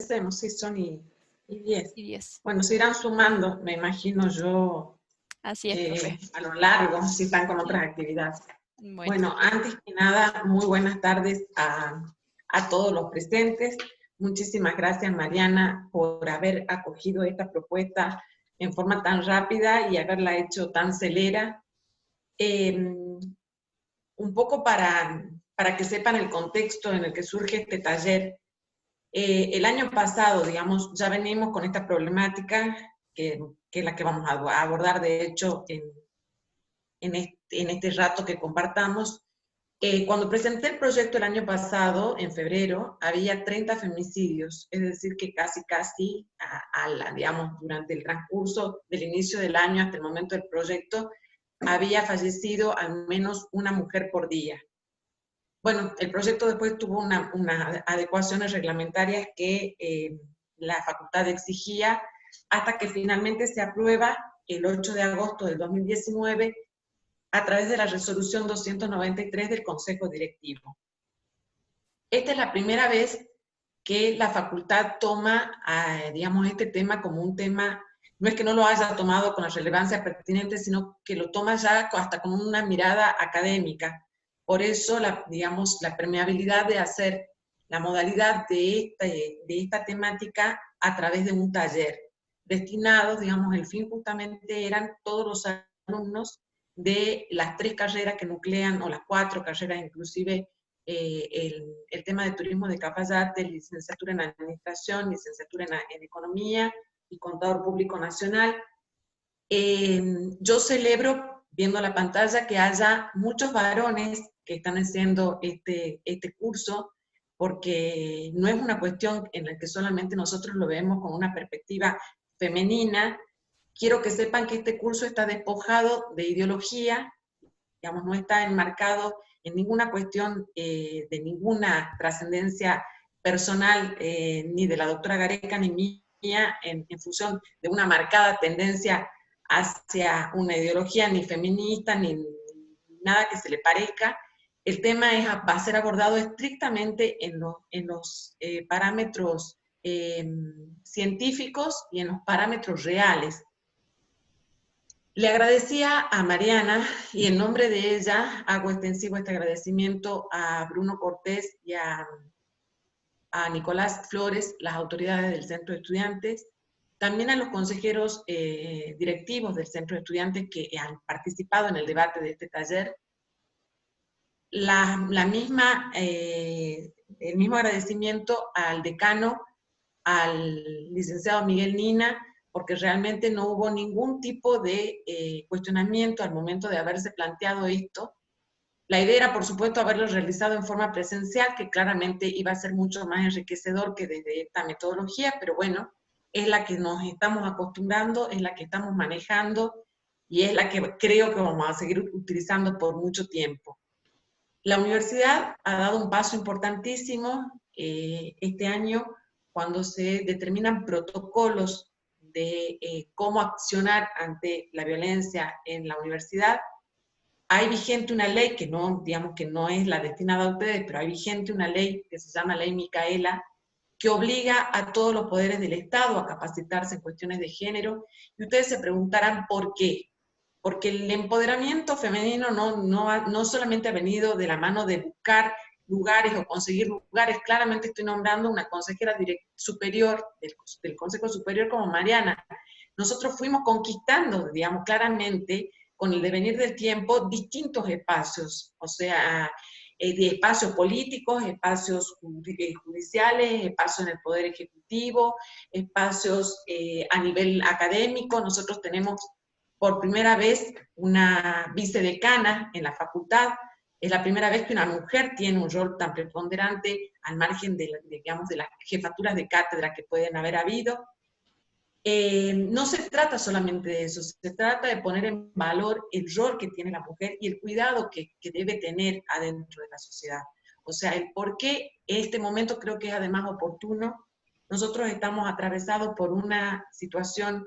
hacemos, sí, son y 10. Y 10. Bueno, se irán sumando, me imagino yo, Así es, profe. a lo largo, si están con Sí. otras actividades. Bueno, Bueno, antes que nada, muy buenas tardes a todos los presentes. Muchísimas gracias, Mariana, por haber acogido esta propuesta en forma tan rápida y haberla hecho tan celera. Un poco para que sepan el contexto en el que surge este taller. El año pasado, digamos, ya venimos con esta problemática, que es la que vamos a abordar, de hecho, en este rato que compartamos. Cuando presenté el proyecto el año pasado, en febrero, había 30 femicidios, es decir, que casi, digamos, durante el transcurso del inicio del año hasta el momento del proyecto, había fallecido al menos una mujer por día. Bueno, el proyecto después tuvo unas adecuaciones reglamentarias que la facultad exigía, hasta que finalmente se aprueba el 8 de agosto del 2019 a través de la resolución 293 del Consejo Directivo. Esta es la primera vez que la facultad toma, digamos, este tema como un tema, no es que no lo haya tomado con la relevancia pertinente, sino que lo toma ya hasta con una mirada académica. Por eso, digamos, la permeabilidad de hacer la modalidad de esta temática a través de un taller, destinados, digamos, el fin justamente eran todos los alumnos de las 3 carreras que nuclean, o las 4 carreras inclusive, el tema de turismo de Cafayate, licenciatura en administración, licenciatura en economía y contador público nacional. Yo celebro, viendo la pantalla, que haya muchos varones que están haciendo este curso, porque no es una cuestión en la que solamente nosotros lo vemos con una perspectiva femenina. Quiero que sepan que este curso está despojado de ideología, digamos, no está enmarcado en ninguna cuestión de ninguna trascendencia personal, ni de la doctora Gareca ni mía, en función de una marcada tendencia hacia una ideología ni feminista, ni nada que se le parezca. El tema va a ser abordado estrictamente en los parámetros científicos y en los parámetros reales. Le agradecía a Mariana, y en nombre de ella hago extensivo este agradecimiento a Bruno Cortés y a Nicolás Flores, las autoridades del Centro de Estudiantes, también a los consejeros directivos del Centro de Estudiantes que han participado en el debate de este taller. El mismo agradecimiento al decano, al licenciado Miguel Nina, porque realmente no hubo ningún tipo de cuestionamiento al momento de haberse planteado esto. La idea era, por supuesto, haberlo realizado en forma presencial, que claramente iba a ser mucho más enriquecedor que desde esta metodología, pero bueno, es la que nos estamos acostumbrando, es la que estamos manejando y es la que creo que vamos a seguir utilizando por mucho tiempo. La universidad ha dado un paso importantísimo este año cuando se determinan protocolos de cómo accionar ante la violencia en la universidad. Hay vigente una ley que no, digamos que no es la destinada a ustedes, pero hay vigente una ley que se llama Ley Micaela, que obliga a todos los poderes del Estado a capacitarse en cuestiones de género. Y ustedes se preguntarán por qué. Porque el empoderamiento femenino no solamente ha venido de la mano de buscar lugares o conseguir lugares. Claramente estoy nombrando una consejera superior del Consejo Superior como Mariana. Nosotros fuimos conquistando, digamos, claramente, con el devenir del tiempo, distintos espacios, o sea, de espacios políticos, espacios judiciales, espacios en el Poder Ejecutivo, espacios a nivel académico. Nosotros tenemos por primera vez una vicedecana en la facultad. Es la primera vez que una mujer tiene un rol tan preponderante al margen digamos, de las jefaturas de cátedra que pueden haber habido. No se trata solamente de eso, se trata de poner en valor el rol que tiene la mujer y el cuidado que debe tener adentro de la sociedad. O sea, el por qué este momento creo que es además oportuno. Nosotros estamos atravesados por una situación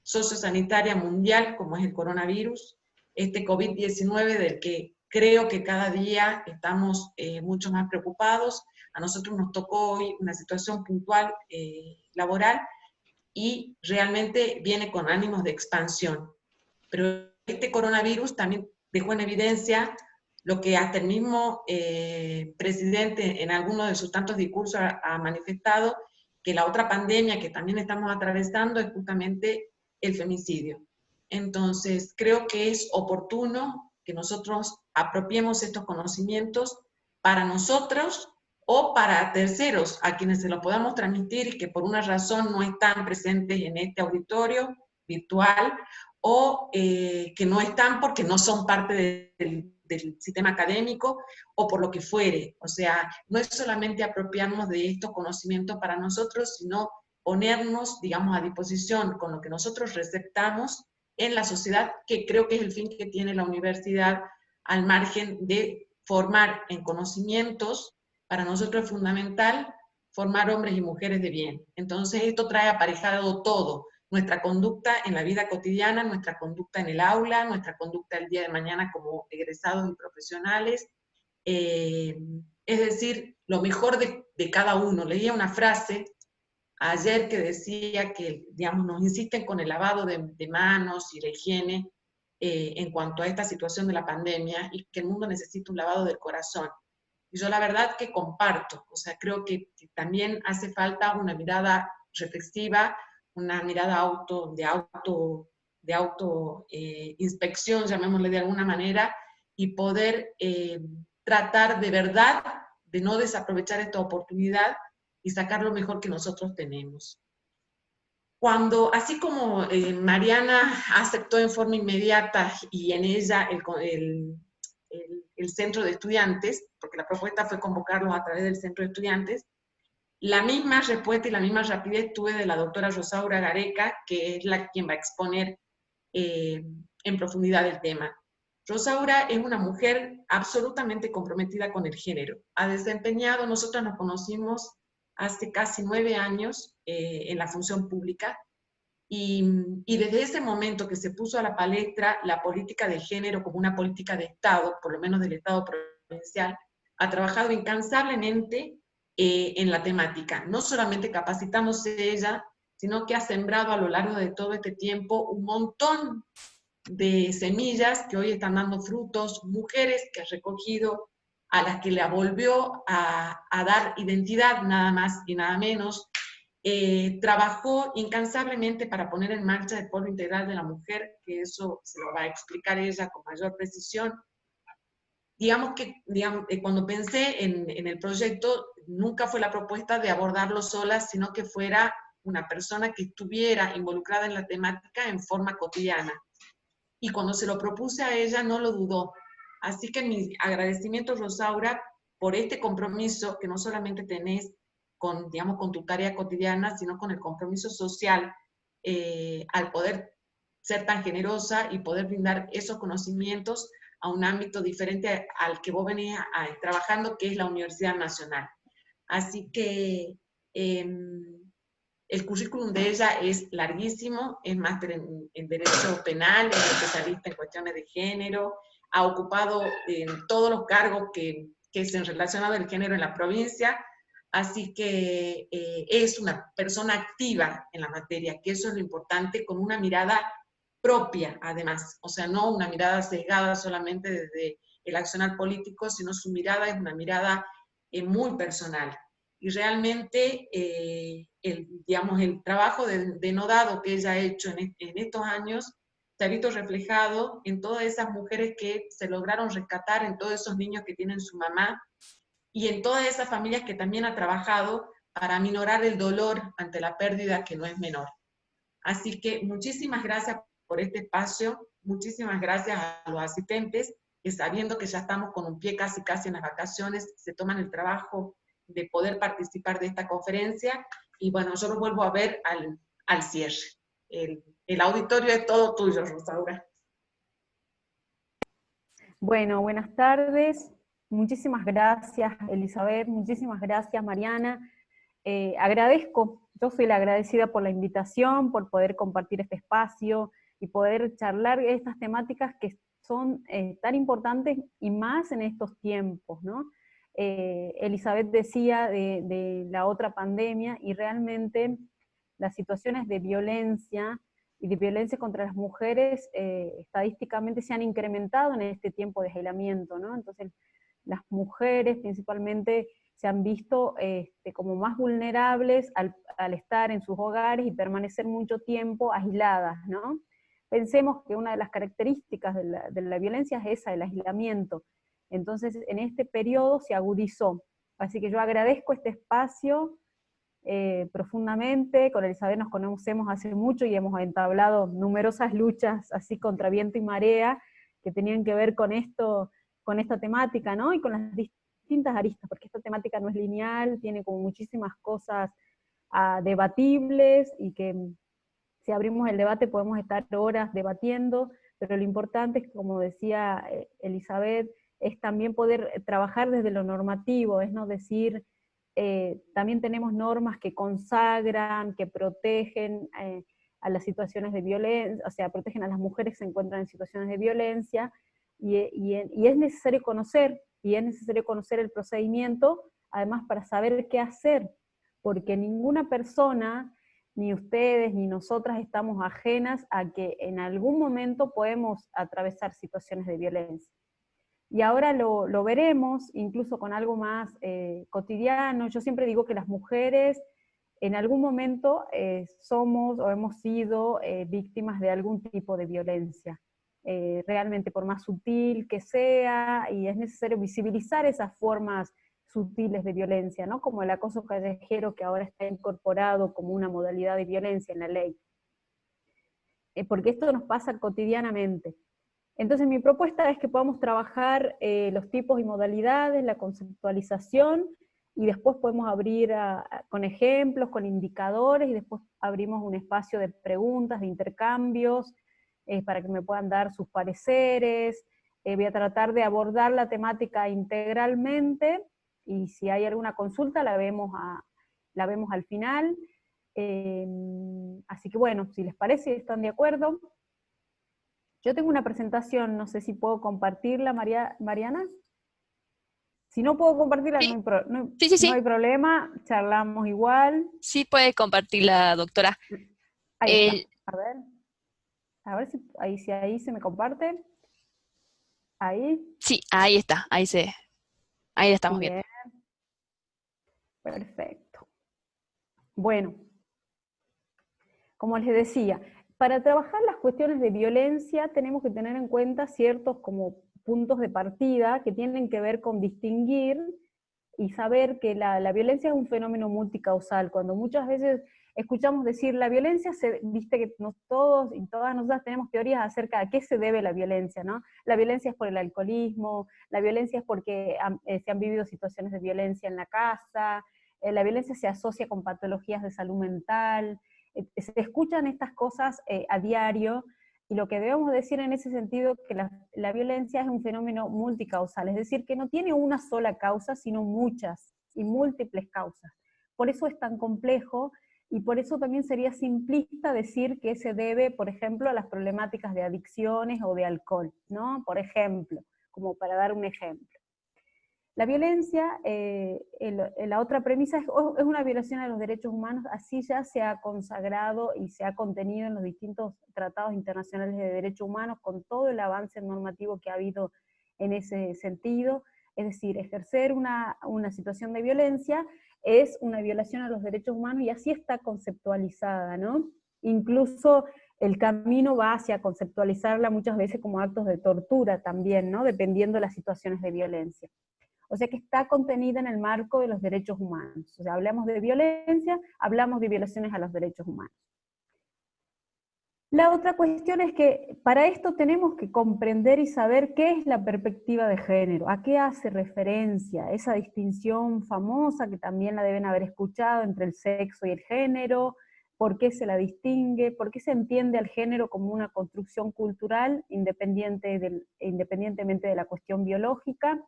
sociosanitaria mundial como es el coronavirus, este COVID-19 del que creo que cada día estamos mucho más preocupados. A nosotros nos tocó hoy una situación puntual laboral y realmente viene con ánimos de expansión. Pero este coronavirus también dejó en evidencia lo que hasta el mismo presidente en alguno de sus tantos discursos ha manifestado, que la otra pandemia que también estamos atravesando es justamente el femicidio. Entonces, creo que es oportuno que nosotros apropiemos estos conocimientos para nosotros o para terceros, a quienes se lo podamos transmitir y que por una razón no están presentes en este auditorio virtual, o que no están porque no son parte del sistema académico o por lo que fuere. O sea, no es solamente apropiarnos de estos conocimientos para nosotros, sino ponernos, digamos, a disposición con lo que nosotros receptamos en la sociedad, que creo que es el fin que tiene la universidad, al margen de formar en conocimientos. Para nosotros es fundamental formar hombres y mujeres de bien. Entonces esto trae aparejado todo: nuestra conducta en la vida cotidiana, nuestra conducta en el aula, nuestra conducta el día de mañana como egresados y profesionales. Es decir, lo mejor de cada uno. Leía una frase ayer que decía que, digamos, nos insisten con el lavado de manos y la higiene en cuanto a esta situación de la pandemia, y que el mundo necesita un lavado del corazón. Y yo la verdad que comparto, o sea, creo que también hace falta una mirada reflexiva, una mirada de auto inspección, llamémosle de alguna manera, y poder tratar de verdad de no desaprovechar esta oportunidad y sacar lo mejor que nosotros tenemos. Cuando, así como Mariana aceptó en forma inmediata y en ella el centro de estudiantes, porque la propuesta fue convocarlos a través del centro de estudiantes, la misma respuesta y la misma rapidez tuve de la doctora Rosaura Gareca, que es quien va a exponer en profundidad el tema. Rosaura es una mujer absolutamente comprometida con el género. Ha desempeñado, nosotros nos conocimos hace casi 9 años en la función pública, y desde ese momento que se puso a la palestra la política de género como una política de Estado, por lo menos del Estado provincial, ha trabajado incansablemente en la temática, no solamente capacitándose ella, sino que ha sembrado a lo largo de todo este tiempo un montón de semillas que hoy están dando frutos, mujeres que ha recogido, a las que le volvió a dar identidad, nada más y nada menos. Trabajó incansablemente para poner en marcha el polo integral de la mujer, que eso se lo va a explicar ella con mayor precisión. Digamos que cuando pensé en el proyecto, nunca fue la propuesta de abordarlo sola, sino que fuera una persona que estuviera involucrada en la temática en forma cotidiana. Y cuando se lo propuse a ella, no lo dudó. Así que mi agradecimiento, Rosaura, por este compromiso que no solamente tenés con, digamos, con tu tarea cotidiana, sino con el compromiso social, al poder ser tan generosa y poder brindar esos conocimientos a un ámbito diferente al que vos venís trabajando, que es la Universidad Nacional. Así que el currículum de ella es larguísimo, es máster en Derecho Penal, es especialista en cuestiones de género, ha ocupado todos los cargos que se han relacionado al género en la provincia, así que es una persona activa en la materia, que eso es lo importante, con una mirada propia además, o sea, no una mirada sesgada solamente desde el accionar político, sino su mirada es una mirada muy personal. Y realmente digamos, el trabajo denodado que ella ha hecho en estos años se ha visto reflejado en todas esas mujeres que se lograron rescatar, en todos esos niños que tienen su mamá, y en todas esas familias que también ha trabajado para aminorar el dolor ante la pérdida, que no es menor. Así que muchísimas gracias por este espacio, muchísimas gracias a los asistentes, que sabiendo que ya estamos con un pie casi en las vacaciones, se toman el trabajo de poder participar de esta conferencia. Y bueno, yo lo vuelvo a ver al cierre. El auditorio es todo tuyo, Rosaura. Bueno, buenas tardes. Muchísimas gracias, Elizabeth. Muchísimas gracias, Mariana. Agradezco, yo soy la agradecida por la invitación, por poder compartir este espacio y poder charlar estas temáticas que son tan importantes y más en estos tiempos, ¿no? Elizabeth decía de la otra pandemia, y realmente las situaciones de violencia y de violencia contra las mujeres estadísticamente se han incrementado en este tiempo de aislamiento, ¿no? Entonces las mujeres principalmente se han visto como más vulnerables al estar en sus hogares y permanecer mucho tiempo aisladas, ¿no? Pensemos que una de las características de la violencia es esa, el aislamiento. Entonces, en este periodo se agudizó. Así que yo agradezco este espacio profundamente. Con Elizabeth nos conocemos hace mucho y hemos entablado numerosas luchas así contra viento y marea que tenían que ver con esto, con esta temática, ¿no? Y con las distintas aristas, porque esta temática no es lineal, tiene como muchísimas cosas debatibles, y que si abrimos el debate podemos estar horas debatiendo, pero lo importante es, como decía Elizabeth, es también poder trabajar desde lo normativo, es no decir, también tenemos normas que consagran, que protegen a las situaciones de violencia, o sea, protegen a las mujeres que se encuentran en situaciones de violencia, y es necesario conocer, el procedimiento, además para saber qué hacer, porque ninguna persona, ni ustedes, ni nosotras estamos ajenas a que en algún momento podemos atravesar situaciones de violencia. Y ahora lo veremos, incluso con algo más cotidiano. Yo siempre digo que las mujeres en algún momento somos o hemos sido víctimas de algún tipo de violencia, realmente por más sutil que sea, y es necesario visibilizar esas formas sutiles de violencia, ¿no? Como el acoso callejero, que ahora está incorporado como una modalidad de violencia en la ley. Porque esto nos pasa cotidianamente. Entonces mi propuesta es que podamos trabajar los tipos y modalidades, la conceptualización, y después podemos abrir con ejemplos, con indicadores, y después abrimos un espacio de preguntas, de intercambios, para que me puedan dar sus pareceres. Voy a tratar de abordar la temática integralmente, y si hay alguna consulta la vemos al final. Así que bueno, si les parece, ¿están de acuerdo? Yo tengo una presentación, no sé si puedo compartirla, Mariana. Si no puedo compartirla, Sí, no hay problema, charlamos igual. sí puede compartirla, doctora. Ahí está, El- a ver si ahí se me comparte. Ahí, sí, ahí está, ahí la estamos viendo. bien, perfecto. Bueno, como les decía, para trabajar las cuestiones de violencia tenemos que tener en cuenta ciertos como puntos de partida que tienen que ver con distinguir y saber que la violencia es un fenómeno multicausal. Cuando muchas veces escuchamos decir la violencia, viste que todos y todas nosotras tenemos teorías acerca de a qué se debe la violencia, ¿no? La violencia es por el alcoholismo, la violencia es porque se han vivido situaciones de violencia en la casa, la violencia se asocia con patologías de salud mental, se escuchan estas cosas a diario, y lo que debemos decir en ese sentido es que la violencia es un fenómeno multicausal, es decir, que no tiene una sola causa, sino muchas y múltiples causas. Por eso es tan complejo, y por eso también sería simplista decir que se debe, por ejemplo, a las problemáticas de adicciones o de alcohol, ¿no? Por ejemplo, como para dar un ejemplo. La violencia, la otra premisa es una violación a los derechos humanos, así ya se ha consagrado y se ha contenido en los distintos tratados internacionales de derechos humanos, con todo el avance normativo que ha habido en ese sentido. Es decir, ejercer una situación de violencia es una violación a los derechos humanos, y así está conceptualizada, ¿no? Incluso el camino va hacia conceptualizarla muchas veces como actos de tortura también, ¿no? Dependiendo de las situaciones de violencia. O sea que está contenida en el marco de los derechos humanos. O sea, hablamos de violencia, hablamos de violaciones a los derechos humanos. La otra cuestión es que para esto tenemos que comprender y saber qué es la perspectiva de género, a qué hace referencia, esa distinción famosa que también la deben haber escuchado entre el sexo y el género, por qué se la distingue, por qué se entiende al género como una construcción cultural independientemente de la cuestión biológica.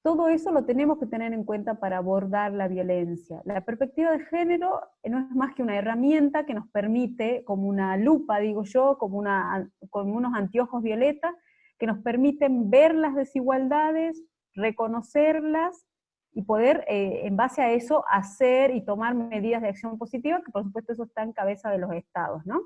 Todo eso lo tenemos que tener en cuenta para abordar la violencia. La perspectiva de género no es más que una herramienta que nos permite, como una lupa, digo yo, como unos anteojos violetas, que nos permiten ver las desigualdades, reconocerlas y poder, en base a eso, hacer y tomar medidas de acción positiva, que por supuesto eso está en cabeza de los estados, ¿no?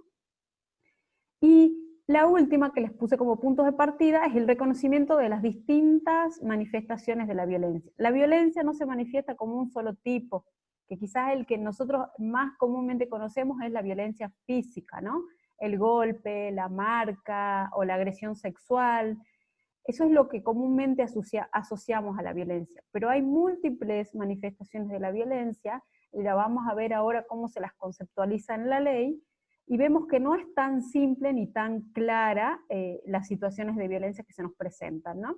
Y la última que les puse como puntos de partida es el reconocimiento de las distintas manifestaciones de la violencia. La violencia no se manifiesta como un solo tipo, que quizás el que nosotros más comúnmente conocemos es la violencia física, ¿no? El golpe, la marca o la agresión sexual. Eso es lo que comúnmente asociamos a la violencia. Pero hay múltiples manifestaciones de la violencia, y la vamos a ver ahora cómo se las conceptualiza en la ley, y vemos que no es tan simple ni tan clara las situaciones de violencia que se nos presentan, ¿no?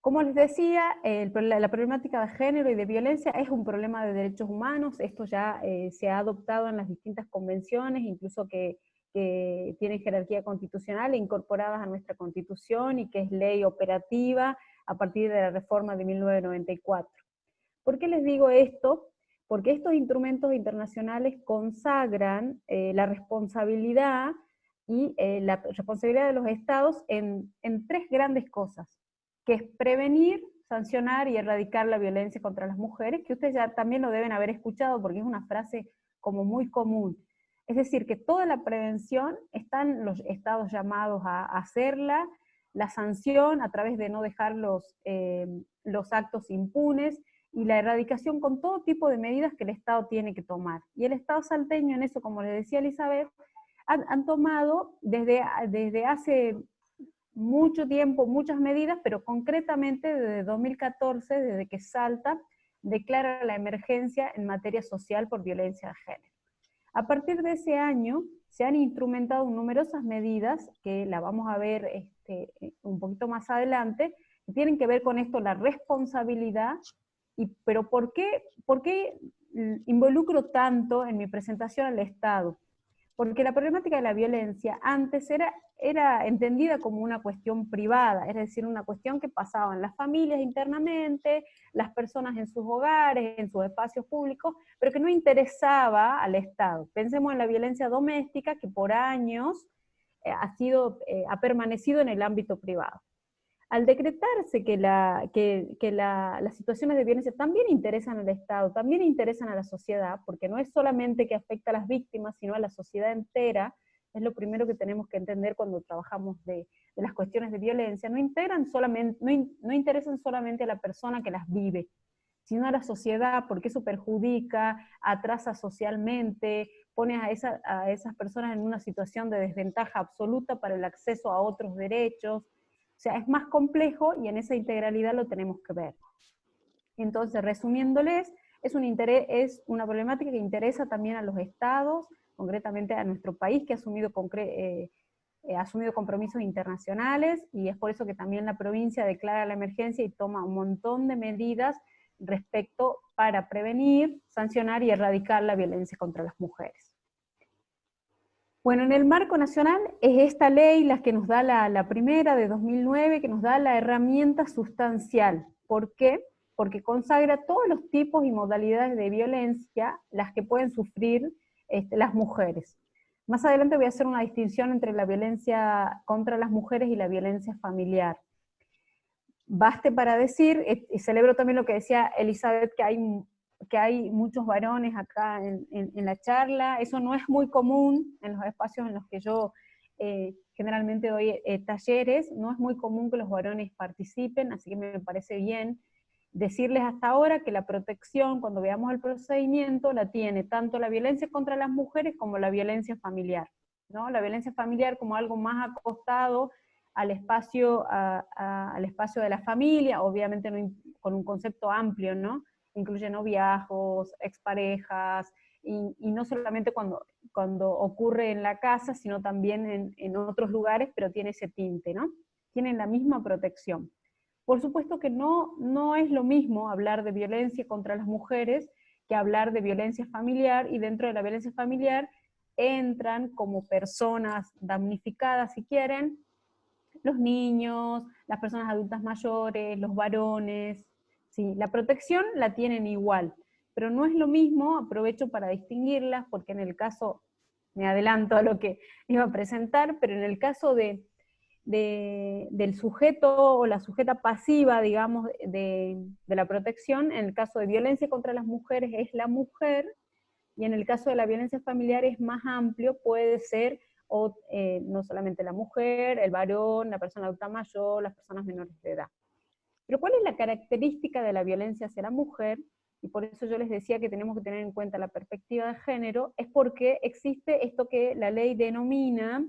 Como les decía, la problemática de género y de violencia es un problema de derechos humanos. Esto ya se ha adoptado en las distintas convenciones, incluso que tienen jerarquía constitucional e incorporadas a nuestra Constitución, y que es ley operativa a partir de la reforma de 1994. ¿Por qué les digo esto? Porque estos instrumentos internacionales consagran la responsabilidad y la responsabilidad de los estados en tres grandes cosas, que es prevenir, sancionar y erradicar la violencia contra las mujeres, que ustedes ya también lo deben haber escuchado porque es una frase como muy común. Es decir, que toda la prevención están los estados llamados a hacerla, la sanción a través de no dejar los actos impunes, y la erradicación con todo tipo de medidas que el Estado tiene que tomar. Y el Estado salteño en eso, como le decía Elizabeth, han tomado desde hace mucho tiempo muchas medidas, pero concretamente desde 2014, desde que Salta declara la emergencia en materia social por violencia de género. A partir de ese año se han instrumentado numerosas medidas, que la vamos a ver un poquito más adelante, que tienen que ver con esto, la responsabilidad. Pero ¿por qué involucro tanto en mi presentación al Estado? Porque la problemática de la violencia antes era entendida como una cuestión privada, es decir, una cuestión que pasaba en las familias internamente, las personas en sus hogares, en sus espacios públicos, pero que no interesaba al Estado. Pensemos en la violencia doméstica, que por años ha permanecido en el ámbito privado. Al decretarse que las situaciones de violencia también interesan al Estado, también interesan a la sociedad, porque no es solamente que afecta a las víctimas, sino a la sociedad entera, es lo primero que tenemos que entender cuando trabajamos de las cuestiones de violencia, no interesan solamente a la persona que las vive, sino a la sociedad, porque eso perjudica, atrasa socialmente, pone a esas personas en una situación de desventaja absoluta para el acceso a otros derechos. O sea, es más complejo y en esa integralidad lo tenemos que ver. Entonces, resumiéndoles, es una problemática que interesa también a los estados, concretamente a nuestro país, que ha asumido compromisos internacionales, y es por eso que también la provincia declara la emergencia y toma un montón de medidas para prevenir, sancionar y erradicar la violencia contra las mujeres. Bueno, en el marco nacional es esta ley la que nos da la primera de 2009, que nos da la herramienta sustancial. ¿Por qué? Porque consagra todos los tipos y modalidades de violencia las que pueden sufrir las mujeres. Más adelante voy a hacer una distinción entre la violencia contra las mujeres y la violencia familiar. Baste para decir, y celebro también lo que decía Elizabeth, que hay muchos varones acá en la charla. Eso no es muy común en los espacios en los que yo generalmente doy talleres, no es muy común que los varones participen, así que me parece bien decirles hasta ahora que la protección, cuando veamos el procedimiento, la tiene tanto la violencia contra las mujeres como la violencia familiar, ¿no? La violencia familiar como algo más acostado al espacio de la familia, obviamente con un concepto amplio, ¿no? Incluye noviazgos, exparejas, y no solamente cuando ocurre en la casa, sino también en otros lugares, pero tiene ese tinte, ¿no? Tienen la misma protección. Por supuesto que no es lo mismo hablar de violencia contra las mujeres que hablar de violencia familiar, y dentro de la violencia familiar entran como personas damnificadas, si quieren, los niños, las personas adultas mayores, los varones. Sí, la protección la tienen igual, pero no es lo mismo, aprovecho para distinguirlas, porque en el caso, me adelanto a lo que iba a presentar, pero en el caso de del sujeto o la sujeta pasiva, digamos, de la protección. En el caso de violencia contra las mujeres es la mujer, y en el caso de la violencia familiar es más amplio, puede ser no solamente la mujer, el varón, la persona adulta mayor, las personas menores de edad. Pero ¿cuál es la característica de la violencia hacia la mujer? Y por eso yo les decía que tenemos que tener en cuenta la perspectiva de género, es porque existe esto que la ley denomina,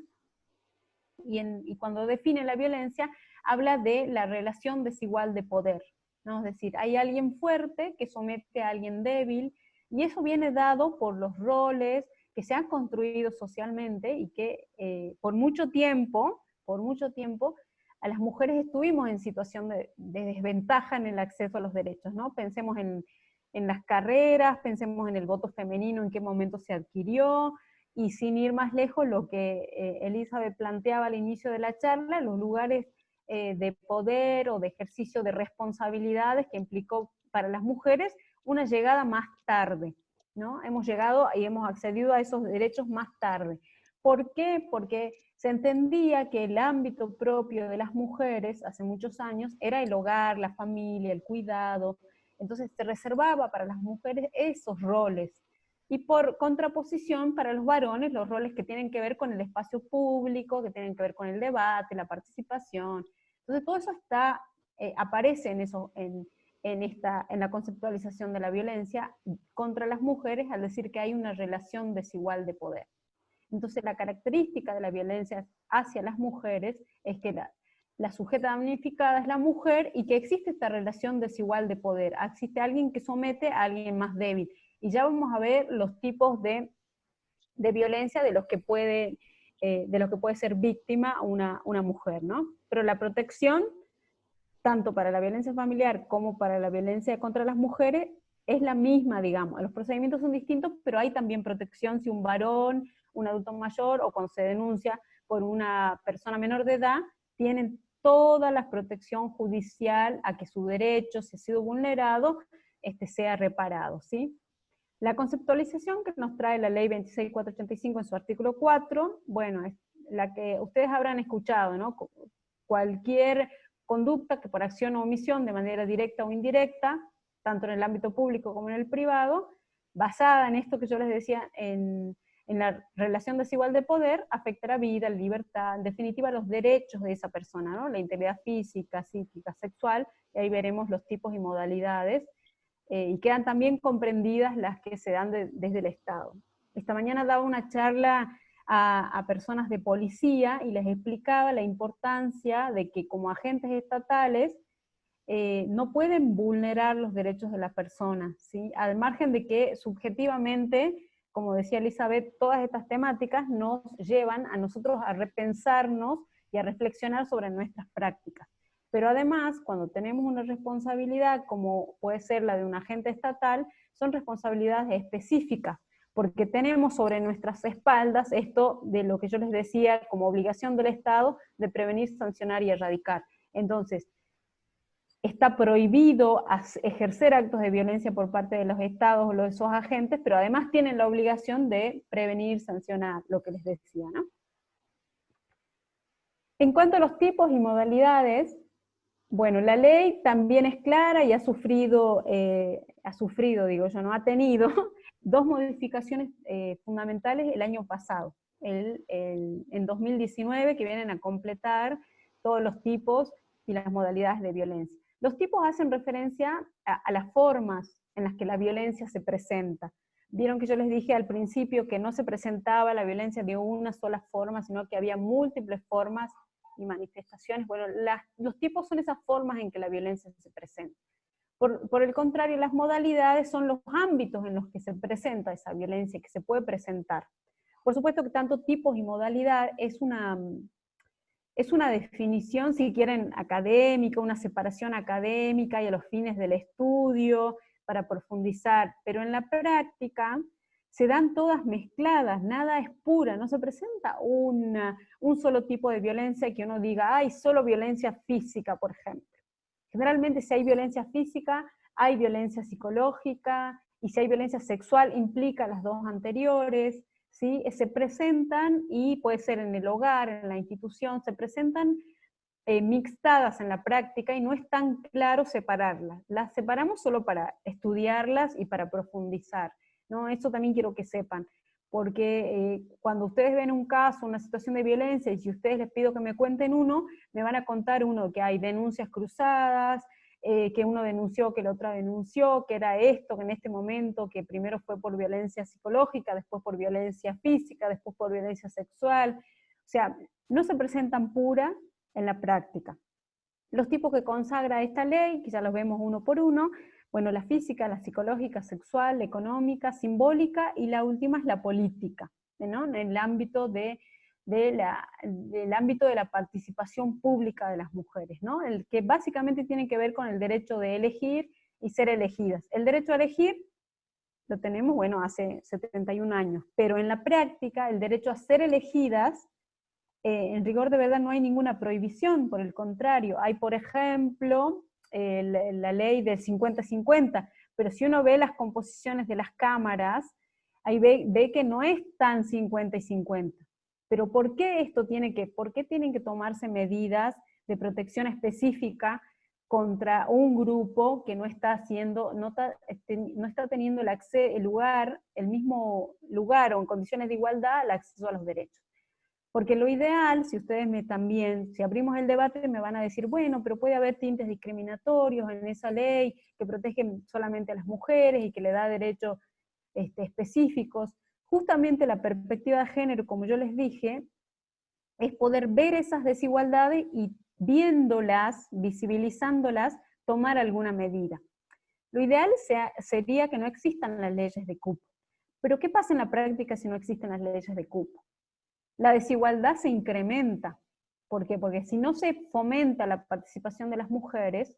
y cuando define la violencia, habla de la relación desigual de poder, ¿no? Es decir, hay alguien fuerte que somete a alguien débil, y eso viene dado por los roles que se han construido socialmente, y que por mucho tiempo, a las mujeres estuvimos en situación de desventaja en el acceso a los derechos, ¿no? Pensemos en las carreras, pensemos en el voto femenino, en qué momento se adquirió, y sin ir más lejos, lo que Elizabeth planteaba al inicio de la charla, los lugares de poder o de ejercicio de responsabilidades que implicó para las mujeres una llegada más tarde, ¿no? Hemos llegado y hemos accedido a esos derechos más tarde. ¿Por qué? Porque se entendía que el ámbito propio de las mujeres hace muchos años era el hogar, la familia, el cuidado. Entonces se reservaba para las mujeres esos roles. Y por contraposición, para los varones, los roles que tienen que ver con el espacio público, que tienen que ver con el debate, la participación. Entonces todo eso aparece en la conceptualización de la violencia contra las mujeres, al decir que hay una relación desigual de poder. Entonces la característica de la violencia hacia las mujeres es que la sujeta damnificada es la mujer, y que existe esta relación desigual de poder. Existe alguien que somete a alguien más débil. Y ya vamos a ver los tipos de violencia de los que puede ser víctima una mujer, ¿no? Pero la protección, tanto para la violencia familiar como para la violencia contra las mujeres, es la misma, digamos. Los procedimientos son distintos, pero hay también protección si un varón, un adulto mayor, o cuando se denuncia por una persona menor de edad, tienen toda la protección judicial a que su derecho, si ha sido vulnerado, sea reparado, ¿sí? La conceptualización que nos trae la ley 26.485 en su artículo 4, bueno, es la que ustedes habrán escuchado, ¿no? Cualquier conducta que por acción o omisión, de manera directa o indirecta, tanto en el ámbito público como en el privado, basada en esto que yo les decía, en la relación desigual de poder, afectará vida, libertad, en definitiva los derechos de esa persona, ¿no? La integridad física, psíquica, sexual, y ahí veremos los tipos y modalidades, y quedan también comprendidas las que se dan desde el Estado. Esta mañana daba una charla a personas de policía y les explicaba la importancia de que como agentes estatales no pueden vulnerar los derechos de la persona, ¿sí? Al margen de que subjetivamente, como decía Elizabeth, todas estas temáticas nos llevan a nosotros a repensarnos y a reflexionar sobre nuestras prácticas. Pero además, cuando tenemos una responsabilidad, como puede ser la de un agente estatal, son responsabilidades específicas, porque tenemos sobre nuestras espaldas esto de lo que yo les decía como obligación del Estado de prevenir, sancionar y erradicar. Entonces, está prohibido ejercer actos de violencia por parte de los estados o de esos agentes, pero además tienen la obligación de prevenir, sancionar, lo que les decía, ¿no? En cuanto a los tipos y modalidades, bueno, la ley también es clara y ha tenido dos modificaciones fundamentales el año pasado, en 2019, que vienen a completar todos los tipos y las modalidades de violencia. Los tipos hacen referencia a las formas en las que la violencia se presenta. Vieron que yo les dije al principio que no se presentaba la violencia de una sola forma, sino que había múltiples formas y manifestaciones. Bueno, los tipos son esas formas en que la violencia se presenta. Por el contrario, las modalidades son los ámbitos en los que se presenta esa violencia, que se puede presentar. Por supuesto que tanto tipos y modalidad es una definición, si quieren, académica, una separación académica y a los fines del estudio, para profundizar, pero en la práctica se dan todas mezcladas, nada es pura, no se presenta un solo tipo de violencia que uno diga, hay solo violencia física, por ejemplo. Generalmente si hay violencia física, hay violencia psicológica, y si hay violencia sexual implica las dos anteriores, ¿sí? Se presentan, y puede ser en el hogar, en la institución, se presentan mixtadas en la práctica y no es tan claro separarlas. Las separamos solo para estudiarlas y para profundizar, ¿no? Eso también quiero que sepan, porque cuando ustedes ven un caso, una situación de violencia, y si ustedes les pido que me cuenten uno, me van a contar uno que hay denuncias cruzadas, que uno denunció, que la otra denunció, que era esto, que en este momento, que primero fue por violencia psicológica, después por violencia física, después por violencia sexual. O sea, no se presentan puras en la práctica. Los tipos que consagra esta ley, que ya los vemos uno por uno, bueno, la física, la psicológica, sexual, la económica, simbólica, y la última es la política, ¿no? En el ámbito del ámbito de la participación pública de las mujeres, ¿no? El que básicamente tiene que ver con el derecho de elegir y ser elegidas. El derecho a elegir lo tenemos, bueno, hace 71 años, pero en la práctica el derecho a ser elegidas, en rigor de verdad no hay ninguna prohibición, por el contrario, hay por ejemplo la ley del 50-50, pero si uno ve las composiciones de las cámaras, ahí ve que no es tan 50 y 50. Pero ¿por qué por qué tienen que tomarse medidas de protección específica contra un grupo que no está teniendo el mismo lugar o en condiciones de igualdad al acceso a los derechos? Porque lo ideal, si ustedes si abrimos el debate, me van a decir, bueno, pero puede haber tintes discriminatorios en esa ley que protegen solamente a las mujeres y que le da derechos específicos. Justamente la perspectiva de género, como yo les dije, es poder ver esas desigualdades y viéndolas, visibilizándolas, tomar alguna medida. Lo ideal sería que no existan las leyes de cupo. Pero ¿qué pasa en la práctica si no existen las leyes de cupo? La desigualdad se incrementa. ¿Por qué? Porque si no se fomenta la participación de las mujeres,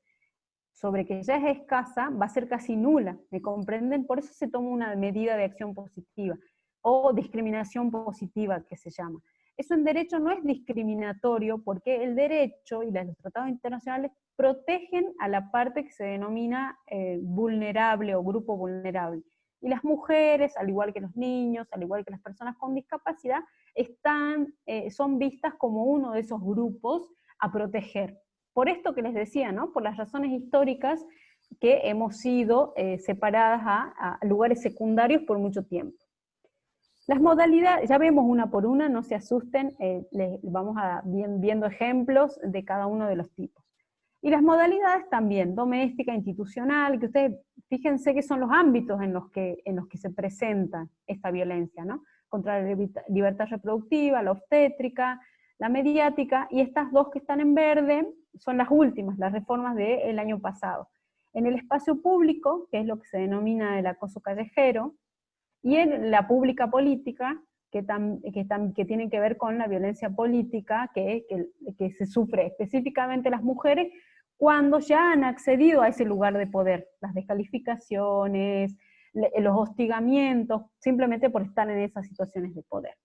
sobre que ya es escasa, va a ser casi nula, ¿me comprenden? Por eso se toma una medida de acción positiva, o discriminación positiva, que se llama. Eso en derecho no es discriminatorio, porque el derecho y los tratados internacionales protegen a la parte que se denomina vulnerable o grupo vulnerable. Y las mujeres, al igual que los niños, al igual que las personas con discapacidad, son vistas como uno de esos grupos a proteger. Por esto que les decía, ¿no? Por las razones históricas que hemos sido separadas a lugares secundarios por mucho tiempo. Las modalidades, ya vemos una por una, no se asusten, vamos viendo ejemplos de cada uno de los tipos. Y las modalidades también, doméstica, institucional, que ustedes fíjense que son los ámbitos en los que se presenta esta violencia, ¿no? Contra la libertad reproductiva, la obstétrica, la mediática, y estas dos que están en verde son las últimas, las reformas del año pasado. En el espacio público, que es lo que se denomina el acoso callejero, y en la pública política, que tiene que ver con la violencia política que se sufre específicamente las mujeres cuando ya han accedido a ese lugar de poder, las descalificaciones, los hostigamientos, simplemente por estar en esas situaciones de poder.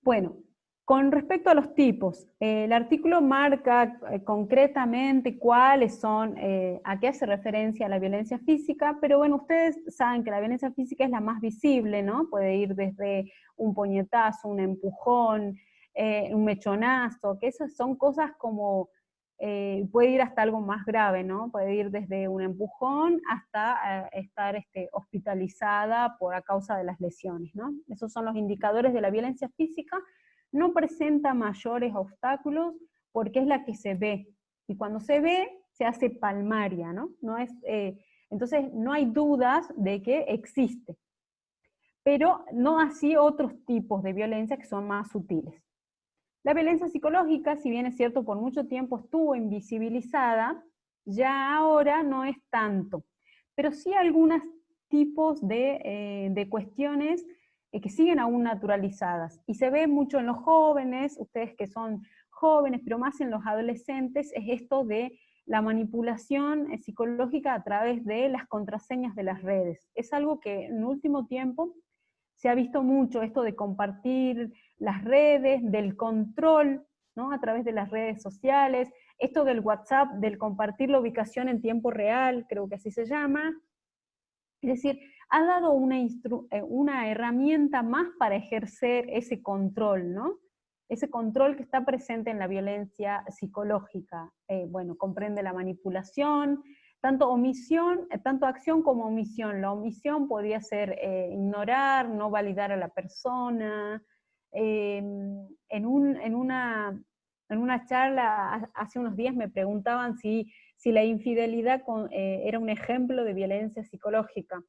Bueno, con respecto a los tipos, el artículo marca concretamente cuáles son, a qué hace referencia a la violencia física, pero bueno, ustedes saben que la violencia física es la más visible, ¿no? Puede ir desde un puñetazo, un empujón, un mechonazo, que esas son cosas como, puede ir hasta algo más grave, ¿no? Puede ir desde un empujón hasta estar hospitalizada a causa de las lesiones, ¿no? Esos son los indicadores de la violencia física. No presenta mayores obstáculos porque es la que se ve, y cuando se ve se hace palmaria, ¿no? Entonces no hay dudas de que existe, pero no así otros tipos de violencia que son más sutiles. La violencia psicológica, si bien es cierto por mucho tiempo estuvo invisibilizada, ya ahora no es tanto, pero sí algunos tipos de cuestiones que siguen aún naturalizadas, y se ve mucho en los jóvenes, ustedes que son jóvenes, pero más en los adolescentes, es esto de la manipulación psicológica a través de las contraseñas de las redes. Es algo que en último tiempo se ha visto mucho, esto de compartir las redes, del control, ¿no? A través de las redes sociales, esto del WhatsApp, del compartir la ubicación en tiempo real, creo que así se llama. Es decir, ha dado una herramienta más para ejercer ese control, ¿no? Ese control que está presente en la violencia psicológica. Bueno, comprende la manipulación, tanto acción como omisión. La omisión podría ser ignorar, no validar a la persona. En una charla hace unos días me preguntaban si la infidelidad era un ejemplo de violencia psicológica.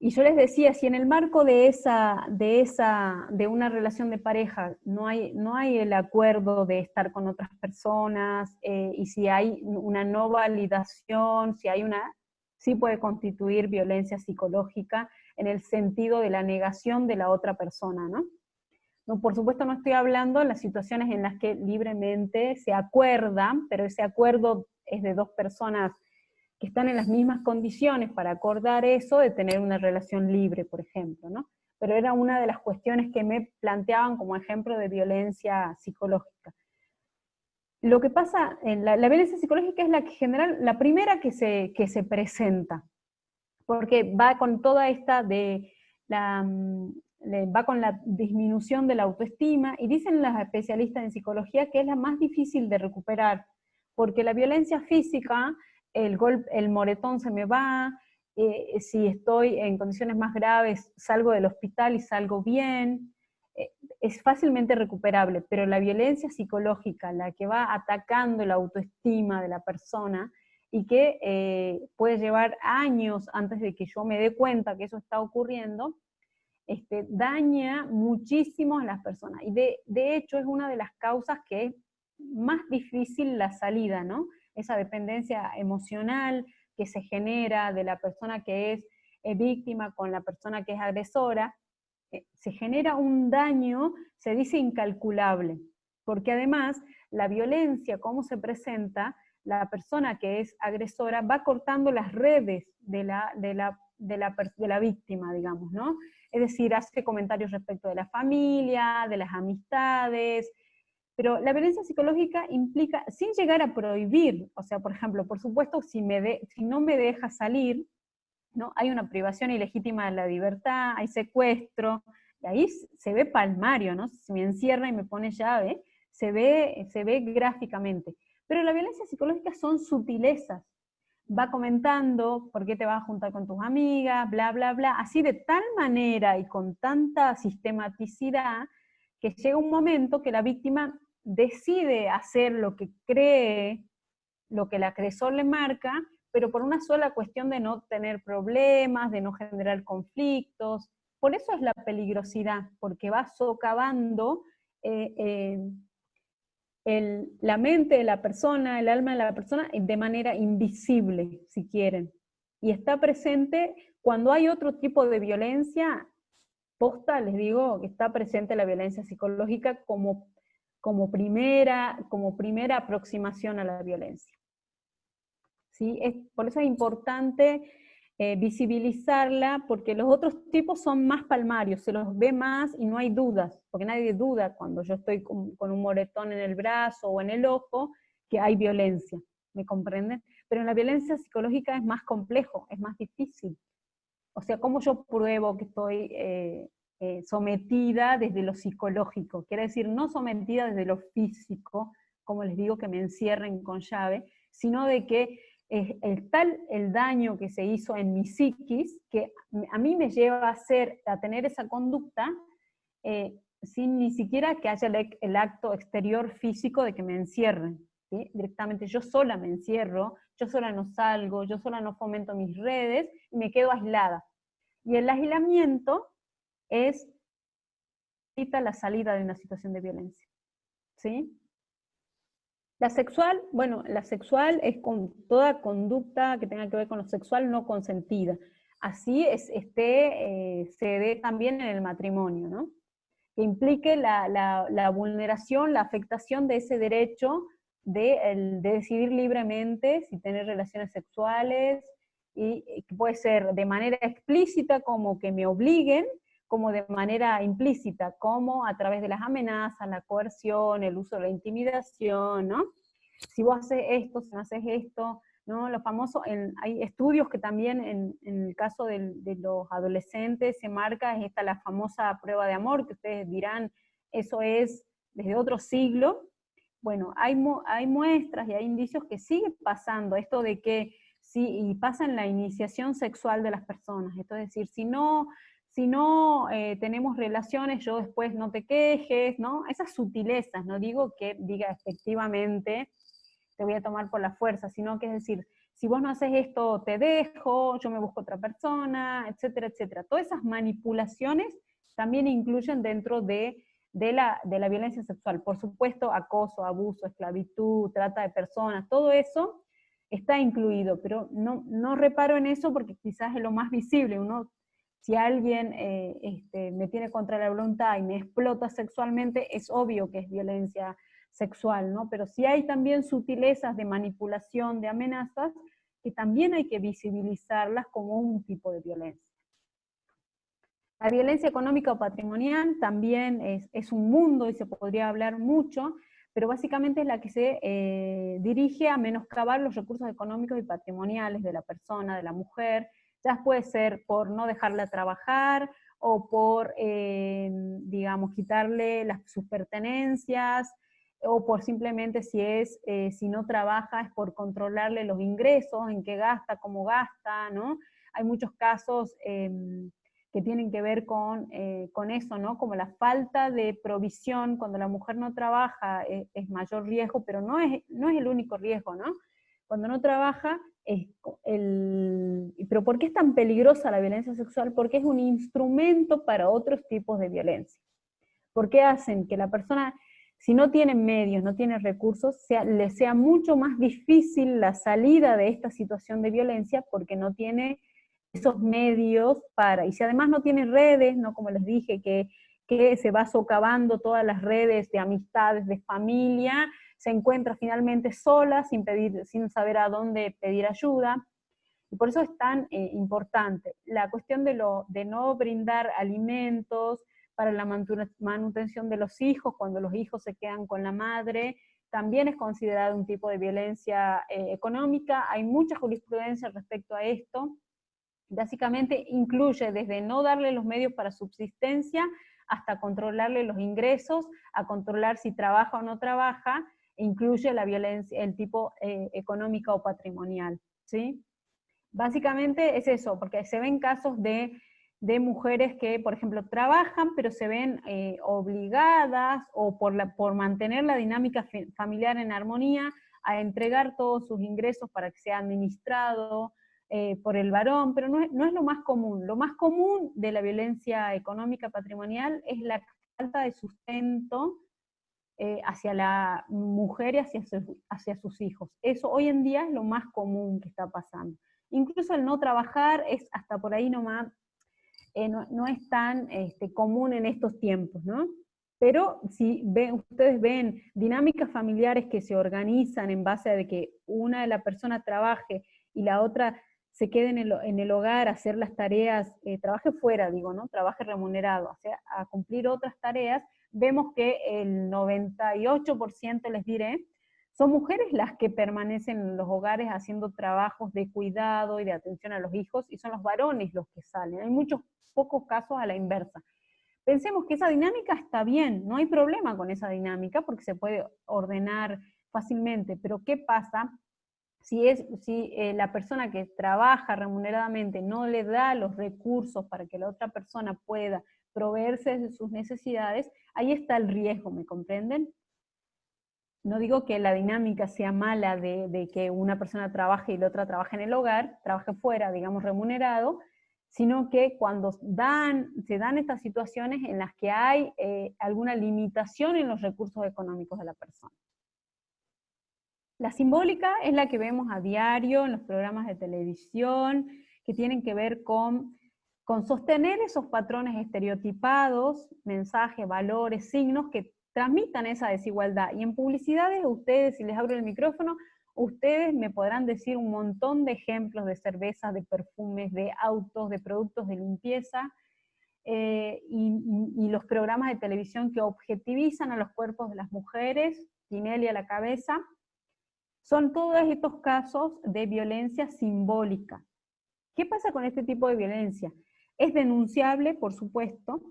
Y yo les decía, si en el marco de una relación de pareja no hay el acuerdo de estar con otras personas, y si hay una no validación, sí puede constituir violencia psicológica en el sentido de la negación de la otra persona, ¿no? No, por supuesto no estoy hablando de las situaciones en las que libremente se acuerdan, pero ese acuerdo es de dos personas que están en las mismas condiciones para acordar eso, de tener una relación libre, por ejemplo, ¿no? Pero era una de las cuestiones que me planteaban como ejemplo de violencia psicológica. Lo que pasa, la violencia psicológica es la primera que se presenta, porque va con toda esta va con la disminución de la autoestima, y dicen las especialistas en psicología que es la más difícil de recuperar, porque la violencia física, el moretón se me va, si estoy en condiciones más graves, salgo del hospital y salgo bien, es fácilmente recuperable, pero la violencia psicológica, la que va atacando la autoestima de la persona, y que puede llevar años antes de que yo me dé cuenta que eso está ocurriendo, daña muchísimo a las personas. Y de hecho es una de las causas que es más difícil la salida, ¿no? Esa dependencia emocional que se genera de la persona que es víctima con la persona que es agresora, se genera un daño, se dice incalculable, porque además la violencia, cómo se presenta, la persona que es agresora va cortando las redes de la víctima, digamos, ¿no? Es decir, hace comentarios respecto de la familia, de las amistades, pero la violencia psicológica implica, sin llegar a prohibir, o sea, por ejemplo, por supuesto, si no me deja salir, ¿no? Hay una privación ilegítima de la libertad, hay secuestro, y ahí se ve palmario, ¿no? Si me encierra y me pone llave, se ve gráficamente. Pero la violencia psicológica son sutilezas. Va comentando por qué te vas a juntar con tus amigas, bla, bla, bla, así de tal manera y con tanta sistematicidad que llega un momento que la víctima decide hacer lo que cree, lo que el agresor le marca, pero por una sola cuestión de no tener problemas, de no generar conflictos. Por eso es la peligrosidad, porque va socavando la mente de la persona, el alma de la persona, de manera invisible, si quieren. Y está presente cuando hay otro tipo de violencia, posta, les digo, que está presente la violencia psicológica como primera aproximación a la violencia. ¿Sí? Por eso es importante visibilizarla, porque los otros tipos son más palmarios, se los ve más y no hay dudas, porque nadie duda cuando yo estoy con un moretón en el brazo o en el ojo, que hay violencia, ¿me comprenden? Pero en la violencia psicológica es más complejo, es más difícil. O sea, ¿cómo yo pruebo que estoy sometida desde lo psicológico? Quiere decir, no sometida desde lo físico, como les digo, que me encierren con llave, sino de que es el daño que se hizo en mi psiquis, que a mí me lleva a tener esa conducta, sin ni siquiera que haya el acto exterior físico de que me encierren, ¿sí? Directamente yo sola me encierro, yo sola no salgo, yo sola no fomento mis redes, y me quedo aislada. Y el aislamiento es la salida de una situación de violencia, ¿sí? La sexual es con toda conducta que tenga que ver con lo sexual no consentida. Así se ve también en el matrimonio, ¿no? Que implique la vulneración, la afectación de ese derecho de decidir libremente si tener relaciones sexuales, y que puede ser de manera explícita, como que me obliguen, como de manera implícita, como a través de las amenazas, la coerción, el uso de la intimidación, ¿no? Si vos haces esto, si no haces esto, ¿no? Lo famoso, hay estudios que también en el caso de los adolescentes se marca, es esta la famosa prueba de amor, que ustedes dirán, eso es desde otro siglo. Bueno, hay muestras y hay indicios que sigue pasando, esto de que sí, y pasa en la iniciación sexual de las personas, esto es decir, si no tenemos relaciones, yo después no te quejes, ¿no? Esas sutilezas, no digo que diga efectivamente, te voy a tomar por la fuerza, sino que es decir, si vos no haces esto, te dejo, yo me busco otra persona, etcétera, etcétera. Todas esas manipulaciones también incluyen dentro de la violencia sexual. Por supuesto, acoso, abuso, esclavitud, trata de personas, todo eso está incluido, pero no reparo en eso porque quizás es lo más visible. Si alguien me tiene contra la voluntad y me explota sexualmente, es obvio que es violencia sexual, ¿no? Pero sí hay también sutilezas de manipulación, de amenazas, que también hay que visibilizarlas como un tipo de violencia. La violencia económica o patrimonial también es un mundo y se podría hablar mucho, pero básicamente es la que se dirige a menoscabar los recursos económicos y patrimoniales de la persona, de la mujer, ya puede ser por no dejarla trabajar o por, digamos, quitarle sus pertenencias, o por simplemente si no trabaja es por controlarle los ingresos, en qué gasta, cómo gasta, ¿no? Hay muchos casos que tienen que ver con eso, ¿no? Como la falta de provisión, cuando la mujer no trabaja es mayor riesgo, pero no es el único riesgo, ¿no? Cuando no trabaja, pero ¿por qué es tan peligrosa la violencia sexual? Porque es un instrumento para otros tipos de violencia. ¿Por qué hacen que la persona, si no tiene medios, no tiene recursos, le sea mucho más difícil la salida de esta situación de violencia porque no tiene esos medios y si además no tiene redes, ¿no? Como les dije, que se va socavando todas las redes de amistades, de familia, se encuentra finalmente sola, sin saber a dónde pedir ayuda. Y por eso es tan importante la cuestión de no brindar alimentos para la manutención de los hijos, cuando los hijos se quedan con la madre, también es considerado un tipo de violencia económica. Hay mucha jurisprudencia respecto a esto. Básicamente incluye desde no darle los medios para subsistencia hasta controlarle los ingresos, a controlar si trabaja o no trabaja, e incluye la violencia, el tipo económica o patrimonial, ¿sí? Básicamente es eso, porque se ven casos de mujeres que, por ejemplo, trabajan, pero se ven obligadas, o por mantener la dinámica familiar en armonía, a entregar todos sus ingresos para que sea administrado por el varón, pero no es lo más común. Lo más común de la violencia económica patrimonial es la falta de sustento hacia la mujer y hacia sus hijos. Eso hoy en día es lo más común que está pasando. Incluso el no trabajar es hasta por ahí nomás, no es tan común en estos tiempos, ¿no? Pero si ustedes ven dinámicas familiares que se organizan en base a de que una de las personas trabaje y la otra se quede en el hogar a hacer las tareas, trabaje fuera, digo, ¿no? Trabaje remunerado, o sea, a cumplir otras tareas, vemos que el 98%, les diré, son mujeres las que permanecen en los hogares haciendo trabajos de cuidado y de atención a los hijos, y son los varones los que salen. Hay pocos casos a la inversa. Pensemos que esa dinámica está bien, no hay problema con esa dinámica porque se puede ordenar fácilmente, pero ¿qué pasa si la persona que trabaja remuneradamente no le da los recursos para que la otra persona pueda proveerse de sus necesidades? Ahí está el riesgo, ¿me comprenden? No digo que la dinámica sea mala de que una persona trabaje y la otra trabaje en el hogar, trabaje fuera, digamos, remunerado, sino que cuando se dan estas situaciones en las que hay alguna limitación en los recursos económicos de la persona. La simbólica es la que vemos a diario en los programas de televisión, que tienen que ver con sostener esos patrones estereotipados, mensajes, valores, signos que transmitan esa desigualdad. Y en publicidades, ustedes, si les abro el micrófono, ustedes me podrán decir un montón de ejemplos de cervezas, de perfumes, de autos, de productos de limpieza, y los programas de televisión que objetivizan a los cuerpos de las mujeres, Tinelli a la cabeza, son todos estos casos de violencia simbólica. ¿Qué pasa con este tipo de violencia? Es denunciable, por supuesto,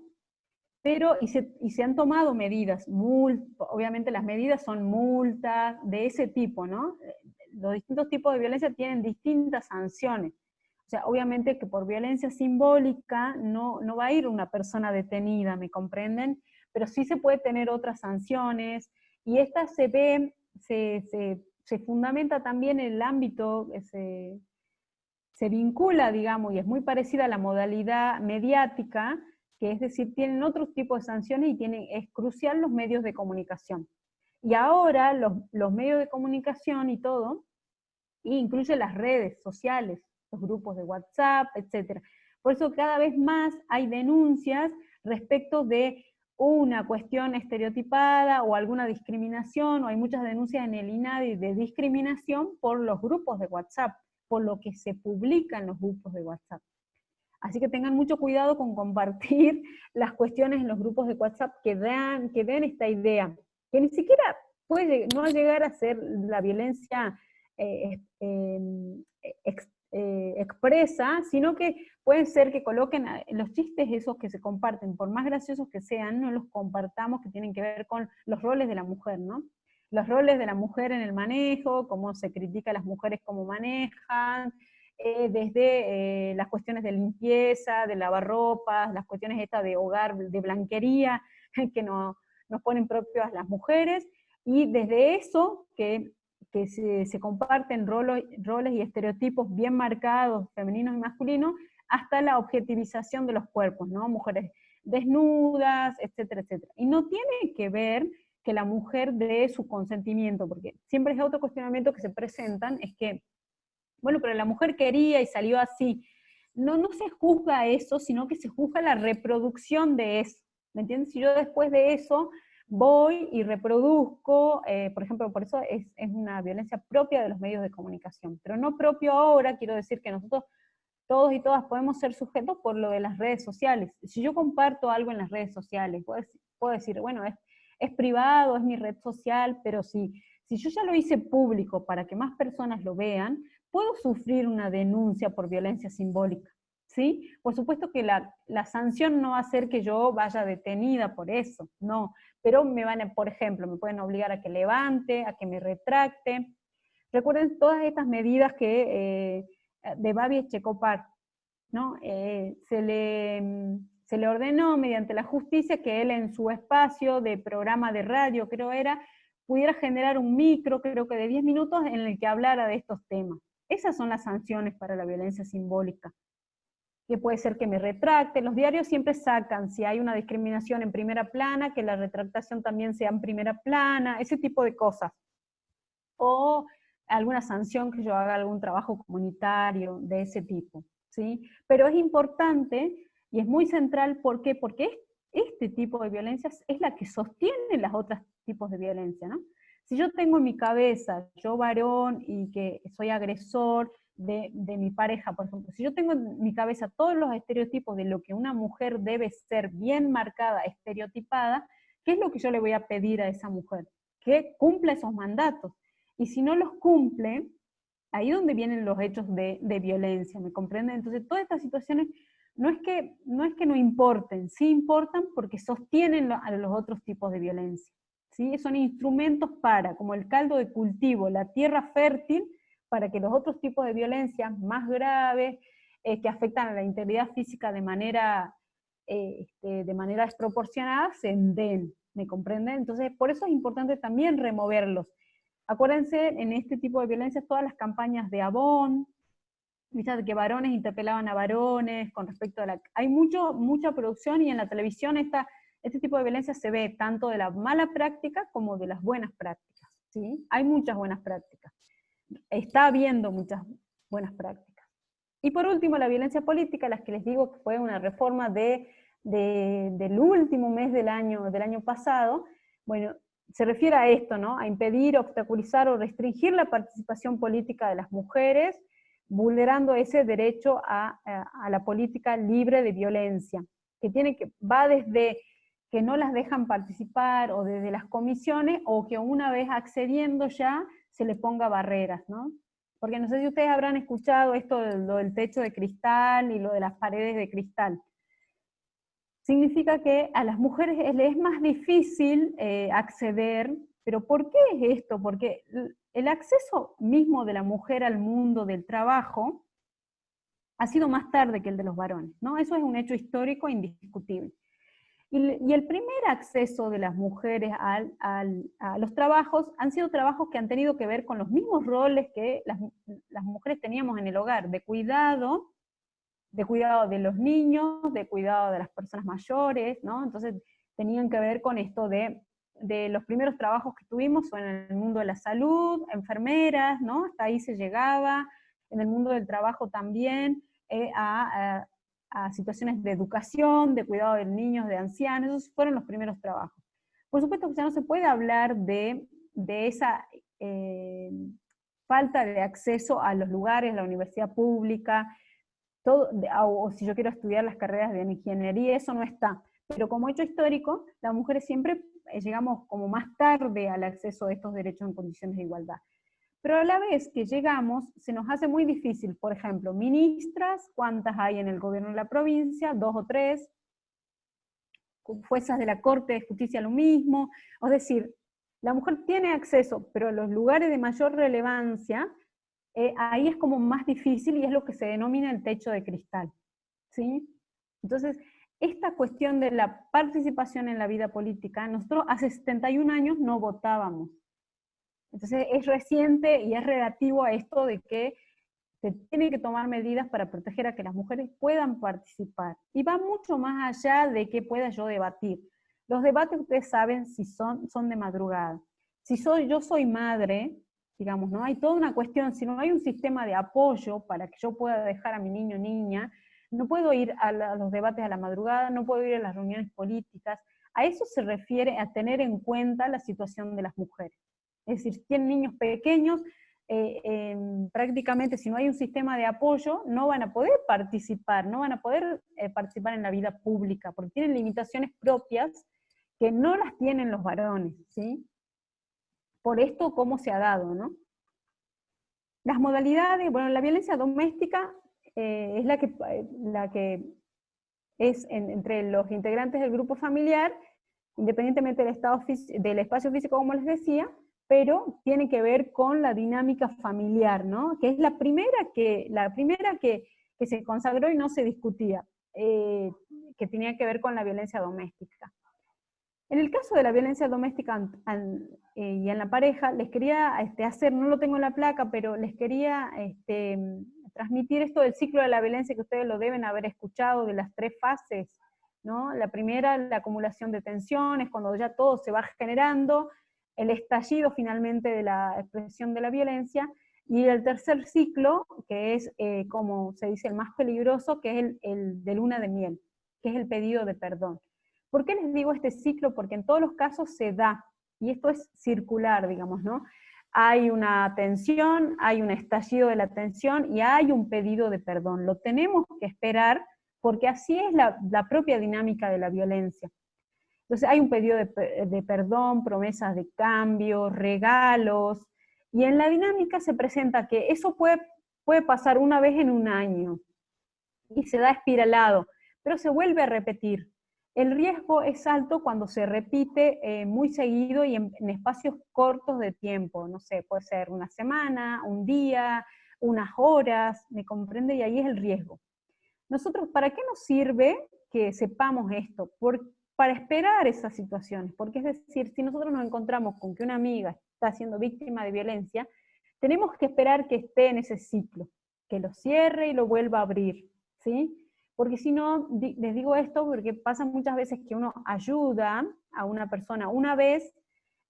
pero y se han tomado medidas, obviamente las medidas son multas de ese tipo, ¿no? Los distintos tipos de violencia tienen distintas sanciones. O sea, obviamente que por violencia simbólica no va a ir una persona detenida, ¿me comprenden? Pero sí se puede tener otras sanciones, y esta se fundamenta también en el ámbito, se vincula, digamos, y es muy parecida a la modalidad mediática, que es decir, tienen otros tipos de sanciones y es crucial los medios de comunicación. Y ahora los medios de comunicación y todo, incluye las redes sociales, los grupos de WhatsApp, etc. Por eso cada vez más hay denuncias respecto de una cuestión estereotipada o alguna discriminación, o hay muchas denuncias en el INADI de discriminación por los grupos de WhatsApp, por lo que se publica en los grupos de WhatsApp. Así que tengan mucho cuidado con compartir las cuestiones en los grupos de WhatsApp que den esta idea, que ni siquiera puede no llegar a ser la violencia expresa, sino que pueden ser que coloquen los chistes esos que se comparten, por más graciosos que sean, no los compartamos, que tienen que ver con los roles de la mujer, ¿no? Los roles de la mujer en el manejo, cómo se critica a las mujeres cómo manejan, desde las cuestiones de limpieza, de lavarropas, las cuestiones estas de hogar, de blanquería, que nos ponen propios a las mujeres, y desde eso que se comparten roles y estereotipos bien marcados, femeninos y masculinos, hasta la objetivización de los cuerpos, ¿no? Mujeres desnudas, etcétera, etcétera. Y no tiene que ver que la mujer dé su consentimiento, porque siempre es otro cuestionamiento que se presentan, es que, bueno, pero la mujer quería y salió así. No se juzga eso, sino que se juzga la reproducción de eso, ¿me entiendes? Si yo después de eso voy y reproduzco, por ejemplo, por eso es una violencia propia de los medios de comunicación, pero no propio ahora, quiero decir que nosotros todos y todas podemos ser sujetos por lo de las redes sociales. Si yo comparto algo en las redes sociales, puedo decir, bueno, es privado, es mi red social, pero si yo ya lo hice público para que más personas lo vean, puedo sufrir una denuncia por violencia simbólica, ¿sí? Por supuesto que la sanción no va a ser que yo vaya detenida por eso, no, pero por ejemplo, me pueden obligar a que levante, a que me retracte. Recuerden todas estas medidas que de Babi Echecopar, ¿no? Se le ordenó mediante la justicia que él en su espacio de programa de radio, creo era, pudiera generar un micro, creo que de 10 minutos, en el que hablara de estos temas. Esas son las sanciones para la violencia simbólica, que puede ser que me retracte. Los diarios siempre sacan, si hay una discriminación en primera plana, que la retractación también sea en primera plana, ese tipo de cosas. O alguna sanción, que yo haga algún trabajo comunitario de ese tipo, ¿sí? Pero es importante y es muy central, ¿por qué? Porque este tipo de violencias es la que sostiene los otros tipos de violencia, ¿no? Si yo tengo en mi cabeza, yo varón, y que soy agresor de mi pareja, por ejemplo, si yo tengo en mi cabeza todos los estereotipos de lo que una mujer debe ser bien marcada, estereotipada, ¿qué es lo que yo le voy a pedir a esa mujer? Que cumpla esos mandatos. Y si no los cumple, ahí es donde vienen los hechos de violencia, ¿me comprenden? Entonces todas estas situaciones no es que no importen, sí importan porque sostienen a los otros tipos de violencia, ¿sí? Son instrumentos como el caldo de cultivo, la tierra fértil, para que los otros tipos de violencia más graves, que afectan a la integridad física de manera desproporcionada, se den, ¿me comprenden? Entonces por eso es importante también removerlos. Acuérdense, en este tipo de violencias, todas las campañas de Avon, ¿viste? Que varones interpelaban a varones con respecto a hay mucha producción, y en la televisión este tipo de violencia se ve tanto de la mala práctica como de las buenas prácticas, ¿sí? Hay muchas buenas prácticas. Está habiendo muchas buenas prácticas. Y por último, la violencia política, las que les digo que fue una reforma del último mes del año pasado. Bueno, se refiere a esto, ¿no? A impedir, obstaculizar o restringir la participación política de las mujeres, vulnerando ese derecho a la política libre de violencia, va desde que no las dejan participar, o desde las comisiones, o que una vez accediendo ya se le ponga barreras, ¿no? Porque no sé si ustedes habrán escuchado esto lo del techo de cristal y lo de las paredes de cristal. Significa que a las mujeres les es más difícil acceder, pero ¿por qué es esto? Porque el acceso mismo de la mujer al mundo del trabajo ha sido más tarde que el de los varones, ¿no? Eso es un hecho histórico indiscutible. Y el primer acceso de las mujeres a los trabajos han sido trabajos que han tenido que ver con los mismos roles que las mujeres teníamos en el hogar, de cuidado de los niños, de cuidado de las personas mayores, ¿no? Entonces tenían que ver con esto de los primeros trabajos que tuvimos son en el mundo de la salud, enfermeras, ¿no? Hasta ahí se llegaba, en el mundo del trabajo también, a situaciones de educación, de cuidado de niños, de ancianos, esos fueron los primeros trabajos. Por supuesto que ya no se puede hablar de esa falta de acceso a los lugares, la universidad pública, todo, o si yo quiero estudiar las carreras de ingeniería, eso no está. Pero como hecho histórico, las mujeres siempre llegamos como más tarde al acceso a estos derechos en condiciones de igualdad. Pero a la vez que llegamos, se nos hace muy difícil, por ejemplo, ministras, ¿cuántas hay en el gobierno de la provincia? 2 o 3, juezas de la Corte de Justicia lo mismo, es decir, la mujer tiene acceso, pero los lugares de mayor relevancia, ahí es como más difícil y es lo que se denomina el techo de cristal, ¿sí? Entonces, esta cuestión de la participación en la vida política, nosotros hace 71 años no votábamos. Entonces es reciente y es relativo a esto de que se tienen que tomar medidas para proteger a que las mujeres puedan participar. Y va mucho más allá de que pueda yo debatir. Los debates, ustedes saben, si son de madrugada. Si yo soy madre, digamos, ¿no? Hay toda una cuestión, si no hay un sistema de apoyo para que yo pueda dejar a mi niño o niña, no puedo ir a los debates a la madrugada, no puedo ir a las reuniones políticas. A eso se refiere a tener en cuenta la situación de las mujeres. Es decir, si tienen niños pequeños, prácticamente si no hay un sistema de apoyo, no van a poder participar, no van a poder participar en la vida pública, porque tienen limitaciones propias que no las tienen los varones, ¿sí? Por esto, ¿cómo se ha dado, no? Las modalidades, bueno, la violencia doméstica es la que es entre los integrantes del grupo familiar, independientemente del espacio físico, como les decía, pero tiene que ver con la dinámica familiar, ¿no? Que es la primera que se consagró y no se discutía, que tenía que ver con la violencia doméstica. En el caso de la violencia doméstica y en la pareja, les quería hacer, no lo tengo en la placa, pero les quería transmitir esto del ciclo de la violencia que ustedes lo deben haber escuchado, de las 3 fases, ¿no? La primera, la acumulación de tensiones, cuando ya todo se va generando, el estallido finalmente de la expresión de la violencia, y el tercer ciclo, que es, como se dice, el más peligroso, que es el de luna de miel, que es el pedido de perdón. ¿Por qué les digo este ciclo? Porque en todos los casos se da, y esto es circular, digamos, ¿no? Hay una tensión, hay un estallido de la tensión y hay un pedido de perdón. Lo tenemos que esperar porque así es la propia dinámica de la violencia. Entonces hay un pedido de perdón, promesas de cambio, regalos, y en la dinámica se presenta que eso puede pasar una vez en un año, y se da espiralado, pero se vuelve a repetir. El riesgo es alto cuando se repite muy seguido y en espacios cortos de tiempo, no sé, puede ser una semana, un día, unas horas, ¿me comprende? Y ahí es el riesgo. Nosotros, ¿para qué nos sirve que sepamos esto? Para esperar esas situaciones, porque es decir, si nosotros nos encontramos con que una amiga está siendo víctima de violencia, tenemos que esperar que esté en ese ciclo, que lo cierre y lo vuelva a abrir, ¿sí? Porque si no, les digo esto porque pasa muchas veces que uno ayuda a una persona una vez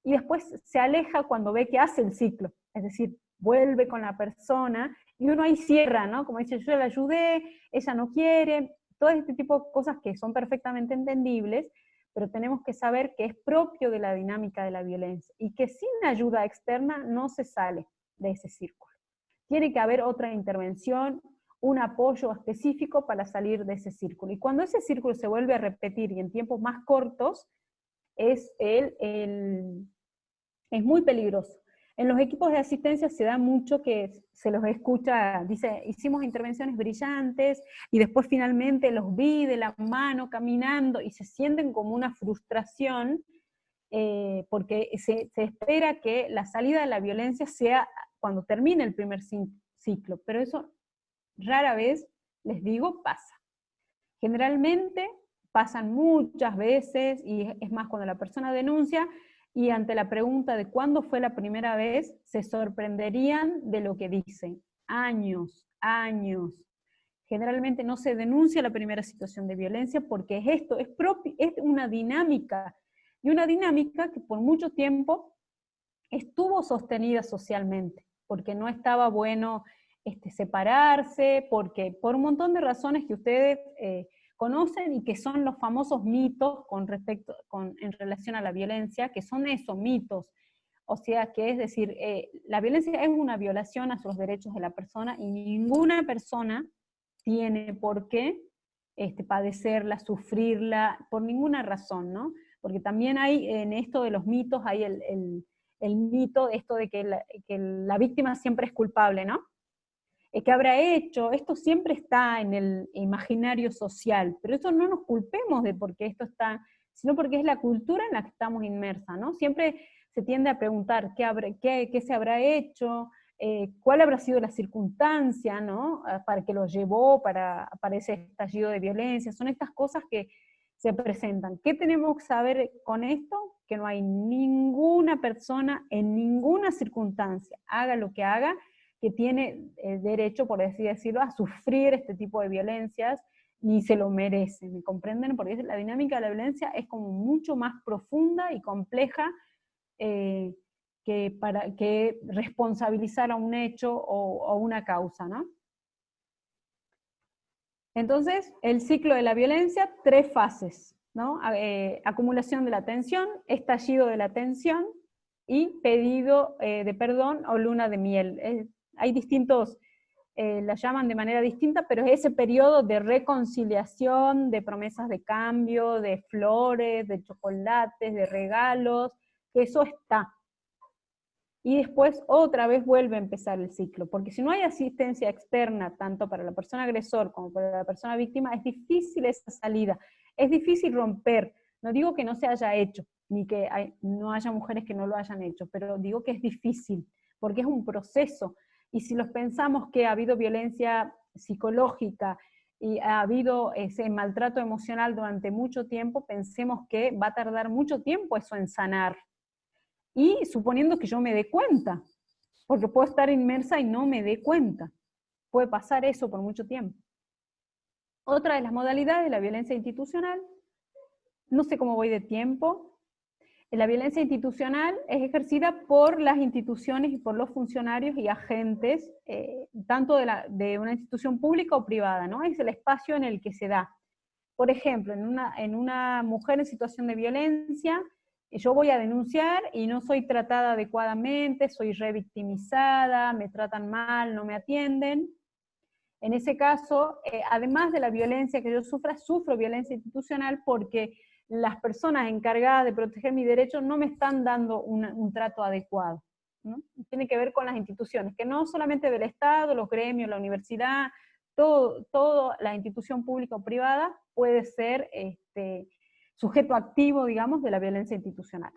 y después se aleja cuando ve que hace el ciclo, es decir, vuelve con la persona y uno ahí cierra, ¿no? Como dice, yo la ayudé, ella no quiere, todo este tipo de cosas que son perfectamente entendibles, pero tenemos que saber que es propio de la dinámica de la violencia y que sin ayuda externa no se sale de ese círculo. Tiene que haber otra intervención, un apoyo específico para salir de ese círculo. Y cuando ese círculo se vuelve a repetir y en tiempos más cortos, es muy peligroso. En los equipos de asistencia se da mucho que se los escucha, dice, hicimos intervenciones brillantes y después finalmente los vi de la mano caminando y se sienten como una frustración porque se espera que la salida de la violencia sea cuando termine el primer ciclo, pero eso rara vez, les digo, pasa. Generalmente pasan muchas veces, y es más cuando la persona denuncia, y ante la pregunta de cuándo fue la primera vez, se sorprenderían de lo que dicen. Años, años. Generalmente no se denuncia la primera situación de violencia porque es esto, es una dinámica, y una dinámica que por mucho tiempo estuvo sostenida socialmente, porque no estaba bueno separarse, porque por un montón de razones que ustedes conocen y que son los famosos mitos en relación a la violencia, que son esos mitos. O sea, que es decir, la violencia es una violación a los derechos de la persona y ninguna persona tiene por qué padecerla, sufrirla, por ninguna razón, ¿no? Porque también hay en esto de los mitos, hay el mito, esto de que la víctima siempre es culpable, ¿no? ¿Qué habrá hecho? Esto siempre está en el imaginario social, pero eso no nos culpemos de por qué esto está, sino porque es la cultura en la que estamos inmersa, ¿no? Siempre se tiende a preguntar qué se habrá hecho, cuál habrá sido la circunstancia, ¿no? Para que lo llevó para ese estallido de violencia. Son estas cosas que se presentan. ¿Qué tenemos que saber con esto? Que no hay ninguna persona en ninguna circunstancia, haga lo que haga, que tiene derecho, por así decirlo, a sufrir este tipo de violencias, ni se lo merece, ¿me comprenden? Porque la dinámica de la violencia es como mucho más profunda y compleja que responsabilizar a un hecho o una causa, ¿no? Entonces, el ciclo de la violencia, 3 fases, ¿no? Acumulación de la tensión, estallido de la tensión y pedido de perdón o luna de miel. Hay distintos, la llaman de manera distinta, pero es ese periodo de reconciliación, de promesas de cambio, de flores, de chocolates, de regalos, que eso está. Y después otra vez vuelve a empezar el ciclo, porque si no hay asistencia externa, tanto para la persona agresor como para la persona víctima, es difícil esa salida, es difícil romper. No digo que no se haya hecho, ni que no haya mujeres que no lo hayan hecho, pero digo que es difícil, porque es un proceso, y si los pensamos que ha habido violencia psicológica, y ha habido ese maltrato emocional durante mucho tiempo, pensemos que va a tardar mucho tiempo eso en sanar, y suponiendo que yo me dé cuenta, porque puedo estar inmersa y no me dé cuenta. Puede pasar eso por mucho tiempo. Otra de las modalidades de la violencia institucional, no sé cómo voy de tiempo, la violencia institucional es ejercida por las instituciones y por los funcionarios y agentes, tanto de una institución pública o privada, ¿no? Es el espacio en el que se da. Por ejemplo, en una mujer en situación de violencia, yo voy a denunciar y no soy tratada adecuadamente, soy revictimizada, me tratan mal, no me atienden. En ese caso, además de la violencia que yo sufro violencia institucional porque las personas encargadas de proteger mi derecho no me están dando un trato adecuado, ¿no? Tiene que ver con las instituciones, que no solamente del Estado, los gremios, la universidad, todo la institución pública o privada puede ser sujeto activo, digamos, de la violencia institucional.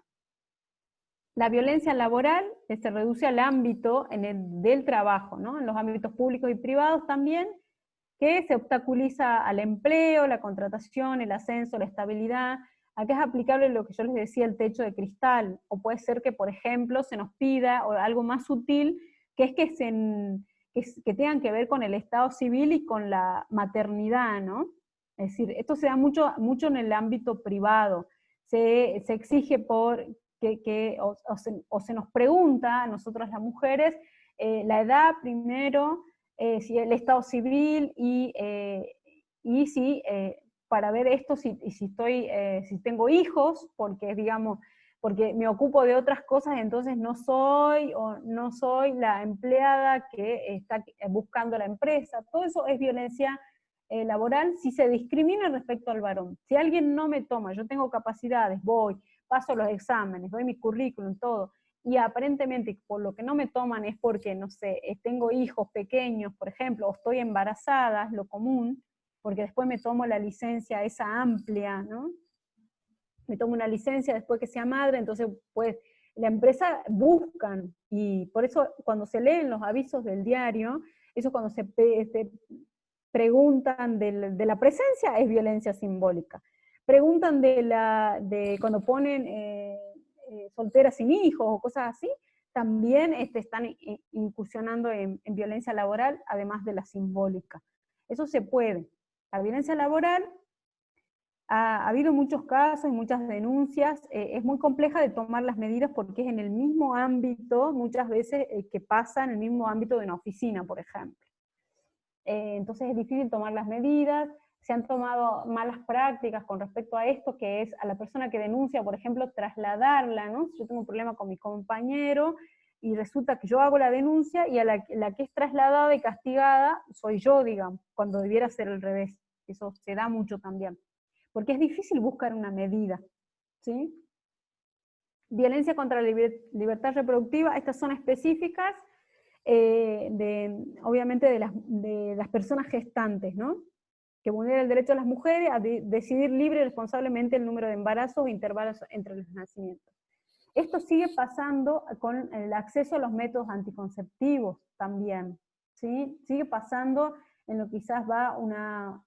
La violencia laboral se reduce al ámbito del trabajo, ¿no? En los ámbitos públicos y privados también, que se obstaculiza al empleo, la contratación, el ascenso, la estabilidad. Acá es aplicable lo que yo les decía, el techo de cristal, o puede ser que, por ejemplo, se nos pida, o algo más sutil, que es que tengan que ver con el estado civil y con la maternidad, ¿no? Es decir, esto se da mucho en el ámbito privado. Se exige o se nos pregunta a nosotras las mujeres la edad primero, si el estado civil y si para ver esto si tengo hijos, porque digamos, porque me ocupo de otras cosas, entonces no soy la empleada que está buscando la empresa. Todo eso es violencia laboral si se discrimina respecto al varón. Si alguien no me toma, yo tengo capacidades, voy, paso los exámenes, doy mi currículum, todo, y aparentemente por lo que no me toman es porque, no sé, tengo hijos pequeños, por ejemplo, o estoy embarazada, es lo común, porque después me tomo la licencia esa amplia, ¿no? Me tomo una licencia después que sea madre, entonces pues la empresa buscan, y por eso cuando se leen los avisos del diario, eso cuando se preguntan de la presencia es violencia simbólica. Preguntan de cuando ponen solteras sin hijos o cosas así, también están incursionando en violencia laboral, además de la simbólica. Eso se puede. La violencia laboral, ha habido muchos casos y muchas denuncias, es muy compleja de tomar las medidas porque es en el mismo ámbito, muchas veces, que pasa en el mismo ámbito de una oficina, por ejemplo. Entonces es difícil tomar las medidas, se han tomado malas prácticas con respecto a esto, que es a la persona que denuncia, por ejemplo, trasladarla, ¿no? Si yo tengo un problema con mi compañero, y resulta que yo hago la denuncia, y a la que es trasladada y castigada soy yo, digamos, cuando debiera ser al revés. Eso se da mucho también. Porque es difícil buscar una medida, ¿sí? Violencia contra la libertad reproductiva, estas son específicas, obviamente de las personas gestantes, ¿no? Que vulnera el derecho de las mujeres a decidir libre y responsablemente el número de embarazos o intervalos entre los nacimientos. Esto sigue pasando con el acceso a los métodos anticonceptivos también, ¿sí? Sigue pasando en lo que quizás va una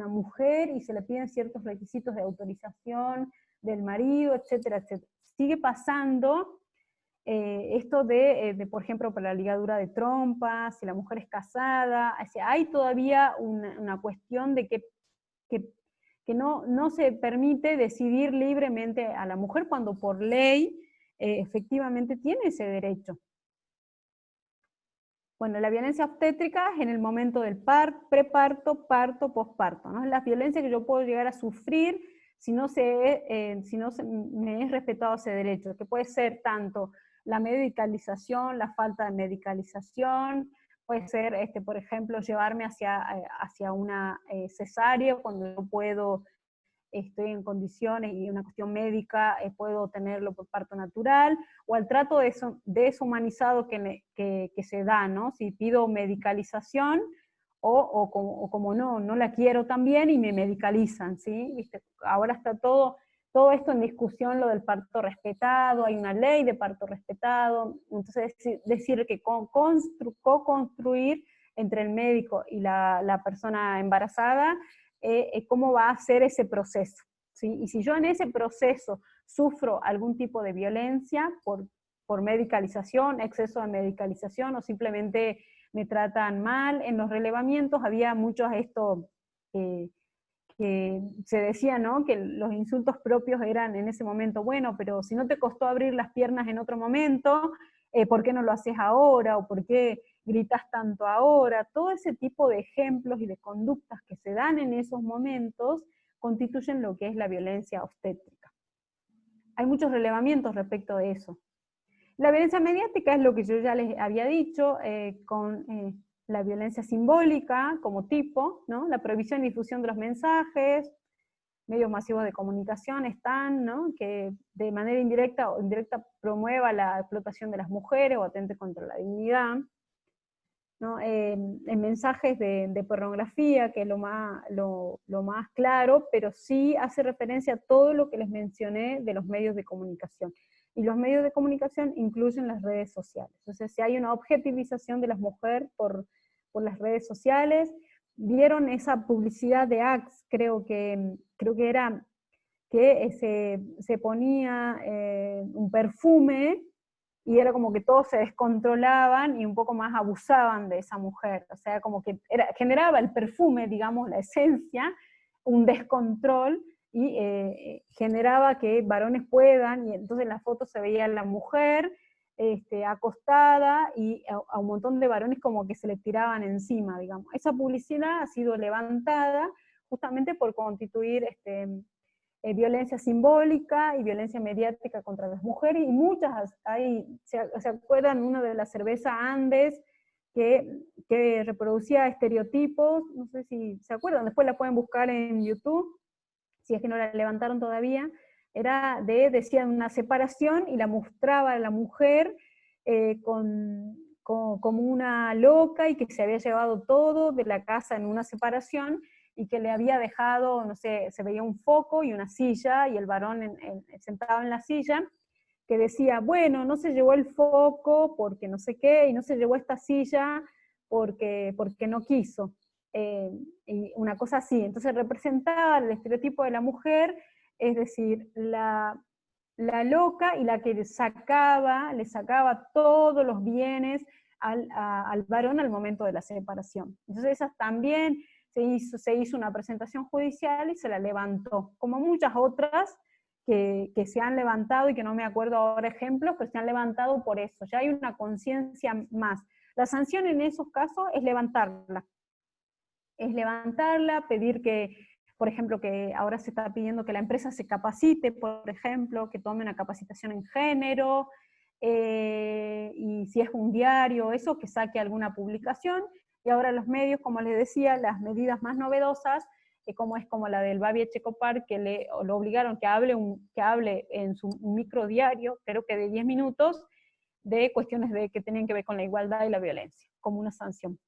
mujer y se le piden ciertos requisitos de autorización del marido, etcétera, etcétera. Sigue pasando esto por ejemplo, para la ligadura de trompas, si la mujer es casada, o sea, hay todavía una cuestión de que no se permite decidir libremente a la mujer cuando por ley efectivamente tiene ese derecho. Bueno, la violencia obstétrica es en el momento del preparto, parto, posparto, ¿no? Es la violencia que yo puedo llegar a sufrir si no me es respetado ese derecho, que puede ser tanto la medicalización, la falta de medicalización, puede ser, por ejemplo, llevarme hacia una cesárea cuando yo puedo, estoy en condiciones y una cuestión médica, puedo tenerlo por parto natural, o al trato deshumanizado que se da, ¿no? Si pido medicalización, o como no la quiero también y me medicalizan, ¿sí? ¿Viste? Ahora está todo esto en discusión, lo del parto respetado, hay una ley de parto respetado, entonces decir que co-construir entre el médico y la persona embarazada, cómo va a ser ese proceso, ¿sí? Y si yo en ese proceso sufro algún tipo de violencia por medicalización, exceso de medicalización, o simplemente me tratan mal, en los relevamientos había muchos que se decía, ¿no? Que los insultos propios eran en ese momento, bueno, pero si no te costó abrir las piernas en otro momento, ¿por qué no lo haces ahora? ¿O por qué gritas tanto ahora? Todo ese tipo de ejemplos y de conductas que se dan en esos momentos constituyen lo que es la violencia obstétrica. Hay muchos relevamientos respecto de eso. La violencia mediática es lo que yo ya les había dicho, con la violencia simbólica como tipo, ¿no? La prohibición y difusión de los mensajes, medios masivos de comunicación están, ¿no? Que de manera indirecta o indirecta promueva la explotación de las mujeres o atente contra la dignidad, ¿no? En mensajes de pornografía, que es lo más claro, pero sí hace referencia a todo lo que les mencioné de los medios de comunicación. Y los medios de comunicación incluyen las redes sociales. Entonces, si hay una objetivización de las mujeres por las redes sociales, vieron esa publicidad de Axe, creo que era que se ponía un perfume, y era como que todos se descontrolaban y un poco más abusaban de esa mujer. O sea, como que generaba el perfume, digamos, la esencia, un descontrol, y generaba que varones puedan, y entonces en la foto se veía a la mujer acostada, y a un montón de varones como que se le tiraban encima, digamos. Esa publicidad ha sido levantada justamente por constituir violencia simbólica y violencia mediática contra las mujeres, y muchas ¿se acuerdan una de la cerveza Andes que reproducía estereotipos? No sé si se acuerdan, después la pueden buscar en YouTube, si es que no la levantaron todavía, era decían, una separación, y la mostraba a la mujer como una loca, y que se había llevado todo de la casa en una separación, y que le había dejado, no sé, se veía un foco y una silla, y el varón sentado en la silla, que decía, bueno, no se llevó el foco porque no sé qué, y no se llevó esta silla porque no quiso. Y una cosa así. Entonces representaba el estereotipo de la mujer, es decir, la loca, y la que le sacaba todos los bienes al varón al momento de la separación. Entonces esas también se hizo una presentación judicial y se la levantó, como muchas otras que se han levantado, y que no me acuerdo ahora ejemplos, pero se han levantado por eso. Ya hay una conciencia más. La sanción en esos casos es levantarla. Es levantarla, pedir que, por ejemplo, que ahora se está pidiendo que la empresa se capacite, por ejemplo, que tome una capacitación en género, y si es un diario, eso, que saque alguna publicación. Y ahora los medios, como les decía, las medidas más novedosas, como es como la del Babi Echecopar, que lo obligaron que hable en su microdiario, creo que de 10 minutos, de cuestiones que tenían que ver con la igualdad y la violencia, como una sanción.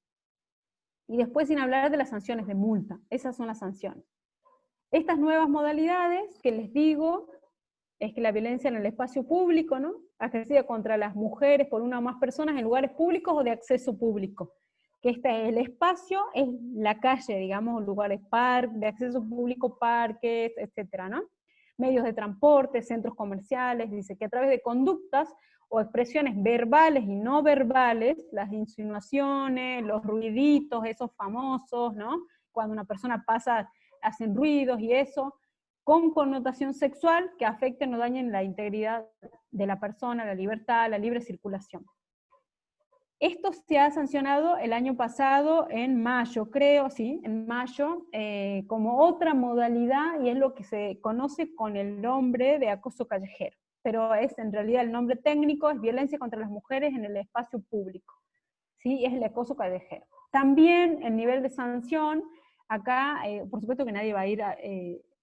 Y después, sin hablar de las sanciones de multa, esas son las sanciones. Estas nuevas modalidades que les digo, es que la violencia en el espacio público, ¿no?, ejercida contra las mujeres por una o más personas en lugares públicos o de acceso público. Que el espacio es la calle, digamos, lugares de acceso público, parques, etcétera, ¿no? Medios de transporte, centros comerciales, dice que a través de conductas o expresiones verbales y no verbales, las insinuaciones, los ruiditos, esos famosos, ¿no?, cuando una persona pasa, hacen ruidos y eso, con connotación sexual, que afecten o dañen la integridad de la persona, la libertad, la libre circulación. Esto se ha sancionado el año pasado, en mayo, creo, sí, en mayo, como otra modalidad, y es lo que se conoce con el nombre de acoso callejero. Pero en realidad el nombre técnico es violencia contra las mujeres en el espacio público. ¿Sí? Es el acoso callejero. También el nivel de sanción, acá, por supuesto que nadie va a ir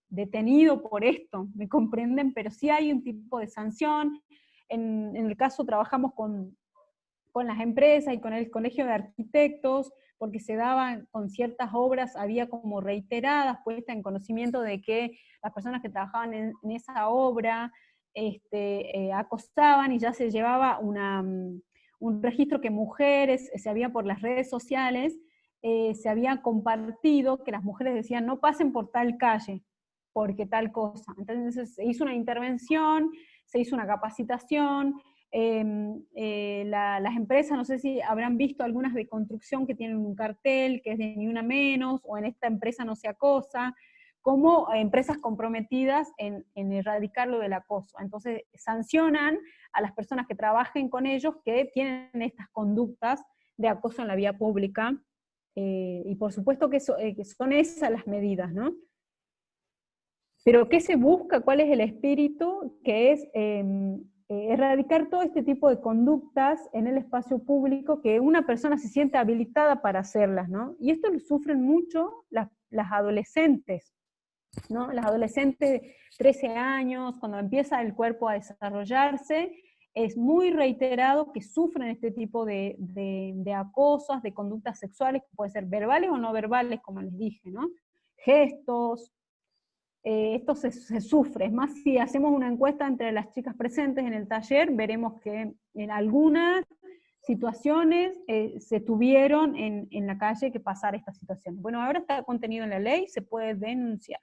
detenido por esto, ¿me comprenden? Pero sí hay un tipo de sanción. En el caso trabajamos con las empresas y con el Colegio de Arquitectos, porque se daban con ciertas obras, había como reiteradas puestas en conocimiento de que las personas que trabajaban en esa obra acosaban, y ya se llevaba un registro que mujeres, se había por las redes sociales, se había compartido que las mujeres decían no pasen por tal calle, porque tal cosa. Entonces se hizo una intervención, se hizo una capacitación. Las empresas, no sé si habrán visto algunas de construcción que tienen un cartel que es de ni una menos, o en esta empresa no se acosa, como empresas comprometidas en erradicar lo del acoso. Entonces sancionan a las personas que trabajen con ellos que tienen estas conductas de acoso en la vía pública, y por supuesto que son esas las medidas, ¿no? Pero ¿qué se busca? ¿Cuál es el espíritu? Que es erradicar todo este tipo de conductas en el espacio público, que una persona se siente habilitada para hacerlas, ¿no? Y esto lo sufren mucho las adolescentes, ¿no? Las adolescentes de 13 años, cuando empieza el cuerpo a desarrollarse, es muy reiterado que sufren este tipo de acosos, de conductas sexuales, que pueden ser verbales o no verbales, como les dije, ¿no? Gestos. Esto se sufre. Es más, si hacemos una encuesta entre las chicas presentes en el taller, veremos que en algunas situaciones se tuvieron en la calle que pasar estas situaciones. Bueno, ahora está contenido en la ley, se puede denunciar.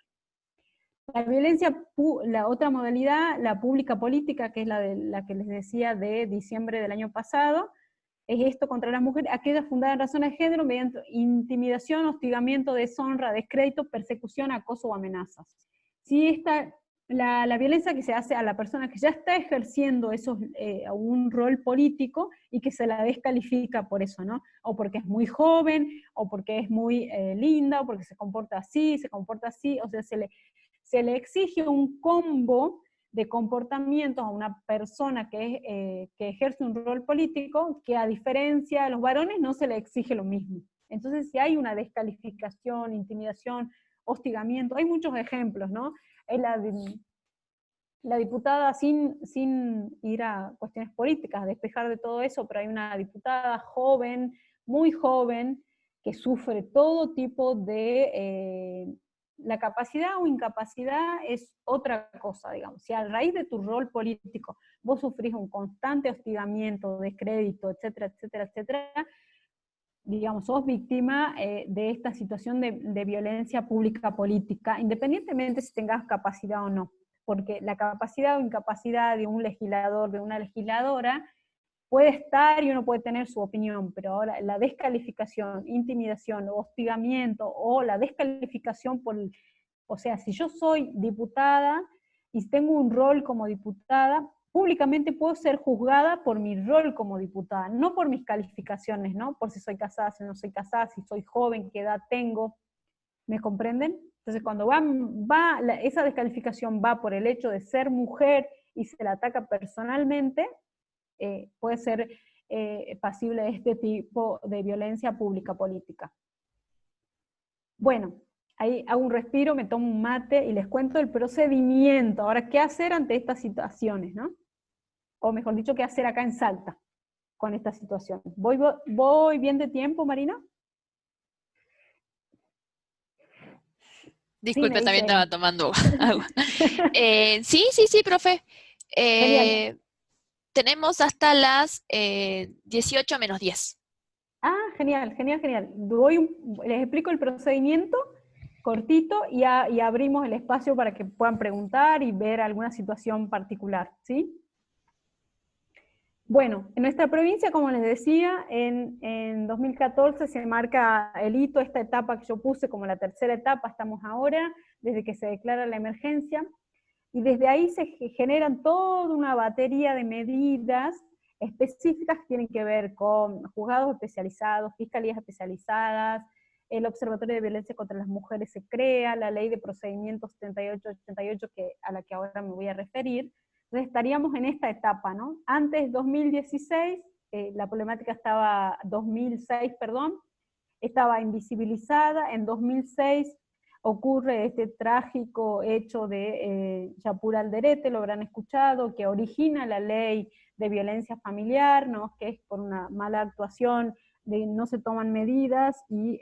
La violencia, la otra modalidad, la pública política, que es la que les decía de diciembre del año pasado, es esto contra las mujeres, aquella fundada en razones de género, mediante intimidación, hostigamiento, deshonra, descrédito, persecución, acoso o amenazas. Si la violencia que se hace a la persona que ya está ejerciendo un rol político y que se la descalifica por eso, ¿no? O porque es muy joven, o porque es muy linda, o porque se comporta así, o sea, se le exige un combo de comportamientos a una persona que ejerce un rol político, que a diferencia de los varones no se le exige lo mismo. Entonces, si hay una descalificación, intimidación, hostigamiento, hay muchos ejemplos, ¿no? La diputada, sin ir a cuestiones políticas, a despejar de todo eso, pero hay una diputada joven, muy joven, que sufre todo tipo de... la capacidad o incapacidad es otra cosa, digamos. Si a raíz de tu rol político vos sufrís un constante hostigamiento, descrédito, etcétera, etcétera, etcétera, digamos, sos víctima de esta situación de violencia pública política, independientemente si tengas capacidad o no, porque la capacidad o incapacidad de un legislador, de una legisladora, puede estar y uno puede tener su opinión, pero ahora la descalificación, intimidación, hostigamiento o la descalificación por... O sea, si yo soy diputada y tengo un rol como diputada, públicamente puedo ser juzgada por mi rol como diputada, no por mis calificaciones, ¿no? Por si soy casada, si no soy casada, si soy joven, qué edad tengo, ¿me comprenden? Entonces cuando esa descalificación va por el hecho de ser mujer y se la ataca personalmente, puede ser pasible de este tipo de violencia pública política. Bueno, ahí hago un respiro, me tomo un mate y les cuento el procedimiento. Ahora, ¿qué hacer ante estas situaciones, no? O mejor dicho, ¿qué hacer acá en Salta con esta situación? ¿Voy bien de tiempo, Marina? Disculpe, Sí, también dice. estaba tomando agua. Sí, profe. Genial. Tenemos hasta las 18 menos 10. Ah, genial, genial, genial. Les explico el procedimiento cortito y abrimos el espacio para que puedan preguntar y ver alguna situación particular, ¿sí? Bueno, en nuestra provincia, como les decía, en 2014 se marca el hito, esta etapa que yo puse como la tercera etapa, estamos ahora, desde que se declara la emergencia, y desde ahí se generan toda una batería de medidas específicas que tienen que ver con juzgados especializados, fiscalías especializadas, el Observatorio de Violencia contra las Mujeres se crea, la Ley de Procedimientos 7888 a la que ahora me voy a referir. Entonces estaríamos en esta etapa, ¿no? Antes 2016, la problemática estaba, 2006, perdón, estaba invisibilizada, en 2006 ocurre este trágico hecho de Yapur Alderete, lo habrán escuchado, que origina la ley de violencia familiar, ¿no? Que es por una mala actuación, no se toman medidas y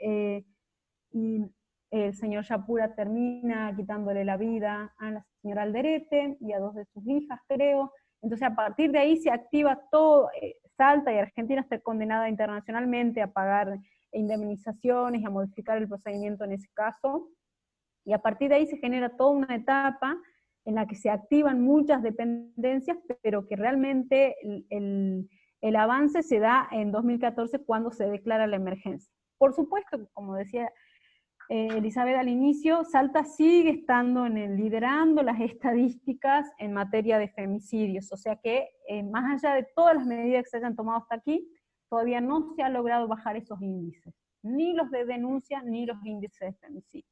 el señor Yapura termina quitándole la vida a la señora Alderete y a dos de sus hijas, creo. Entonces a partir de ahí se activa todo, Salta y Argentina está condenada internacionalmente a pagar indemnizaciones y a modificar el procedimiento en ese caso, y a partir de ahí se genera toda una etapa en la que se activan muchas dependencias, pero que realmente el avance se da en 2014 cuando se declara la emergencia. Por supuesto, como decía Elizabeth al inicio, Salta sigue estando liderando las estadísticas en materia de femicidios, o sea que más allá de todas las medidas que se hayan tomado hasta aquí, todavía no se ha logrado bajar esos índices, ni los de denuncia, ni los índices de femicidio.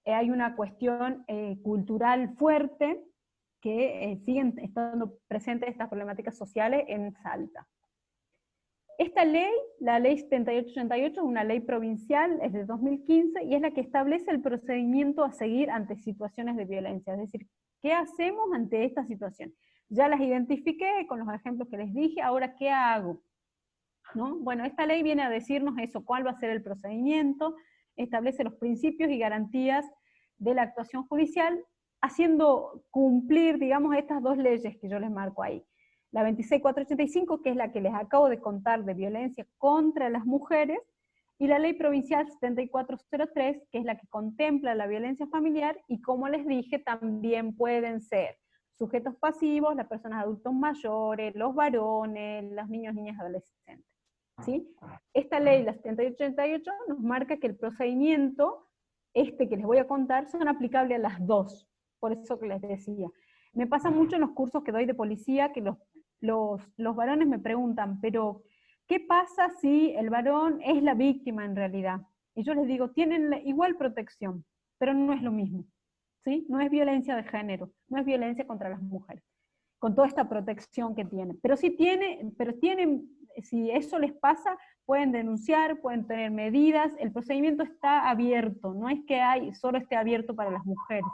Hay una cuestión cultural fuerte que siguen estando presentes estas problemáticas sociales en Salta. Esta ley, la ley 7888, es una ley provincial, es de 2015, y es la que establece el procedimiento a seguir ante situaciones de violencia, es decir, ¿qué hacemos ante esta situación? Ya las identifiqué con los ejemplos que les dije, ahora ¿qué hago? ¿No? Bueno, esta ley viene a decirnos eso, cuál va a ser el procedimiento, establece los principios y garantías de la actuación judicial, haciendo cumplir, digamos, estas dos leyes que yo les marco ahí. La 26485, que es la que les acabo de contar de violencia contra las mujeres, y la ley provincial 7403, que es la que contempla la violencia familiar, y como les dije, también pueden ser sujetos pasivos, las personas adultos mayores, los varones, los niños, niñas, adolescentes. ¿Sí? Esta ley, la 7888, nos marca que el procedimiento, que les voy a contar, son aplicables a las dos, por eso que les decía. Me pasa mucho en los cursos que doy de policía, que los varones me preguntan, pero ¿qué pasa si el varón es la víctima en realidad? Y yo les digo, tienen igual protección, pero no es lo mismo, ¿sí? No es violencia de género, no es violencia contra las mujeres, con toda esta protección que tienen. Pero sí tienen, si eso les pasa, pueden denunciar, pueden tener medidas, el procedimiento está abierto, no es que solo esté abierto para las mujeres.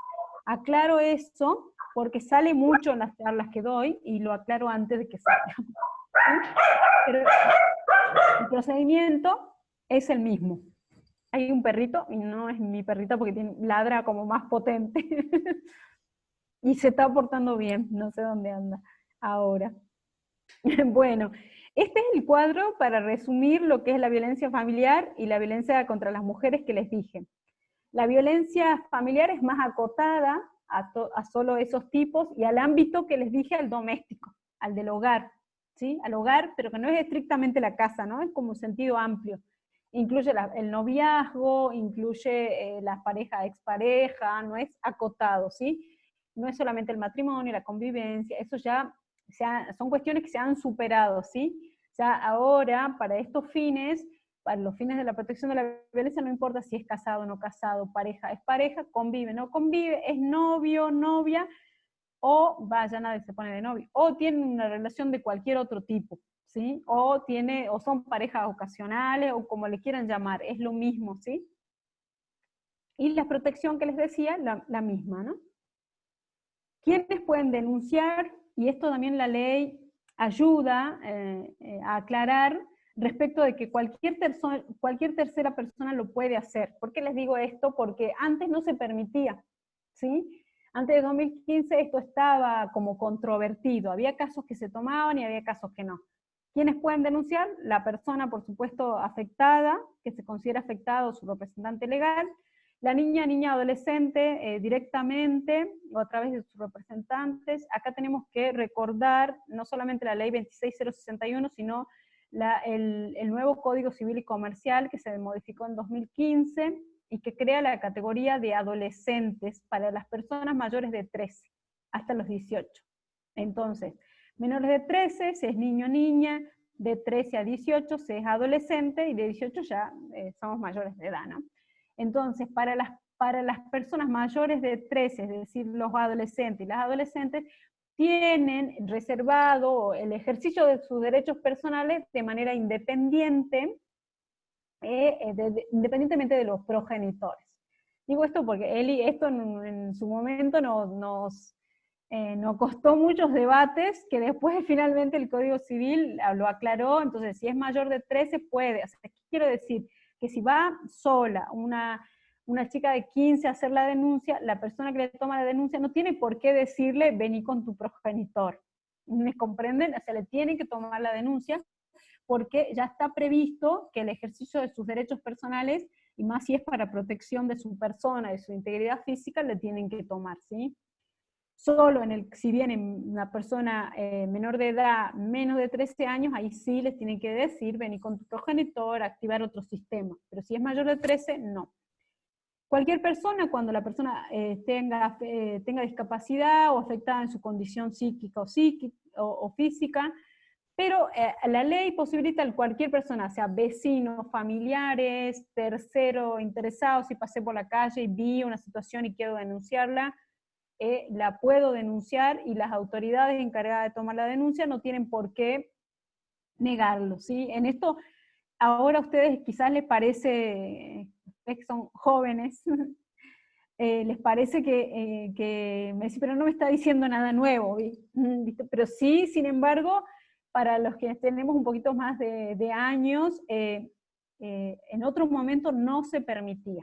Aclaro eso porque sale mucho en las charlas que doy, y lo aclaro antes de que salga. ¿Sí? Pero el procedimiento es el mismo. Hay un perrito, y no es mi perrita porque ladra como más potente, y se está portando bien, no sé dónde anda ahora. Bueno, este es el cuadro para resumir lo que es la violencia familiar y la violencia contra las mujeres que les dije. La violencia familiar es más acotada a solo esos tipos y al ámbito que les dije, al doméstico, al del hogar, ¿sí? Al hogar, pero que no es estrictamente la casa, ¿no? Es como un sentido amplio. Incluye el noviazgo, incluye la pareja, expareja, no es acotado, ¿sí? No es solamente el matrimonio, la convivencia, eso ya son cuestiones que se han superado, ¿sí? Ya ahora, para estos fines, para los fines de la protección de la violencia, no importa si es casado o no casado, pareja es pareja, convive, no convive, es novio, novia, o vaya, nadie se pone de novio, o tienen una relación de cualquier otro tipo, ¿sí? O son parejas ocasionales, o como le quieran llamar, es lo mismo, ¿sí? Y la protección que les decía, la misma, ¿no? ¿Quiénes pueden denunciar? Y esto también la ley ayuda a aclarar respecto de que cualquier tercera persona lo puede hacer. ¿Por qué les digo esto? Porque antes no se permitía, ¿sí? Antes de 2015 esto estaba como controvertido, había casos que se tomaban y había casos que no. ¿Quiénes pueden denunciar? La persona, por supuesto, afectada, que se considera afectada, o su representante legal, la niña, adolescente, directamente, o a través de sus representantes. Acá tenemos que recordar no solamente la ley 26061, sino el nuevo Código Civil y Comercial que se modificó en 2015, y que crea la categoría de adolescentes para las personas mayores de 13 hasta los 18. Entonces, menores de 13, si es niño o niña, de 13 a 18 si es adolescente, y de 18 ya somos mayores de edad, ¿no? Entonces, para las personas mayores de 13, es decir, los adolescentes y las adolescentes, tienen reservado el ejercicio de sus derechos personales de manera independiente, independientemente de los progenitores. Digo esto porque esto en su momento nos costó muchos debates, que después finalmente el Código Civil lo aclaró. Entonces si es mayor de 13 puede. O sea, ¿qué quiero decir? Que si va sola una chica de 15 a hacer la denuncia, la persona que le toma la denuncia no tiene por qué decirle vení con tu progenitor. ¿Me comprenden? O sea, le tienen que tomar la denuncia, porque ya está previsto que el ejercicio de sus derechos personales, y más si es para protección de su persona, de su integridad física, le tienen que tomar, ¿sí? Solo si viene una persona menor de edad, menos de 13 años, ahí sí les tienen que decir, vení con tu progenitor, activar otro sistema. Pero si es mayor de 13, no. Cualquier persona, cuando la persona tenga discapacidad o afectada en su condición psíquica o física, pero la ley posibilita a cualquier persona, sea vecinos, familiares, tercero interesado, si pasé por la calle y vi una situación y quiero denunciarla, la puedo denunciar, y las autoridades encargadas de tomar la denuncia no tienen por qué negarlo, ¿sí? En esto, ahora a ustedes quizás les parece, que son jóvenes, les parece que me dice, pero no me está diciendo nada nuevo, ¿viste? Pero sí, sin embargo, para los que tenemos un poquito más de años, en otro momento no se permitía.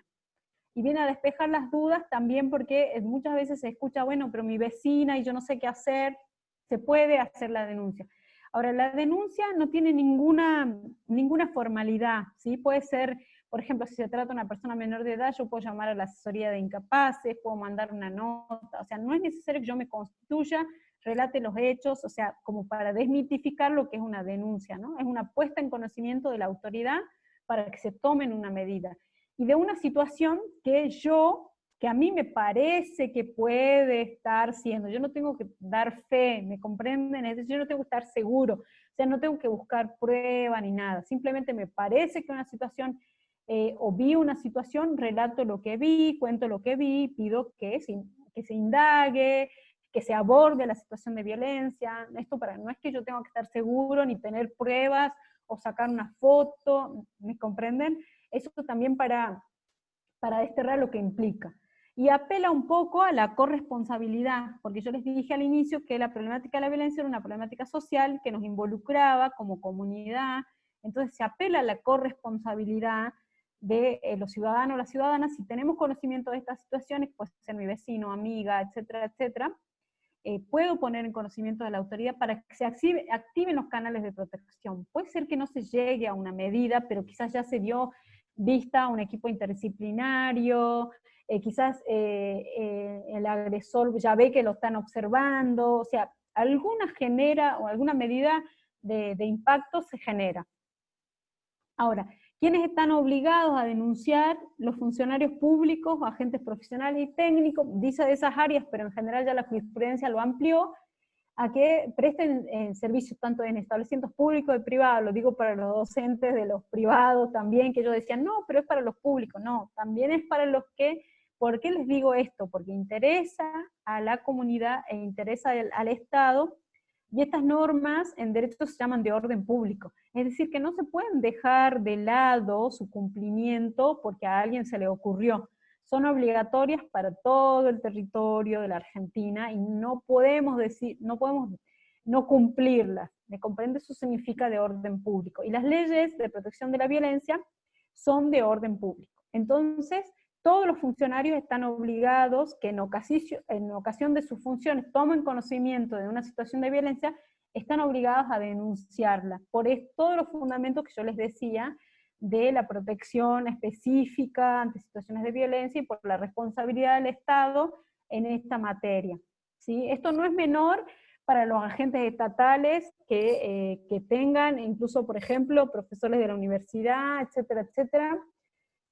Y viene a despejar las dudas también, porque muchas veces se escucha, bueno, pero mi vecina y yo no sé qué hacer. Se puede hacer la denuncia. Ahora, la denuncia no tiene ninguna formalidad, ¿sí? Puede ser, por ejemplo, si se trata de una persona menor de edad, yo puedo llamar a la asesoría de incapaces, puedo mandar una nota, o sea, no es necesario que yo me constituya, relate los hechos, o sea, como para desmitificar lo que es una denuncia, ¿no? Es una puesta en conocimiento de la autoridad para que se tomen una medida. Y de una situación que a mí me parece que puede estar siendo. Yo no tengo que dar fe, ¿me comprenden? Es decir, yo no tengo que estar seguro, o sea, no tengo que buscar prueba ni nada. Simplemente me parece que una situación, o vi una situación, relato lo que vi, cuento lo que vi, pido que se indague, que se aborde la situación de violencia. Esto no es que yo tenga que estar seguro, ni tener pruebas, o sacar una foto, ¿me comprenden? Eso también para desterrar lo que implica. y apela un poco a la corresponsabilidad, porque yo les dije al inicio que la problemática de la violencia era una problemática social que nos involucraba como comunidad, entonces se apela a la corresponsabilidad de los ciudadanos o las ciudadanas. Si tenemos conocimiento de estas situaciones, puede ser mi vecino, amiga, etcétera, etcétera, puedo poner en conocimiento de la autoridad para que se activen los canales de protección. Puede ser que no se llegue a una medida, pero quizás ya se dio vista a un equipo interdisciplinario, quizás el agresor ya ve que lo están observando, o sea, alguna genera, o alguna medida de impacto se genera. Ahora, ¿quiénes están obligados a denunciar? Los funcionarios públicos, agentes profesionales y técnicos, dice de esas áreas, pero en general ya la jurisprudencia lo amplió, a que presten servicios tanto en establecimientos públicos y privados, lo digo para los docentes de los privados también, que ellos decían, no, pero es para los públicos, no, también es para los que, ¿por qué les digo esto? Porque interesa a la comunidad e interesa al Estado, y estas normas en derecho se llaman de orden público, es decir, que no se pueden dejar de lado su cumplimiento porque a alguien se le ocurrió, son obligatorias para todo el territorio de la Argentina y no podemos decir, no podemos no cumplirlas. ¿Me comprende? Eso significa de orden público. Y las leyes de protección de la violencia son de orden público. Entonces, todos los funcionarios están obligados que en ocasión de sus funciones tomen conocimiento de una situación de violencia, están obligados a denunciarla. Por todos los fundamentos que yo les decía, de la protección específica ante situaciones de violencia y por la responsabilidad del Estado en esta materia. ¿Sí? Esto no es menor para los agentes estatales que tengan, incluso, por ejemplo, profesores de la universidad, etcétera, etcétera,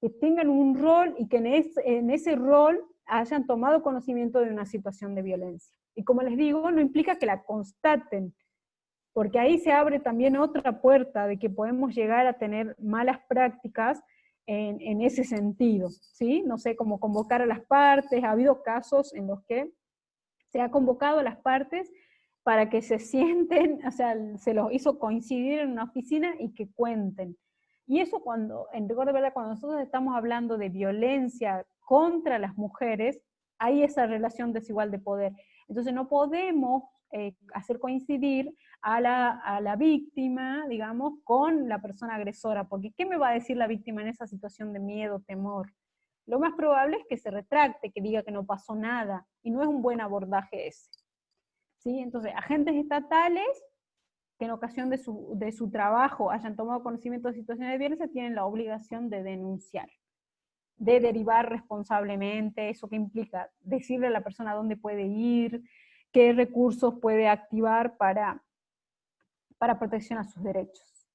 que tengan un rol y que en ese rol hayan tomado conocimiento de una situación de violencia. Y como les digo, no implica que la constaten, porque ahí se abre también otra puerta de que podemos llegar a tener malas prácticas en ese sentido, ¿sí? No sé, cómo convocar a las partes, ha habido casos en los que se ha convocado a las partes para que se sienten, o sea, se los hizo coincidir en una oficina y que cuenten. Y eso en rigor de verdad, cuando nosotros estamos hablando de violencia contra las mujeres, hay esa relación desigual de poder. Entonces no podemos hacer coincidir a la víctima, digamos, con la persona agresora, porque ¿qué me va a decir la víctima en esa situación de miedo, temor? Lo más probable es que se retracte, que diga que no pasó nada, y no es un buen abordaje ese. ¿Sí? Entonces, agentes estatales que en ocasión de su trabajo hayan tomado conocimiento de situaciones de violencia tienen la obligación de denunciar, de derivar responsablemente, eso que implica decirle a la persona dónde puede ir, qué recursos puede activar para protección a sus derechos.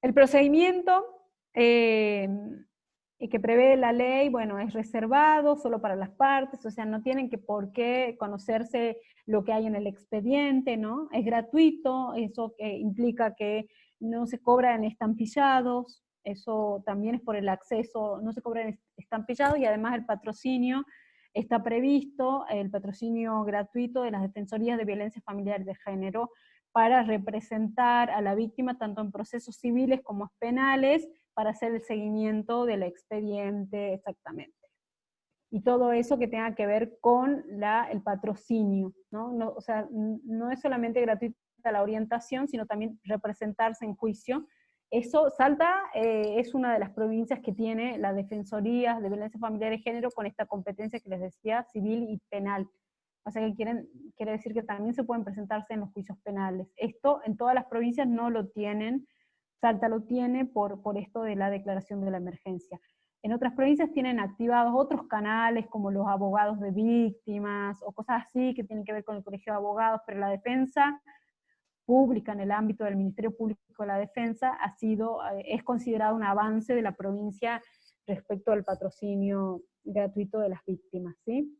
El procedimiento que prevé la ley, bueno, es reservado solo para las partes, o sea, no tienen por qué conocerse lo que hay en el expediente, ¿no? Es gratuito, eso implica que no se cobran estampillados, eso también es por el acceso, no se cobran estampillados, y además el patrocinio está previsto, el patrocinio gratuito de las Defensorías de Violencia Familiar y de Género, para representar a la víctima tanto en procesos civiles como penales, para hacer el seguimiento del expediente exactamente. Y todo eso que tenga que ver con el patrocinio, ¿no? O sea, no es solamente gratuita la orientación, sino también representarse en juicio. Eso, Salta es una de las provincias que tiene la Defensoría de Violencia Familiar y Género con esta competencia que les decía, civil y penal. O sea que quiere decir que también se pueden presentarse en los juicios penales. Esto en todas las provincias no lo tienen, Salta lo tiene por esto de la declaración de la emergencia. En otras provincias tienen activados otros canales como los abogados de víctimas o cosas así que tienen que ver con el colegio de abogados, pero la defensa pública en el ámbito del Ministerio Público de la Defensa es considerado un avance de la provincia respecto al patrocinio gratuito de las víctimas, ¿sí?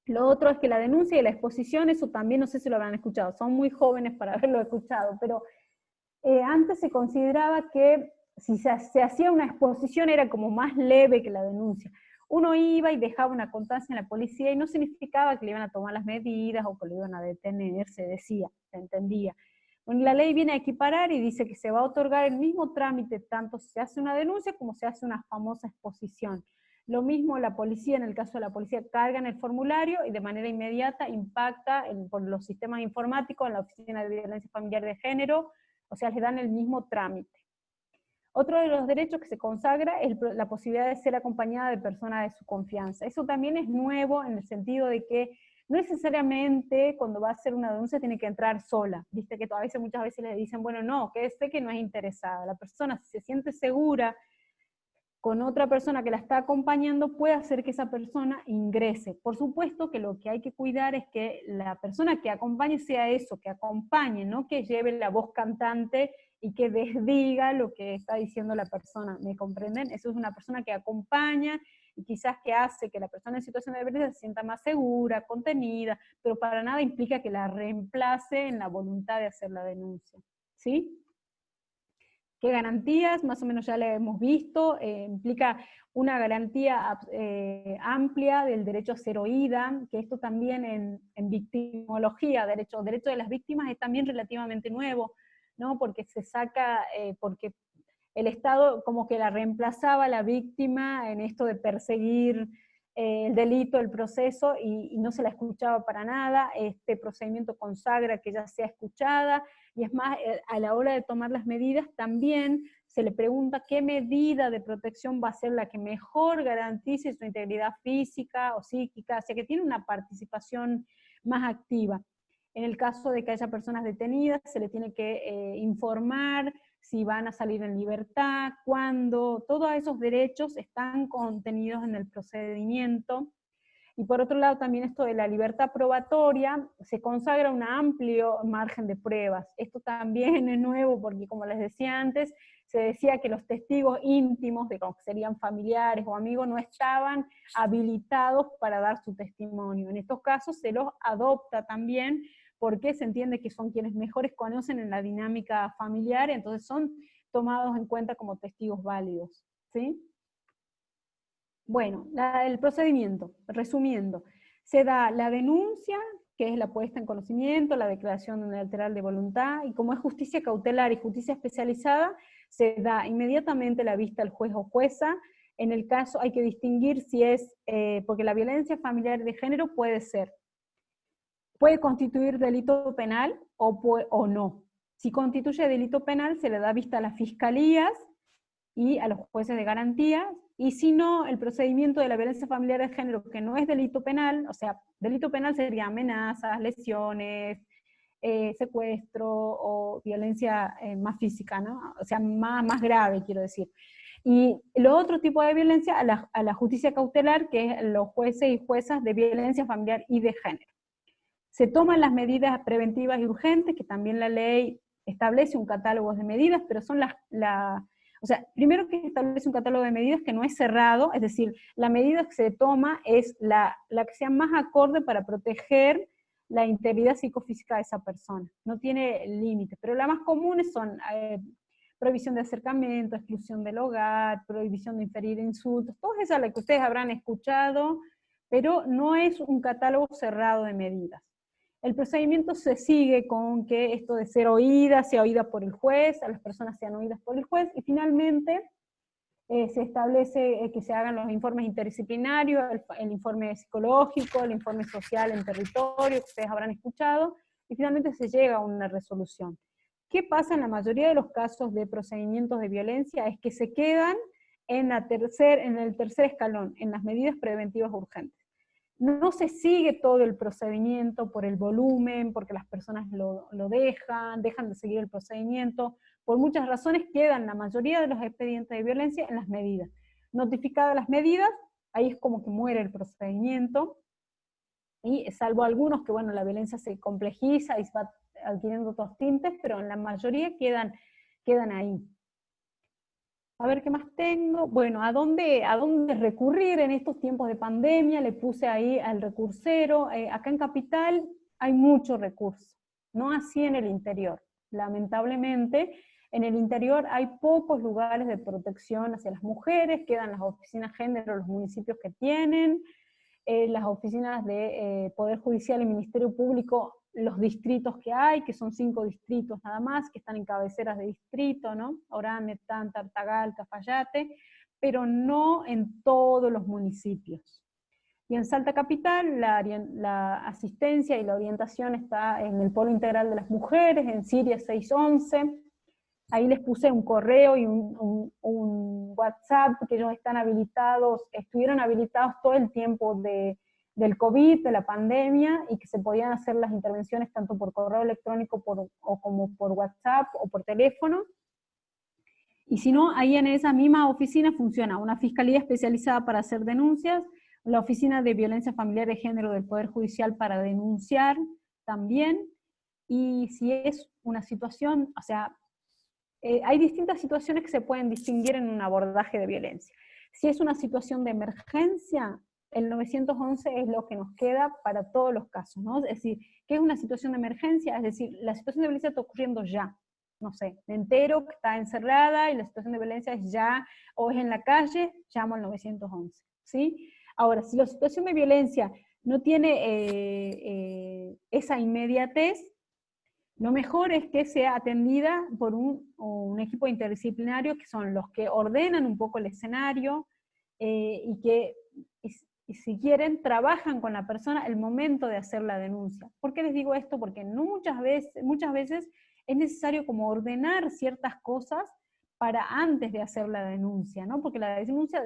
Lo otro es que la denuncia y la exposición, eso también no sé si lo habrán escuchado, son muy jóvenes para haberlo escuchado, pero antes se consideraba que si se hacía una exposición era como más leve que la denuncia. Uno iba y dejaba una constancia en la policía y no significaba que le iban a tomar las medidas o que le iban a detener, se decía, se entendía. Bueno, la ley viene a equiparar y dice que se va a otorgar el mismo trámite, tanto si se hace una denuncia como se hace una famosa exposición. Lo mismo la policía, en el caso de la policía, cargan el formulario y de manera inmediata impacta por los sistemas informáticos en la Oficina de Violencia Familiar y de Género, o sea, les dan el mismo trámite. Otro de los derechos que se consagra es la posibilidad de ser acompañada de personas de su confianza. Eso también es nuevo en el sentido de que no necesariamente cuando va a hacer una denuncia tiene que entrar sola. Viste que muchas veces le dicen, bueno, no, quédese que no es interesada. La persona, si se siente segura con otra persona que la está acompañando, puede hacer que esa persona ingrese. Por supuesto que lo que hay que cuidar es que la persona que acompañe sea eso, que acompañe, no que lleve la voz cantante y que desdiga lo que está diciendo la persona, ¿me comprenden? Eso es una persona que acompaña y quizás que hace que la persona en situación de violencia se sienta más segura, contenida, pero para nada implica que la reemplace en la voluntad de hacer la denuncia, ¿sí? ¿Qué garantías? Más o menos ya la hemos visto, implica una garantía amplia del derecho a ser oída, que esto también en victimología, derecho de las víctimas es también relativamente nuevo, ¿no? Porque se saca, porque el Estado como que la reemplazaba a la víctima en esto de perseguir el delito, el proceso, y no se la escuchaba para nada. Este procedimiento consagra que ella sea escuchada, y es más, a la hora de tomar las medidas también se le pregunta qué medida de protección va a ser la que mejor garantice su integridad física o psíquica, o sea que tiene una participación más activa. En el caso de que haya personas detenidas, se le tiene que informar si van a salir en libertad, cuándo, todos esos derechos están contenidos en el procedimiento. Y por otro lado también esto de la libertad probatoria, se consagra un amplio margen de pruebas. Esto también es nuevo porque, como les decía antes, se decía que los testigos íntimos, de como que serían familiares o amigos, no estaban habilitados para dar su testimonio. En estos casos se los adopta también porque se entiende que son quienes mejores conocen en la dinámica familiar, entonces son tomados en cuenta como testigos válidos, ¿sí? Bueno, el procedimiento, resumiendo, se da la denuncia, que es la puesta en conocimiento, la declaración unilateral de voluntad, y como es justicia cautelar y justicia especializada, se da inmediatamente la vista al juez o jueza. En el caso hay que distinguir si es, porque la violencia familiar de género puede constituir delito penal o no. Si constituye delito penal, se le da vista a las fiscalías y a los jueces de garantía, y si no, el procedimiento de la violencia familiar de género, que no es delito penal, o sea, delito penal sería amenazas, lesiones, secuestro o violencia más física, ¿no? O sea, más grave, quiero decir. Y lo otro tipo de violencia, a la justicia cautelar, que es los jueces y juezas de violencia familiar y de género. Se toman las medidas preventivas y urgentes, que también la ley establece un catálogo de medidas, pero son o sea, primero que establece un catálogo de medidas que no es cerrado, es decir, la medida que se toma es la que sea más acorde para proteger la integridad psicofísica de esa persona. No tiene límite, pero las más comunes son prohibición de acercamiento, exclusión del hogar, prohibición de inferir insultos, todas esas las que ustedes habrán escuchado, pero no es un catálogo cerrado de medidas. El procedimiento se sigue con que esto de ser oída sea oída por el juez, a las personas sean oídas por el juez, y finalmente se establece que se hagan los informes interdisciplinarios, el informe psicológico, el informe social en territorio, que ustedes habrán escuchado, y finalmente se llega a una resolución. ¿Qué pasa en la mayoría de los casos de procedimientos de violencia? Es que se quedan en el tercer escalón, en las medidas preventivas urgentes. No se sigue todo el procedimiento por el volumen, porque las personas lo dejan de seguir el procedimiento. Por muchas razones quedan la mayoría de los expedientes de violencia en las medidas. Notificadas las medidas, ahí es como que muere el procedimiento, y salvo algunos que, bueno, la violencia se complejiza y va adquiriendo otros tintes, pero en la mayoría quedan ahí. A ver qué más tengo. Bueno, ¿a dónde recurrir en estos tiempos de pandemia? Le puse ahí al recursero. Acá en Capital hay mucho recurso, no así en el interior. Lamentablemente, en el interior hay pocos lugares de protección hacia las mujeres, quedan las oficinas género, los municipios que tienen, las oficinas de Poder Judicial y Ministerio Público, los distritos que hay, que son 5 distritos nada más, que están en cabeceras de distrito, ¿no? Orán, Neptán, Tartagal, Cafayate, pero no en todos los municipios. Y en Salta Capital la asistencia y la orientación está en el Polo Integral de las Mujeres, en Siria 611. Ahí les puse un correo y un WhatsApp, que ellos están habilitados, estuvieron habilitados todo el tiempo del COVID, de la pandemia, y que se podían hacer las intervenciones tanto por correo electrónico o como por WhatsApp o por teléfono. Y si no, ahí en esa misma oficina funciona una fiscalía especializada para hacer denuncias, la oficina de violencia familiar de género del Poder Judicial para denunciar también, y si es una situación, o sea, hay distintas situaciones que se pueden distinguir en un abordaje de violencia. Si es una situación de emergencia, el 911 es lo que nos queda para todos los casos, ¿no? Es decir, ¿qué es una situación de emergencia? Es decir, la situación de violencia está ocurriendo ya. No sé, me entero que está encerrada y la situación de violencia es ya, o es en la calle, llamo al 911, ¿sí? Ahora, si la situación de violencia no tiene esa inmediatez, lo mejor es que sea atendida por un equipo interdisciplinario, que son los que ordenan un poco el escenario, y que, y si quieren, trabajan con la persona el momento de hacer la denuncia. ¿Por qué les digo esto? Porque no muchas veces es necesario como ordenar ciertas cosas para antes de hacer la denuncia, ¿no? Porque la denuncia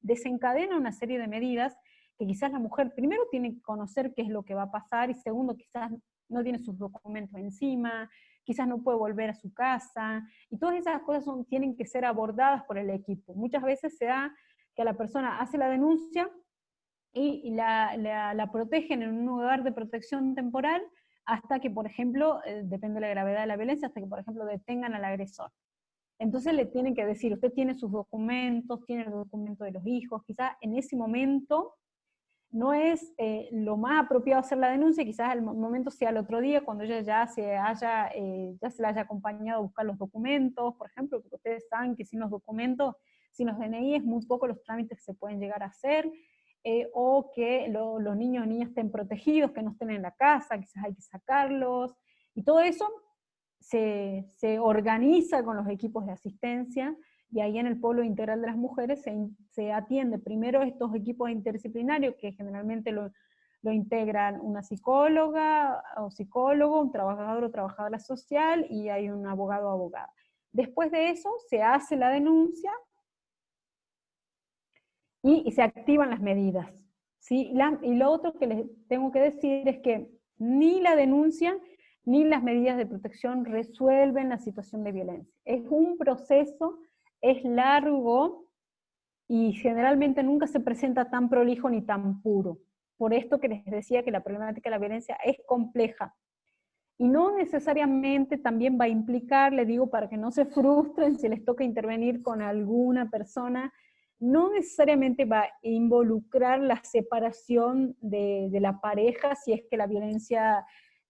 desencadena una serie de medidas que quizás la mujer primero tiene que conocer qué es lo que va a pasar, y segundo, quizás no tiene sus documentos encima, quizás no puede volver a su casa, y todas esas cosas tienen que ser abordadas por el equipo. Muchas veces se da que la persona hace la denuncia y la protegen en un lugar de protección temporal hasta que, por ejemplo, depende de la gravedad de la violencia, hasta que, por ejemplo, detengan al agresor. Entonces le tienen que decir, usted tiene sus documentos, tiene el documento de los hijos, quizás en ese momento no es lo más apropiado hacer la denuncia, quizás el momento sea el otro día, cuando ella ya se la haya acompañado a buscar los documentos, por ejemplo, porque ustedes saben que sin los documentos, sin los DNI, es muy poco los trámites que se pueden llegar a hacer, o que los niños o niñas estén protegidos, que no estén en la casa, quizás hay que sacarlos, y todo eso se organiza con los equipos de asistencia, y ahí en el Polo Integral de las Mujeres se atiende primero estos equipos interdisciplinarios, que generalmente lo integran una psicóloga o psicólogo, un trabajador o trabajadora social, y hay un abogado o abogada. Después de eso se hace la denuncia, y se activan las medidas, ¿sí? Y lo otro que les tengo que decir es que ni la denuncia ni las medidas de protección resuelven la situación de violencia. Es un proceso, es largo, y generalmente nunca se presenta tan prolijo ni tan puro. Por esto que les decía que la problemática de la violencia es compleja. Y no necesariamente también va a implicar, le digo para que no se frustren si les toca intervenir con alguna persona, no necesariamente va a involucrar la separación de la pareja si es que la violencia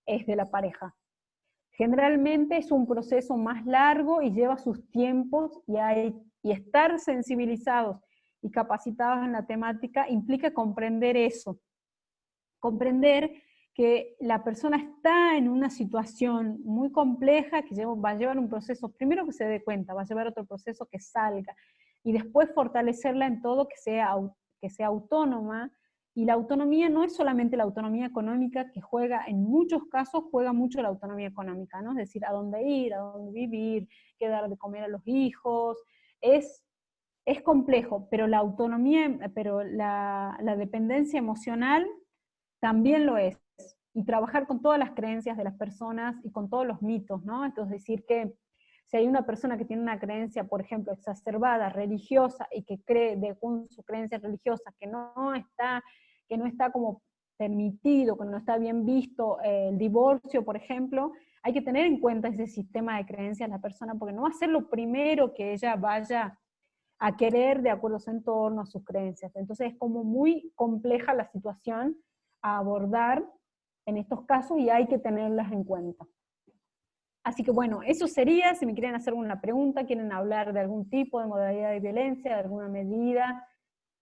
es de la pareja. Generalmente es un proceso más largo y lleva sus tiempos, y estar sensibilizados y capacitados en la temática implica comprender eso, comprender que la persona está en una situación muy compleja, que va a llevar un proceso, primero que se dé cuenta, va a llevar otro proceso que salga, y después fortalecerla en todo, que sea autónoma. Y la autonomía no es solamente la autonomía económica, que juega, en muchos casos juega mucho la autonomía económica, ¿no? Es decir, a dónde ir, a dónde vivir, qué dar de comer a los hijos, es complejo, pero la autonomía, pero la dependencia emocional también lo es. Y trabajar con todas las creencias de las personas y con todos los mitos, ¿no? Entonces decir que si hay una persona que tiene una creencia, por ejemplo, exacerbada, religiosa, y que cree de su creencia religiosa que no está como permitido, que no está bien visto el divorcio, por ejemplo, hay que tener en cuenta ese sistema de creencias de la persona, porque no va a ser lo primero que ella vaya a querer de acuerdo a su entorno, a sus creencias. Entonces es como muy compleja la situación a abordar en estos casos, y hay que tenerlas en cuenta. Así que bueno, eso sería. Si me quieren hacer alguna pregunta, quieren hablar de algún tipo de modalidad de violencia, de alguna medida,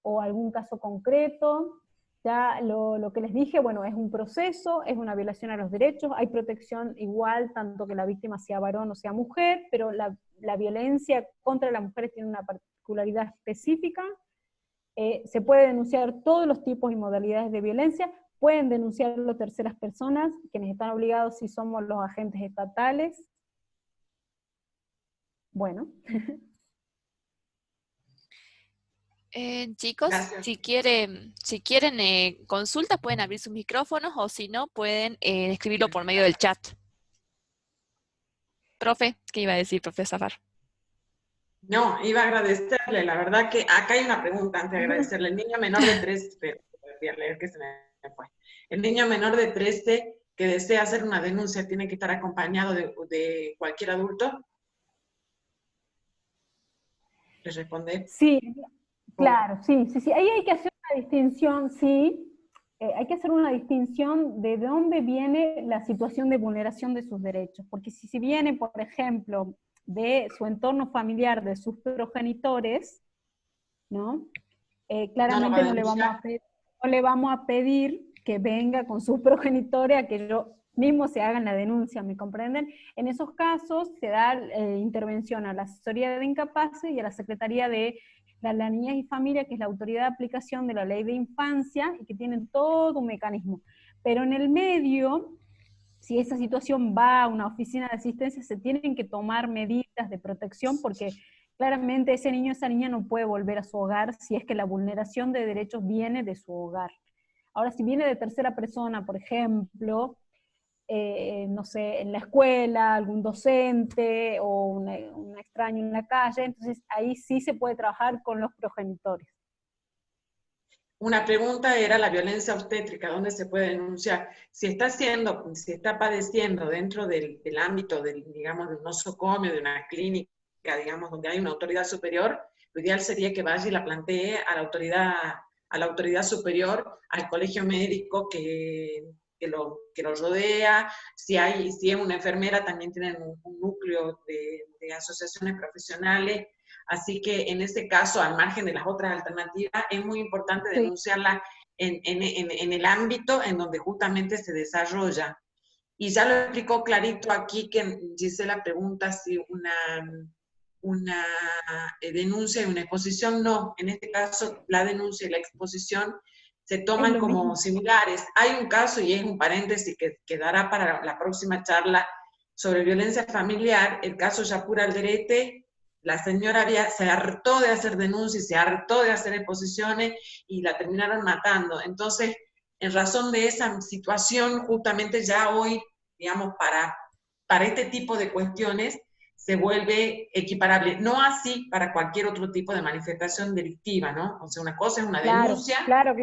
o algún caso concreto, Ya lo que les dije, bueno, es un proceso, es una violación a los derechos, hay protección igual, tanto que la víctima sea varón o sea mujer, pero la violencia contra las mujeres tiene una particularidad específica. Se puede denunciar todos los tipos y modalidades de violencia, pueden denunciarlo terceras personas, quienes están obligados si somos los agentes estatales. Bueno. Chicos, Gracias. si quieren consultas, pueden abrir sus micrófonos o si no, pueden escribirlo por medio del chat. Profe, ¿qué iba a decir, profe Zafar? No, iba a agradecerle, la verdad que acá hay una pregunta antes de agradecerle. El niño menor de 13, voy a leer que se me fue. El niño menor de 13 que desea hacer una denuncia tiene que estar acompañado de cualquier adulto. ¿Les responde? Sí, claro, sí. Ahí hay que hacer una distinción, sí. Hay que hacer una distinción de dónde viene la situación de vulneración de sus derechos. Porque si viene, por ejemplo, de su entorno familiar, de sus progenitores, ¿no? Claramente no le vamos a pedir que venga con sus progenitores a que ellos mismos se hagan la denuncia, ¿me comprenden? En esos casos se da intervención a la asesoría de incapaces y a la Secretaría de la Niñez y Familia, que es la autoridad de aplicación de la ley de infancia, y que tienen todo un mecanismo. Pero en el medio, si esa situación va a una oficina de asistencia, se tienen que tomar medidas de protección, porque claramente ese niño o esa niña no puede volver a su hogar si es que la vulneración de derechos viene de su hogar. Ahora, si viene de tercera persona, por ejemplo, no sé, en la escuela, algún docente o un extraño en la calle, entonces ahí sí se puede trabajar con los progenitores. Una pregunta era la violencia obstétrica, ¿dónde se puede denunciar? Si está padeciendo dentro del ámbito digamos, de un nosocomio, de una clínica, digamos, donde hay una autoridad superior, lo ideal sería que vaya y la plantee a la autoridad superior, al colegio médico que lo rodea. Si es una enfermera, también tienen un núcleo de asociaciones profesionales. Así que en este caso, al margen de las otras alternativas, es muy importante denunciarla en el ámbito en donde justamente se desarrolla. Y ya lo explicó clarito aquí, que Gisela pregunta si una denuncia y una exposición, no. En este caso, la denuncia y la exposición se toman como similares. Hay un caso, y es un paréntesis que quedará para la próxima charla, sobre violencia familiar, el caso Yapur Alderete. La señora se hartó de hacer denuncias, se hartó de hacer exposiciones y la terminaron matando. Entonces, en razón de esa situación, justamente ya hoy, digamos, para este tipo de cuestiones, se vuelve equiparable. No así para cualquier otro tipo de manifestación delictiva, ¿no? O sea, una cosa es una denuncia, claro.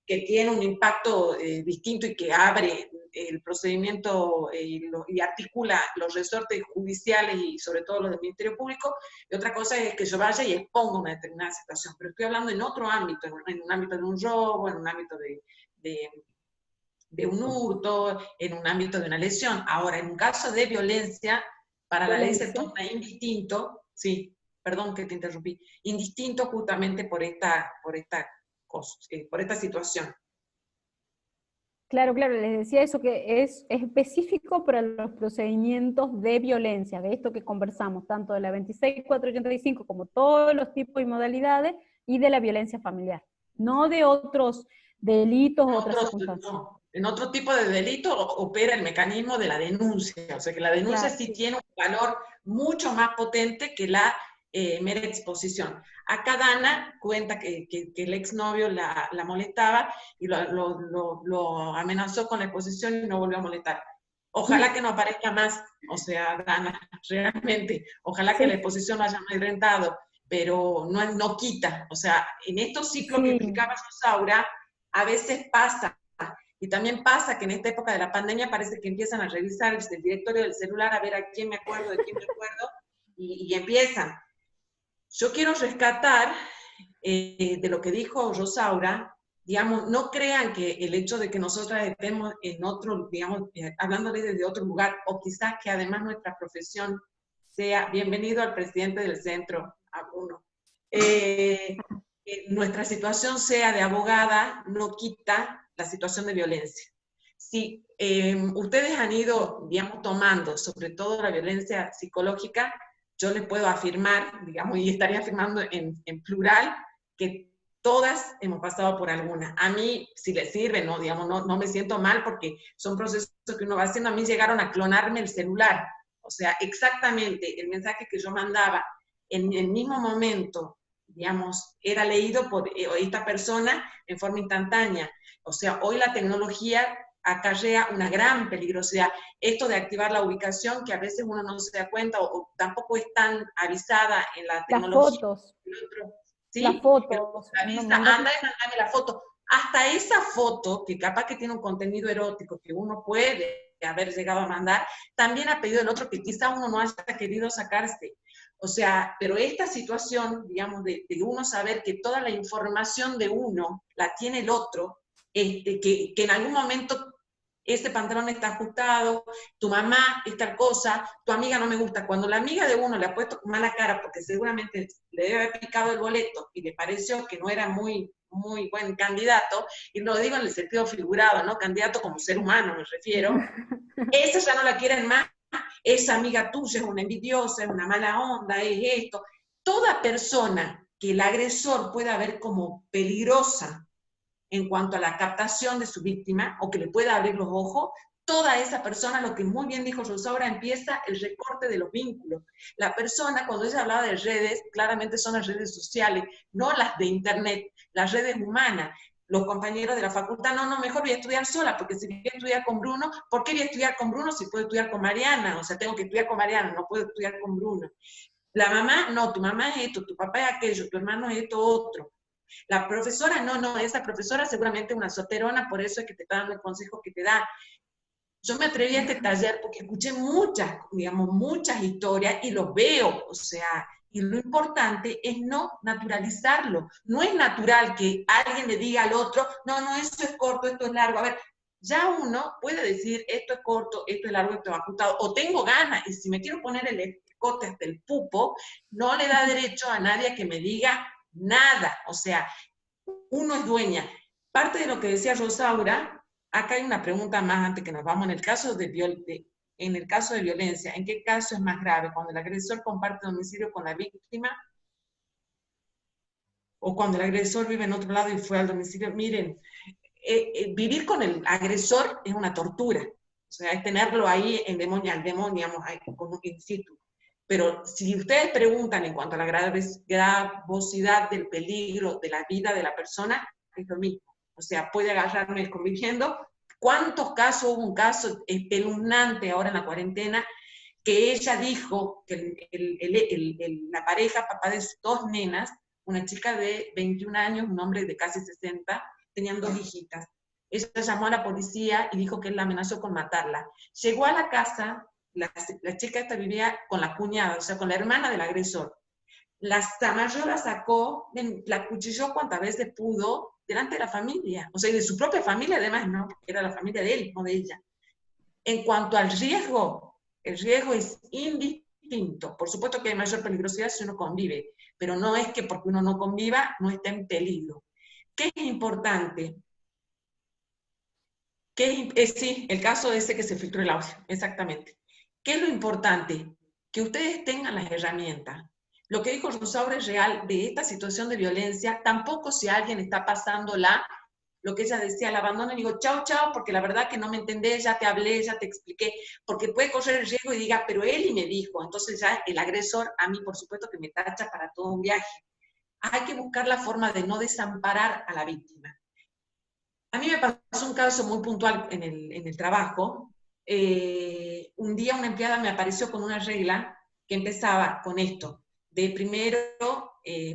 que tiene un impacto distinto y que abre el procedimiento y articula los resortes judiciales y sobre todo los del Ministerio Público, y otra cosa es que yo vaya y exponga una determinada situación, pero estoy hablando en otro ámbito, en un ámbito de un robo, en un ámbito de un hurto, en un ámbito de una lesión. Ahora, en un caso de violencia, para la ley se torna indistinto, sí, perdón que te interrumpí, indistinto justamente por esta situación. Claro, les decía eso, que es específico para los procedimientos de violencia, de esto que conversamos, tanto de la 26485 como todos los tipos y modalidades, y de la violencia familiar, no de otros delitos o otras circunstancias. No. En otro tipo de delito opera el mecanismo de la denuncia, o sea que la denuncia sí tiene un valor mucho más potente que la mera exposición. Acá Dana cuenta que el exnovio la molestaba y lo amenazó con la exposición y no volvió a molestar. Ojalá que no aparezca más, o sea, Dana, realmente, ojalá que la exposición lo haya amedrentado, pero no quita, o sea, en estos ciclos que explicaba Rosaura, a veces pasa. Y también pasa que en esta época de la pandemia parece que empiezan a revisar el directorio del celular a ver a quién me acuerdo, de quién me acuerdo, y empiezan. Yo quiero rescatar de lo que dijo Rosaura, digamos, no crean que el hecho de que nosotras estemos en otro, digamos, hablándole desde otro lugar, o quizás que además nuestra profesión sea, bienvenido al presidente del centro, a uno. que nuestra situación sea de abogada no quita la situación de violencia. Si ustedes han ido, digamos, tomando, sobre todo la violencia psicológica, yo les puedo afirmar, digamos, y estaría afirmando en plural, que todas hemos pasado por alguna. A mí, si les sirve, no, digamos, no me siento mal porque son procesos que uno va haciendo. A mí llegaron a clonarme el celular. O sea, exactamente el mensaje que yo mandaba en el mismo momento, digamos, era leído por esta persona en forma instantánea. O sea, hoy la tecnología acarrea una gran peligrosidad. Esto de activar la ubicación, que a veces uno no se da cuenta o tampoco es tan avisada en la tecnología. Las fotos. ¿Sí? Las fotos. Avisa, anda y mandame la foto. Hasta esa foto, que capaz que tiene un contenido erótico que uno puede haber llegado a mandar, también ha pedido el otro que quizá uno no haya querido sacarse. O sea, pero esta situación, digamos, de uno saber que toda la información de uno la tiene el otro, que en algún momento este pantalón está ajustado, tu mamá es tal cosa, tu amiga no me gusta. Cuando la amiga de uno le ha puesto mala cara porque seguramente le debe haber picado el boleto y le pareció que no era muy buen candidato, y lo digo en el sentido figurado, ¿no? Candidato como ser humano me refiero, esa ya no la quieren más, esa amiga tuya es una envidiosa, es una mala onda, es esto. Toda persona que el agresor pueda ver como peligrosa en cuanto a la captación de su víctima, o que le pueda abrir los ojos, toda esa persona, lo que muy bien dijo Rosaura, empieza el recorte de los vínculos. La persona, cuando ella hablaba de redes, claramente son las redes sociales, no las de internet, las redes humanas. Los compañeros de la facultad, no, mejor voy a estudiar sola, porque si voy a estudiar con Bruno, ¿por qué voy a estudiar con Bruno si puedo estudiar con Mariana? O sea, tengo que estudiar con Mariana, no puedo estudiar con Bruno. La mamá, no, tu mamá es esto, tu papá es aquello, tu hermano es esto otro. La profesora, no, esa profesora seguramente es una soterona, por eso es que te está dando el consejo que te da. Yo me atreví a este taller porque escuché muchas historias y los veo, o sea, y lo importante es no naturalizarlo. No es natural que alguien le diga al otro, no, esto es corto, esto es largo. A ver, ya uno puede decir, esto es corto, esto es largo, esto es ajustado, o tengo ganas, y si me quiero poner el escote hasta el pupo, no le da derecho a nadie a que me diga nada. O sea, uno es dueña. Parte de lo que decía Rosaura, acá hay una pregunta más antes que nos vamos. En el caso de violencia, ¿en qué caso es más grave? ¿Cuando el agresor comparte domicilio con la víctima? ¿O cuando el agresor vive en otro lado y fue al domicilio? Miren, vivir con el agresor es una tortura. O sea, es tenerlo ahí en como in situ. Pero si ustedes preguntan en cuanto a la gravosidad del peligro de la vida de la persona, es lo mismo. O sea, puede agarrarme conviviendo. ¿Cuántos casos? Hubo un caso espeluznante ahora en la cuarentena, que ella dijo que la pareja, papá de sus dos nenas, una chica de 21 años, un hombre de casi 60, tenían dos hijitas. Ella llamó a la policía y dijo que él la amenazó con matarla. Llegó a la casa, la chica esta vivía con la cuñada, o sea, con la hermana del agresor. La mayor la sacó, la acuchilló cuantas veces pudo delante de la familia, o sea, y de su propia familia además, ¿no? Porque era la familia de él, no de ella. En cuanto al riesgo, el riesgo es indistinto. Por supuesto que hay mayor peligrosidad si uno convive, pero no es que porque uno no conviva no esté en peligro. ¿Qué es importante? Sí, el caso ese que se filtró el audio, exactamente. ¿Qué es lo importante? Que ustedes tengan las herramientas. Lo que dijo Rosaura es real de esta situación de violencia. Tampoco si alguien está pasándola, lo que ella decía, la abandono y digo, chao, porque la verdad que no me entendés, ya te hablé, ya te expliqué, porque puede correr el riesgo y diga, pero él y me dijo. Entonces ya el agresor, a mí por supuesto que me tacha para todo un viaje. Hay que buscar la forma de no desamparar a la víctima. A mí me pasó un caso muy puntual en el trabajo. Un día una empleada me apareció con una regla que empezaba con esto, de primero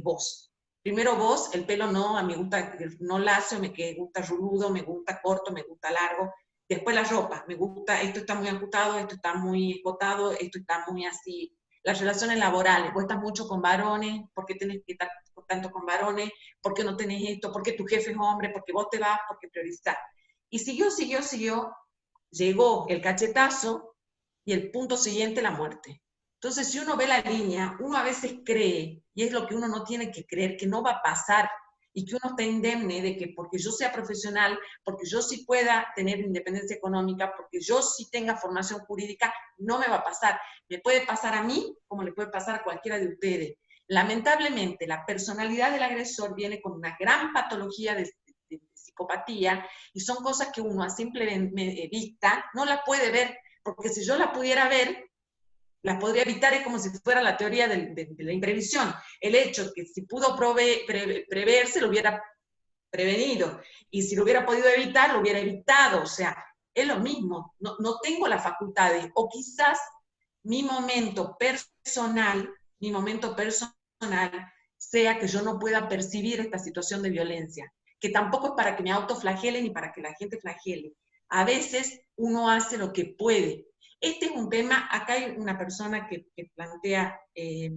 vos. Primero vos, el pelo no, a mí me gusta no lacio, me gusta rudo, me gusta corto, me gusta largo. Después la ropa, me gusta, esto está muy ajustado, esto está muy escotado, esto está muy así. Las relaciones laborales, vos estás mucho con varones, ¿por qué tenés que estar tanto con varones? ¿Por qué no tenés esto? ¿Por qué tu jefe es hombre? ¿Por qué vos te vas? ¿Por qué priorizás? Y siguió, llegó el cachetazo y el punto siguiente, la muerte. Entonces, si uno ve la línea, uno a veces cree, y es lo que uno no tiene que creer, que no va a pasar, y que uno está indemne de que porque yo sea profesional, porque yo sí pueda tener independencia económica, porque yo sí tenga formación jurídica, no me va a pasar. Me puede pasar a mí, como le puede pasar a cualquiera de ustedes. Lamentablemente, la personalidad del agresor viene con una gran patología de psicopatía, y son cosas que uno a simple vista no la puede ver, porque si yo la pudiera ver, las podría evitar. Es como si fuera la teoría de la imprevisión. El hecho que si pudo preverse, lo hubiera prevenido. Y si lo hubiera podido evitar, lo hubiera evitado. O sea, es lo mismo. No tengo las facultades. O quizás mi momento personal sea que yo no pueda percibir esta situación de violencia. Que tampoco es para que me autoflagele ni para que la gente flagele. A veces uno hace lo que puede. Este es un tema, acá hay una persona que plantea que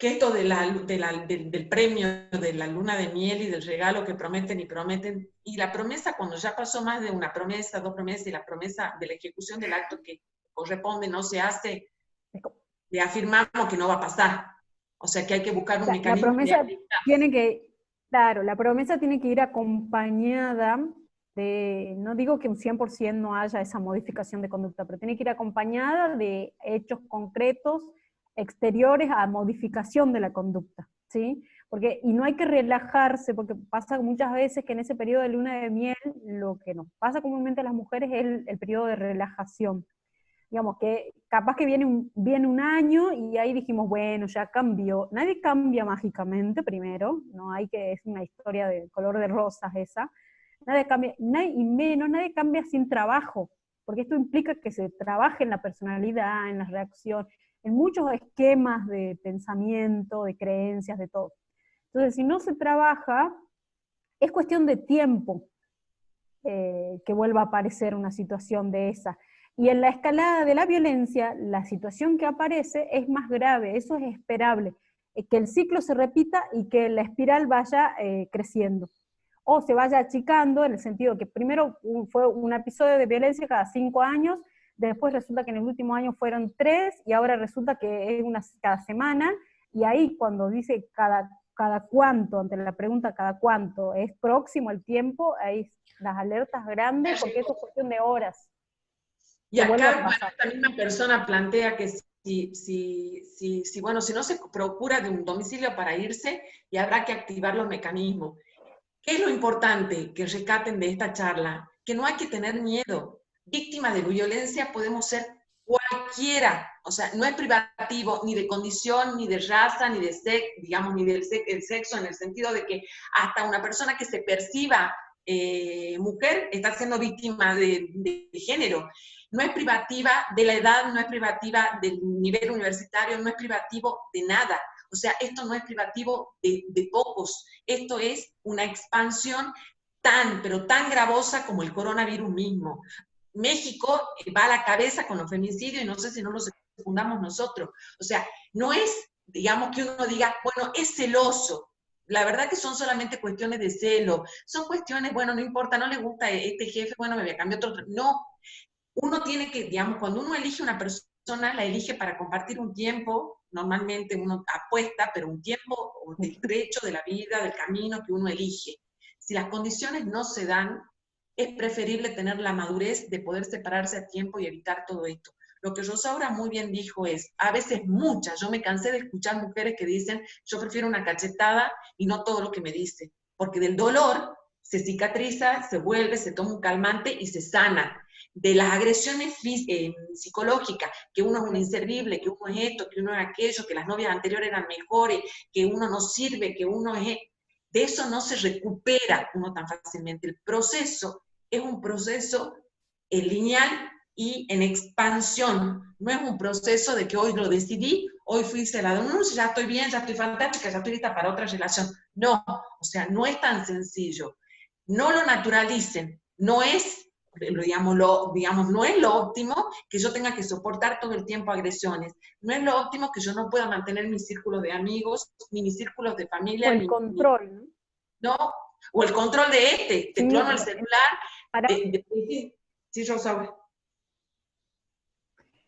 esto del premio, de la luna de miel y del regalo que prometen y prometen, y la promesa cuando ya pasó más de una promesa, 2 promesas, y la promesa de la ejecución del acto que corresponde no se hace, le afirmamos que no va a pasar. O sea que hay que buscar un mecanismo. La promesa tiene que, claro, la promesa tiene que ir acompañada de, no digo que un 100% no haya esa modificación de conducta, pero tiene que ir acompañada de hechos concretos exteriores a modificación de la conducta, ¿sí? Porque, y no hay que relajarse, porque pasa muchas veces que en ese periodo de luna de miel, lo que nos pasa comúnmente a las mujeres es el periodo de relajación. Digamos que capaz que viene un año y ahí dijimos, bueno, ya cambió. Nadie cambia mágicamente, primero, no hay que, es una historia de color de rosas esa. Nadie cambia, nadie cambia sin trabajo, porque esto implica que se trabaje en la personalidad, en la reacción, en muchos esquemas de pensamiento, de creencias, de todo. Entonces, si no se trabaja, es cuestión de tiempo que vuelva a aparecer una situación de esa. Y en la escalada de la violencia, la situación que aparece es más grave, eso es esperable, que el ciclo se repita y que la espiral vaya creciendo. O se vaya achicando en el sentido que primero fue un episodio de violencia cada 5 años, después resulta que en el último año fueron 3, y ahora resulta que es cada semana, y ahí cuando dice cada cuánto, ante la pregunta cada cuánto, es próximo el tiempo, ahí las alertas grandes, porque eso es cuestión de horas. Y acá, bueno, esta misma persona plantea que bueno, si no se procura de un domicilio para irse, y habrá que activar los mecanismos. ¿Qué es lo importante que rescaten de esta charla? Que no hay que tener miedo. Víctimas de violencia podemos ser cualquiera. O sea, no es privativo ni de condición, ni de raza, ni de sexo, digamos, ni del sexo, en el sentido de que hasta una persona que se perciba mujer está siendo víctima de género. No es privativa de la edad, no es privativa del nivel universitario, no es privativo de nada. O sea, esto no es privativo de pocos. Esto es una expansión pero tan gravosa como el coronavirus mismo. México va a la cabeza con los femicidios, y no sé si no los fundamos nosotros. O sea, no es, digamos, que uno diga, bueno, es celoso. La verdad que son solamente cuestiones de celo. Son cuestiones, bueno, no importa, no le gusta este jefe, bueno, me voy a cambiar otro. No, uno tiene que, digamos, cuando uno elige una persona, la elige para compartir un tiempo. Normalmente uno apuesta, pero un tiempo del trecho de la vida, del camino que uno elige. Si las condiciones no se dan, es preferible tener la madurez de poder separarse a tiempo y evitar todo esto. Lo que Rosaura muy bien dijo es, a veces muchas, yo me cansé de escuchar mujeres que dicen, yo prefiero una cachetada y no todo lo que me dice, porque del dolor se cicatriza, se vuelve, se toma un calmante y se sana. De las agresiones psicológicas, que uno es un inservible, que uno es esto, que uno es aquello, que las novias anteriores eran mejores, que uno no sirve, que uno es... De eso no se recupera uno tan fácilmente. El proceso es un proceso lineal y en expansión. No es un proceso de que hoy lo decidí, hoy fui celadora, no, ya estoy bien, ya estoy fantástica, ya estoy lista para otra relación. No, o sea, no es tan sencillo. No lo naturalicen. No es, no es lo óptimo que yo tenga que soportar todo el tiempo agresiones. No es lo óptimo que yo no pueda mantener mi círculo de amigos, ni mis círculos de familia. O el control, ¿no? O el control de te clono el celular. Para, sí, Rosaura.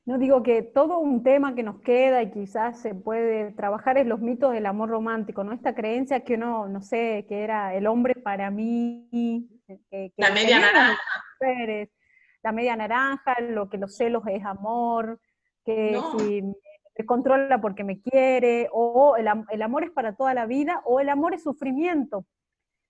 No digo que todo un tema que nos queda y quizás se puede trabajar es los mitos del amor romántico, ¿no? Esta creencia que uno, no sé, que era el hombre para mí, La que media tenemos las naranja, mujeres, la media naranja, lo que los celos es amor, que no. si me controla porque me quiere, o el amor es para toda la vida, o el amor es sufrimiento.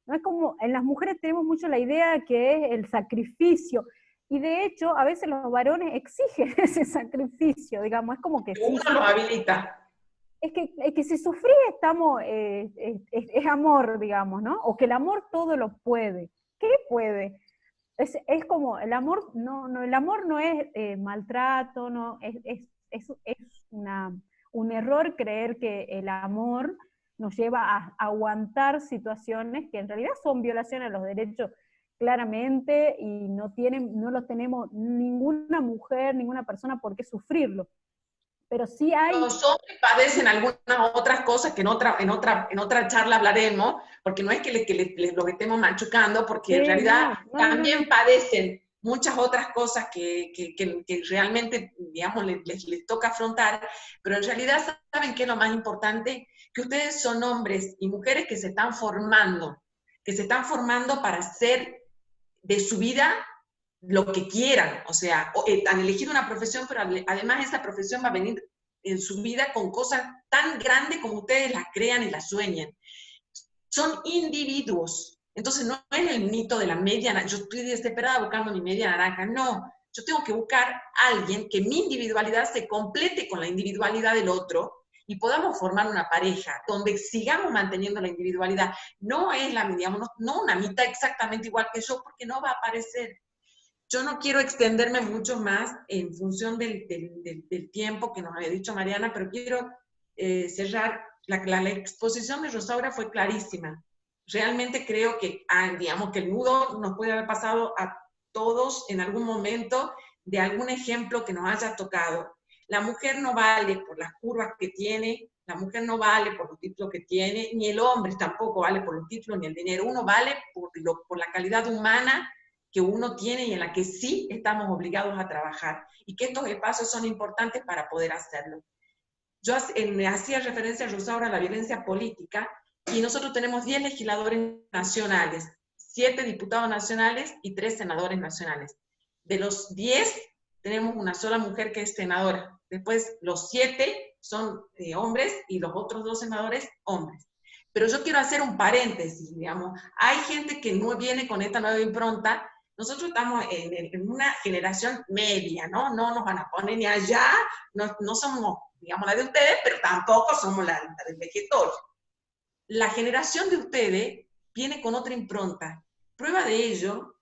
No es como, en las mujeres tenemos mucho la idea que es el sacrificio, y de hecho a veces los varones exigen ese sacrificio, digamos, es como que Uno si los sufrí, habilita. es que si sufrí estamos, es amor, digamos, ¿no? O que el amor todo lo puede. ¿Qué puede? Es como, el amor el amor no es maltrato, no, es un error creer que el amor nos lleva a aguantar situaciones que en realidad son violaciones a los derechos claramente y no los tenemos ninguna mujer, ninguna persona por qué sufrirlo. Pero sí hay. Los hombres padecen algunas otras cosas que en otra charla hablaremos, porque no es que les los estemos machucando, porque en Sí, realidad no. también padecen muchas otras cosas que realmente, digamos, les toca afrontar, pero en realidad saben que es lo más importante, que ustedes son hombres y mujeres que se están formando para hacer de su vida lo que quieran, o sea, han elegido una profesión, pero además esa profesión va a venir en su vida con cosas tan grandes como ustedes las crean y las sueñen. Son individuos. Entonces no es el mito de la media naranja. Yo estoy desesperada buscando mi media naranja. No, yo tengo que buscar a alguien que mi individualidad se complete con la individualidad del otro y podamos formar una pareja donde sigamos manteniendo la individualidad. No es la, digamos, no una mitad exactamente igual que yo, porque no va a aparecer. Yo no quiero extenderme mucho más en función del tiempo que nos había dicho Mariana, pero quiero cerrar. La exposición de Rosaura fue clarísima. Realmente creo que, digamos, que el nudo nos puede haber pasado a todos en algún momento de algún ejemplo que nos haya tocado. La mujer no vale por las curvas que tiene, la mujer no vale por los títulos que tiene, ni el hombre tampoco vale por los títulos ni el dinero. Uno vale por la calidad humana que uno tiene y en la que sí estamos obligados a trabajar, y que estos espacios son importantes para poder hacerlo. Yo me hacía referencia, Rosaura, a la violencia política, y nosotros tenemos 10 legisladores nacionales, 7 diputados nacionales y 3 senadores nacionales. De los 10, tenemos una sola mujer que es senadora. Después, los 7 son hombres y los otros 2 senadores, hombres. Pero yo quiero hacer un paréntesis, digamos. Hay gente que no viene con esta nueva impronta. Nosotros estamos en una generación media, ¿no? No nos van a poner ni allá, no somos, digamos, la de ustedes, pero tampoco somos la del vegetol. La generación de ustedes viene con otra impronta. Prueba de ello,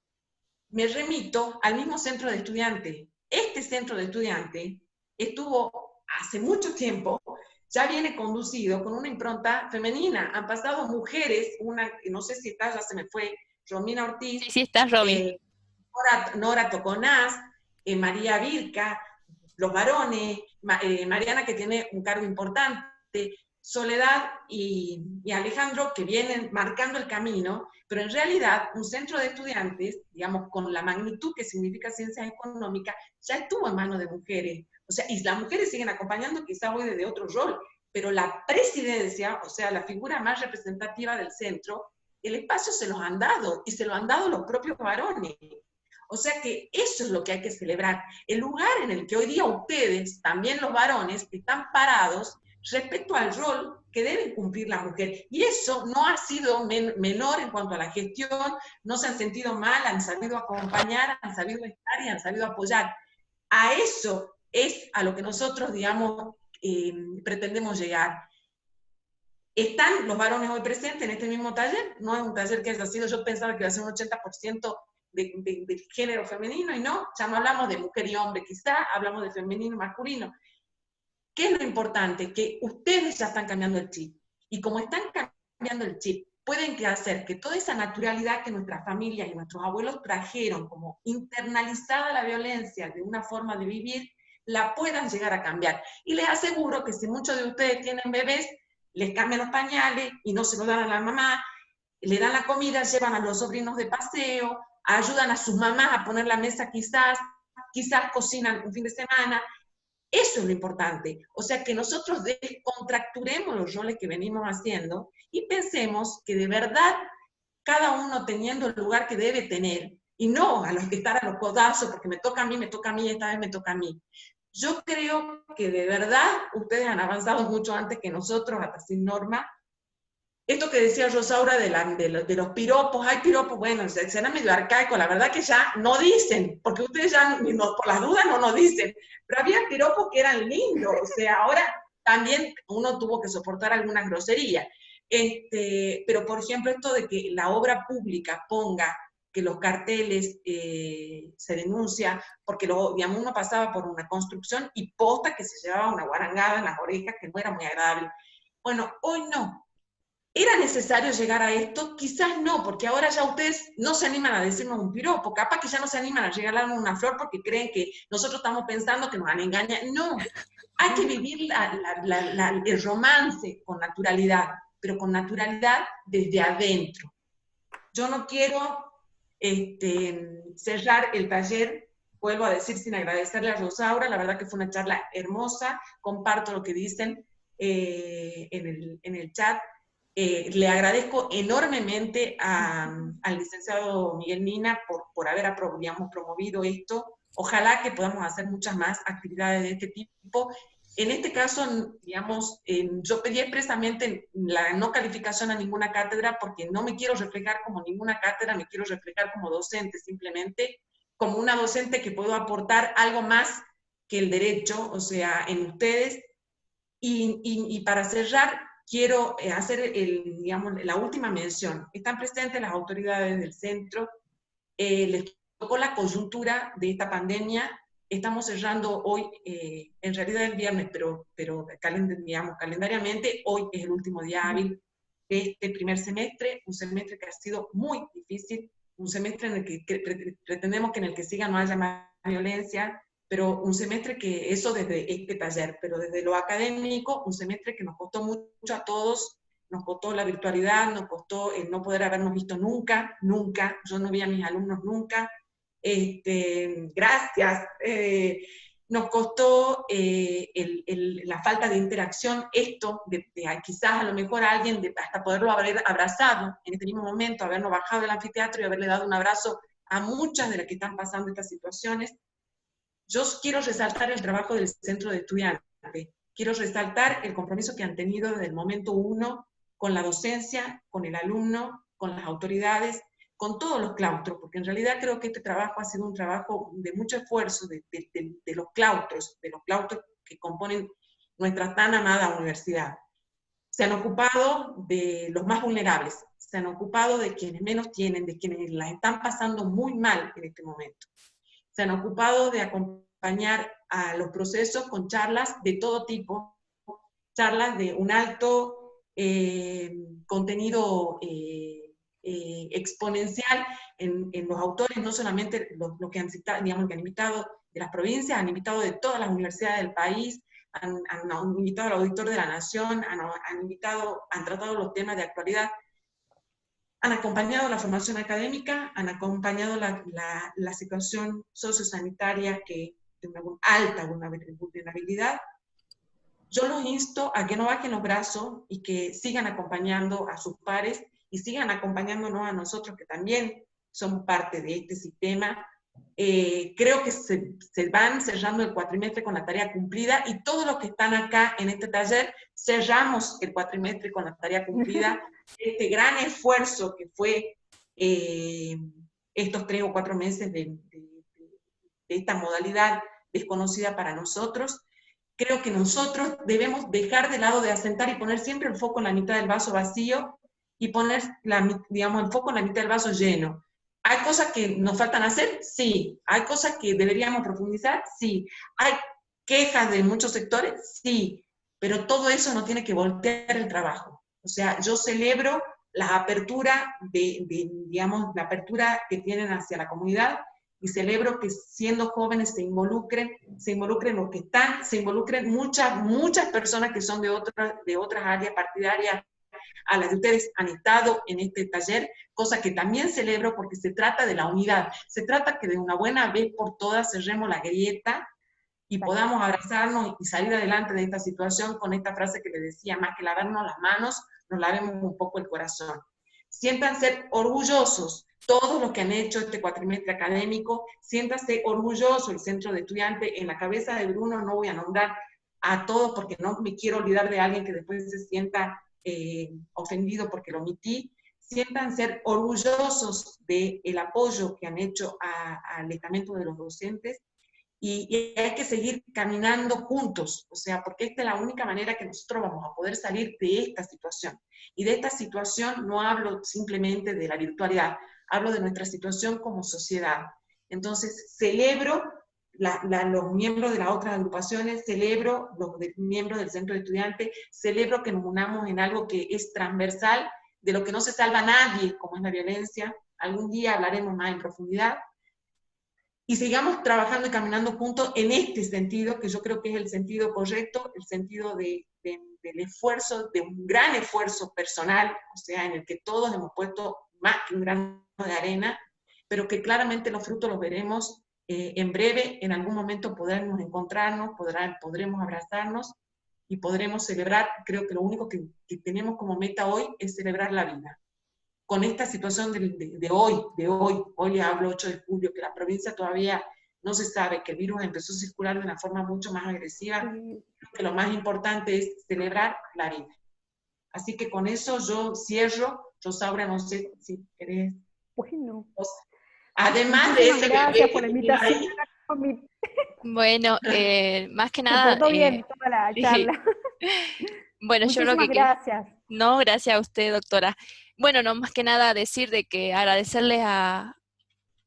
me remito al mismo centro de estudiantes. Este centro de estudiantes estuvo hace mucho tiempo, ya viene conducido con una impronta femenina. Han pasado mujeres, una, no sé si está, ya se me fue, Romina Ortiz, Sí, está Romy. Nora Toconás, María Virca, los varones, Mariana, que tiene un cargo importante, Soledad y Alejandro, que vienen marcando el camino, pero en realidad un centro de estudiantes, digamos, con la magnitud que significa ciencias económicas, ya estuvo en manos de mujeres. O sea, y las mujeres siguen acompañando quizás hoy desde otro rol, pero la presidencia, o sea, la figura más representativa del centro, el espacio se los han dado, y se lo han dado los propios varones. O sea que eso es lo que hay que celebrar. El lugar en el que hoy día ustedes, también los varones, están parados respecto al rol que deben cumplir las mujeres. Y eso no ha sido menor en cuanto a la gestión, no se han sentido mal, han sabido acompañar, han sabido estar y han sabido apoyar. A eso es a lo que nosotros, digamos, pretendemos llegar. ¿Están los varones hoy presentes en este mismo taller? No es un taller que haya sido, yo pensaba que iba a ser un 80% de género femenino, y no, ya no hablamos de mujer y hombre, quizá hablamos de femenino y masculino. ¿Qué es lo importante? Que ustedes ya están cambiando el chip, y como están cambiando el chip, pueden hacer que toda esa naturalidad que nuestras familias y nuestros abuelos trajeron como internalizada la violencia de una forma de vivir, la puedan llegar a cambiar. Y les aseguro que si muchos de ustedes tienen bebés, les cambian los pañales y no se los dan a la mamá, le dan la comida, llevan a los sobrinos de paseo, ayudan a sus mamás a poner la mesa, quizás cocinan un fin de semana, Eso es lo importante. O sea, que nosotros descontracturemos los roles que venimos haciendo y pensemos que de verdad cada uno teniendo el lugar que debe tener, y no a los que están a los codazos, porque me toca a mí, esta vez me toca a mí. Yo creo que de verdad ustedes han avanzado mucho antes que nosotros, hasta sin norma. Esto que decía Rosaura de los piropos, hay piropos, bueno, será medio arcaico, la verdad que ya no dicen, porque ustedes ya, por las dudas, no nos dicen, pero había piropos que eran lindos, o sea, ahora también uno tuvo que soportar algunas groserías. Pero, por ejemplo, esto de que la obra pública ponga que los carteles se denuncia, porque digamos, uno pasaba por una construcción y posta que se llevaba una guarangada en las orejas que no era muy agradable. Bueno, hoy no. ¿Era necesario llegar a esto? Quizás no, porque ahora ya ustedes no se animan a decirnos un piropo, capaz que ya no se animan a regalarnos una flor porque creen que nosotros estamos pensando que nos van a engañar. No, hay que vivir el romance con naturalidad, pero con naturalidad desde adentro. Yo no quiero cerrar el taller, vuelvo a decir sin agradecerle a Rosaura, la verdad que fue una charla hermosa, comparto lo que dicen en el chat. Le agradezco enormemente al licenciado Miguel Nina por haber promovido esto. Ojalá que podamos hacer muchas más actividades de este tipo. En este caso, digamos, yo pedí expresamente la no calificación a ninguna cátedra porque no me quiero reflejar como ninguna cátedra, me quiero reflejar como docente, simplemente como una docente que puedo aportar algo más que el derecho, o sea, en ustedes. Y para cerrar, quiero hacer la última mención. Están presentes las autoridades del centro, les tocó la coyuntura de esta pandemia. Estamos cerrando hoy, en realidad el viernes, pero calendariamente, hoy es el último día hábil de este primer semestre, un semestre que ha sido muy difícil, un semestre en el que pretendemos que en el que siga no haya más violencia, pero un semestre que eso desde este taller, pero desde lo académico, un semestre que nos costó mucho a todos, nos costó la virtualidad, nos costó el no poder habernos visto nunca, yo no vi a mis alumnos nunca, gracias, nos costó la falta de interacción, esto de quizás a lo mejor a alguien hasta poderlo haber abrazado en este mismo momento, habernos bajado del anfiteatro y haberle dado un abrazo a muchas de las que están pasando estas situaciones. Yo quiero resaltar el trabajo del centro de estudiantes, quiero resaltar el compromiso que han tenido desde el momento 1 con la docencia, con el alumno, con las autoridades, con todos los claustros, porque en realidad creo que este trabajo ha sido un trabajo de mucho esfuerzo de los claustros que componen nuestra tan amada universidad. Se han ocupado de los más vulnerables, se han ocupado de quienes menos tienen, de quienes las están pasando muy mal en este momento. Se han ocupado de acompañar a los procesos con charlas de todo tipo, charlas de un alto contenido exponencial en los autores, no solamente los que han citado, digamos, que han invitado de las provincias, han invitado de todas las universidades del país, han invitado al auditor de la Nación, han tratado los temas de actualidad, han acompañado la formación académica, han acompañado la situación sociosanitaria de una alta vulnerabilidad. Yo los insto a que no bajen los brazos y que sigan acompañando a sus pares y sigan acompañándonos a nosotros que también somos parte de este sistema. Creo que se van cerrando el cuatrimestre con la tarea cumplida y todos los que están acá en este taller cerramos el cuatrimestre con la tarea cumplida. Este gran esfuerzo que fue estos 3 o 4 meses de esta modalidad desconocida para nosotros. Creo que nosotros debemos dejar de lado de asentar y poner siempre el foco en la mitad del vaso vacío y poner, el foco en la mitad del vaso lleno. ¿Hay cosas que nos faltan hacer? Sí. ¿Hay cosas que deberíamos profundizar? Sí. ¿Hay quejas de muchos sectores? Sí. Pero todo eso no tiene que voltear el trabajo. O sea, yo celebro la apertura la apertura que tienen hacia la comunidad y celebro que siendo jóvenes se involucren los que están, se involucren muchas personas que son de otras áreas partidarias a las que ustedes han estado en este taller, cosa que también celebro porque se trata de la unidad, se trata que de una buena vez por todas cerremos la grieta y podamos abrazarnos y salir adelante de esta situación con esta frase que les decía, más que lavarnos las manos, nos lavemos un poco el corazón. Siéntanse orgullosos, todos los que han hecho este cuatrimestre académico, siéntanse orgullosos el centro de estudiantes. En la cabeza de Bruno no voy a nombrar a todos porque no me quiero olvidar de alguien que después se sienta ofendido porque lo omití. Sientan ser orgullosos del apoyo que han hecho al estamento de los docentes, y hay que seguir caminando juntos, o sea, porque esta es la única manera que nosotros vamos a poder salir de esta situación. Y de esta situación no hablo simplemente de la virtualidad, hablo de nuestra situación como sociedad. Entonces, celebro los miembros de las otras agrupaciones, celebro los miembros del centro de estudiantes, celebro que nos unamos en algo que es transversal, de lo que no se salva nadie, como es la violencia. Algún día hablaremos más en profundidad. Y sigamos trabajando y caminando juntos en este sentido, que yo creo que es el sentido correcto, el sentido del esfuerzo, de un gran esfuerzo personal, o sea, en el que todos hemos puesto más que un grano de arena, pero que claramente los frutos los veremos en breve. En algún momento podremos encontrarnos, podremos abrazarnos y podremos celebrar. Creo que lo único que tenemos como meta hoy es celebrar la vida. Con esta situación de hoy le hablo 8 de julio, que la provincia todavía no se sabe, que el virus empezó a circular de una forma mucho más agresiva, creo que lo más importante es celebrar la vida. Así que con eso yo cierro. Rosaura, no sé si querés. Bueno. Además de ese gracias por la invitación. Bueno, más que nada... Se portó bien toda la charla. Bueno, yo creo que... gracias. No, gracias a usted, doctora. Bueno, no más que nada decir de que agradecerles a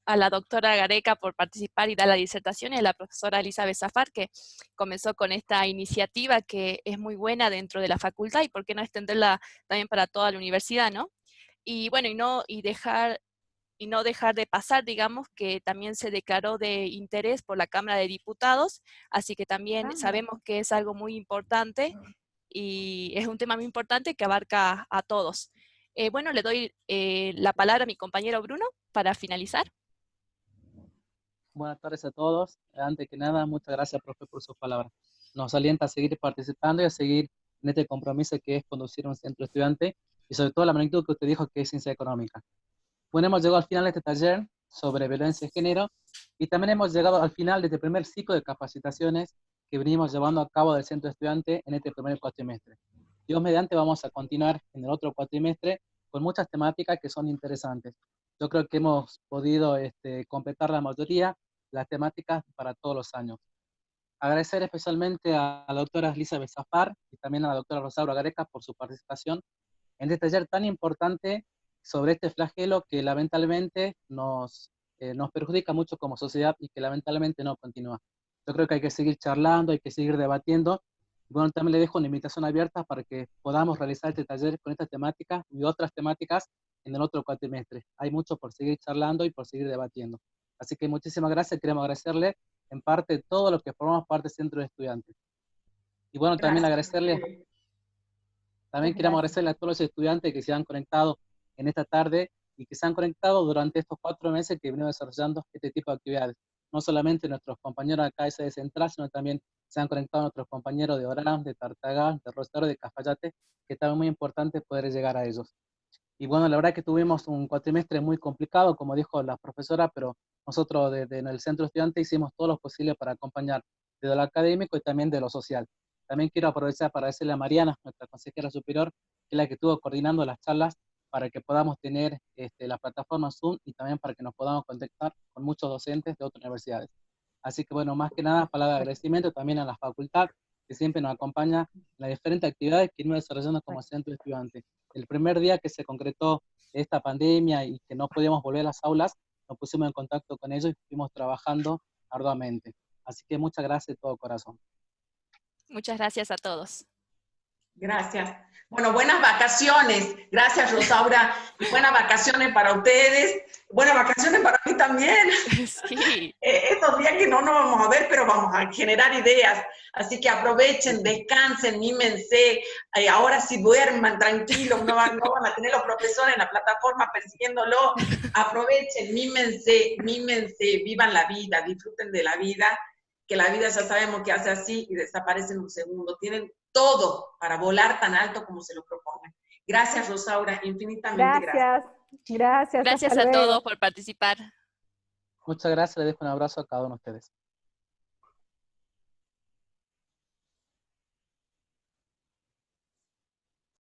la doctora Gareca por participar y dar la disertación, y a la profesora Elizabeth Zafar, que comenzó con esta iniciativa que es muy buena dentro de la facultad, y por qué no extenderla también para toda la universidad, ¿no? Y bueno, y no dejar de pasar, digamos, que también se declaró de interés por la Cámara de Diputados, así que también sabemos que es algo muy importante, y es un tema muy importante que abarca a todos. Bueno, le doy la palabra a mi compañero Bruno para finalizar. Buenas tardes a todos. Antes que nada, muchas gracias, profe, por sus palabras. Nos alienta a seguir participando y a seguir en este compromiso que es conducir un centro estudiante, y sobre todo la magnitud que usted dijo, que es ciencia económica. Bueno, hemos llegado al final de este taller sobre violencia de género, y también hemos llegado al final de este primer ciclo de capacitaciones que venimos llevando a cabo del centro estudiante en este primer cuatrimestre. Dios mediante, vamos a continuar en el otro cuatrimestre con muchas temáticas que son interesantes. Yo creo que hemos podido completar la mayoría de las temáticas para todos los años. Agradecer especialmente a la doctora Elizabeth Zafar y también a la doctora Rosaura Gareca por su participación en este taller tan importante sobre este flagelo que lamentablemente nos perjudica mucho como sociedad y que lamentablemente no continúa. Yo creo que hay que seguir charlando, hay que seguir debatiendo. Bueno, también le dejo una invitación abierta para que podamos realizar este taller con esta temática y otras temáticas en el otro cuatrimestre. Hay mucho por seguir charlando y por seguir debatiendo. Así que muchísimas gracias. Queremos agradecerle en parte todo lo que formamos parte del Centro de Estudiantes. Y bueno, también agradecerle, también queremos agradecerle a todos los estudiantes que se han conectado en esta tarde y que se han conectado durante estos 4 meses que venimos desarrollando este tipo de actividades. No solamente nuestros compañeros acá de sede central, sino también se han conectado nuestros compañeros de Orán, de Tartagal, de Rosario, de Cafayate, que también es muy importante poder llegar a ellos. Y bueno, la verdad que tuvimos un cuatrimestre muy complicado, como dijo la profesora, pero nosotros desde el centro estudiante hicimos todo lo posible para acompañar desde lo académico y también de lo social. También quiero aprovechar para agradecerle a Mariana, nuestra consejera superior, que es la que estuvo coordinando las charlas para que podamos tener la plataforma Zoom y también para que nos podamos contactar con muchos docentes de otras universidades. Así que bueno, más que nada, palabra de agradecimiento también a la facultad, que siempre nos acompaña en las diferentes actividades que venimos desarrollando como centro estudiante. El primer día que se concretó esta pandemia y que no podíamos volver a las aulas, nos pusimos en contacto con ellos y estuvimos trabajando arduamente. Así que muchas gracias de todo corazón. Muchas gracias a todos. Gracias. Bueno, buenas vacaciones. Gracias, Rosaura. Y buenas vacaciones para ustedes. Buenas vacaciones para mí también. Sí. Estos días que no nos vamos a ver, pero vamos a generar ideas. Así que aprovechen, descansen, mímense. Ahora sí duerman tranquilos, no van a tener los profesores en la plataforma persiguiéndolo. Aprovechen, mímense, vivan la vida, disfruten de la vida, que la vida ya sabemos que hace así y desaparece en un segundo. Tienen todo para volar tan alto como se lo propongan. Gracias, Rosaura, infinitamente gracias. Gracias, Gracias hasta a luego. todos por participar. Muchas gracias, les dejo un abrazo a cada uno de ustedes.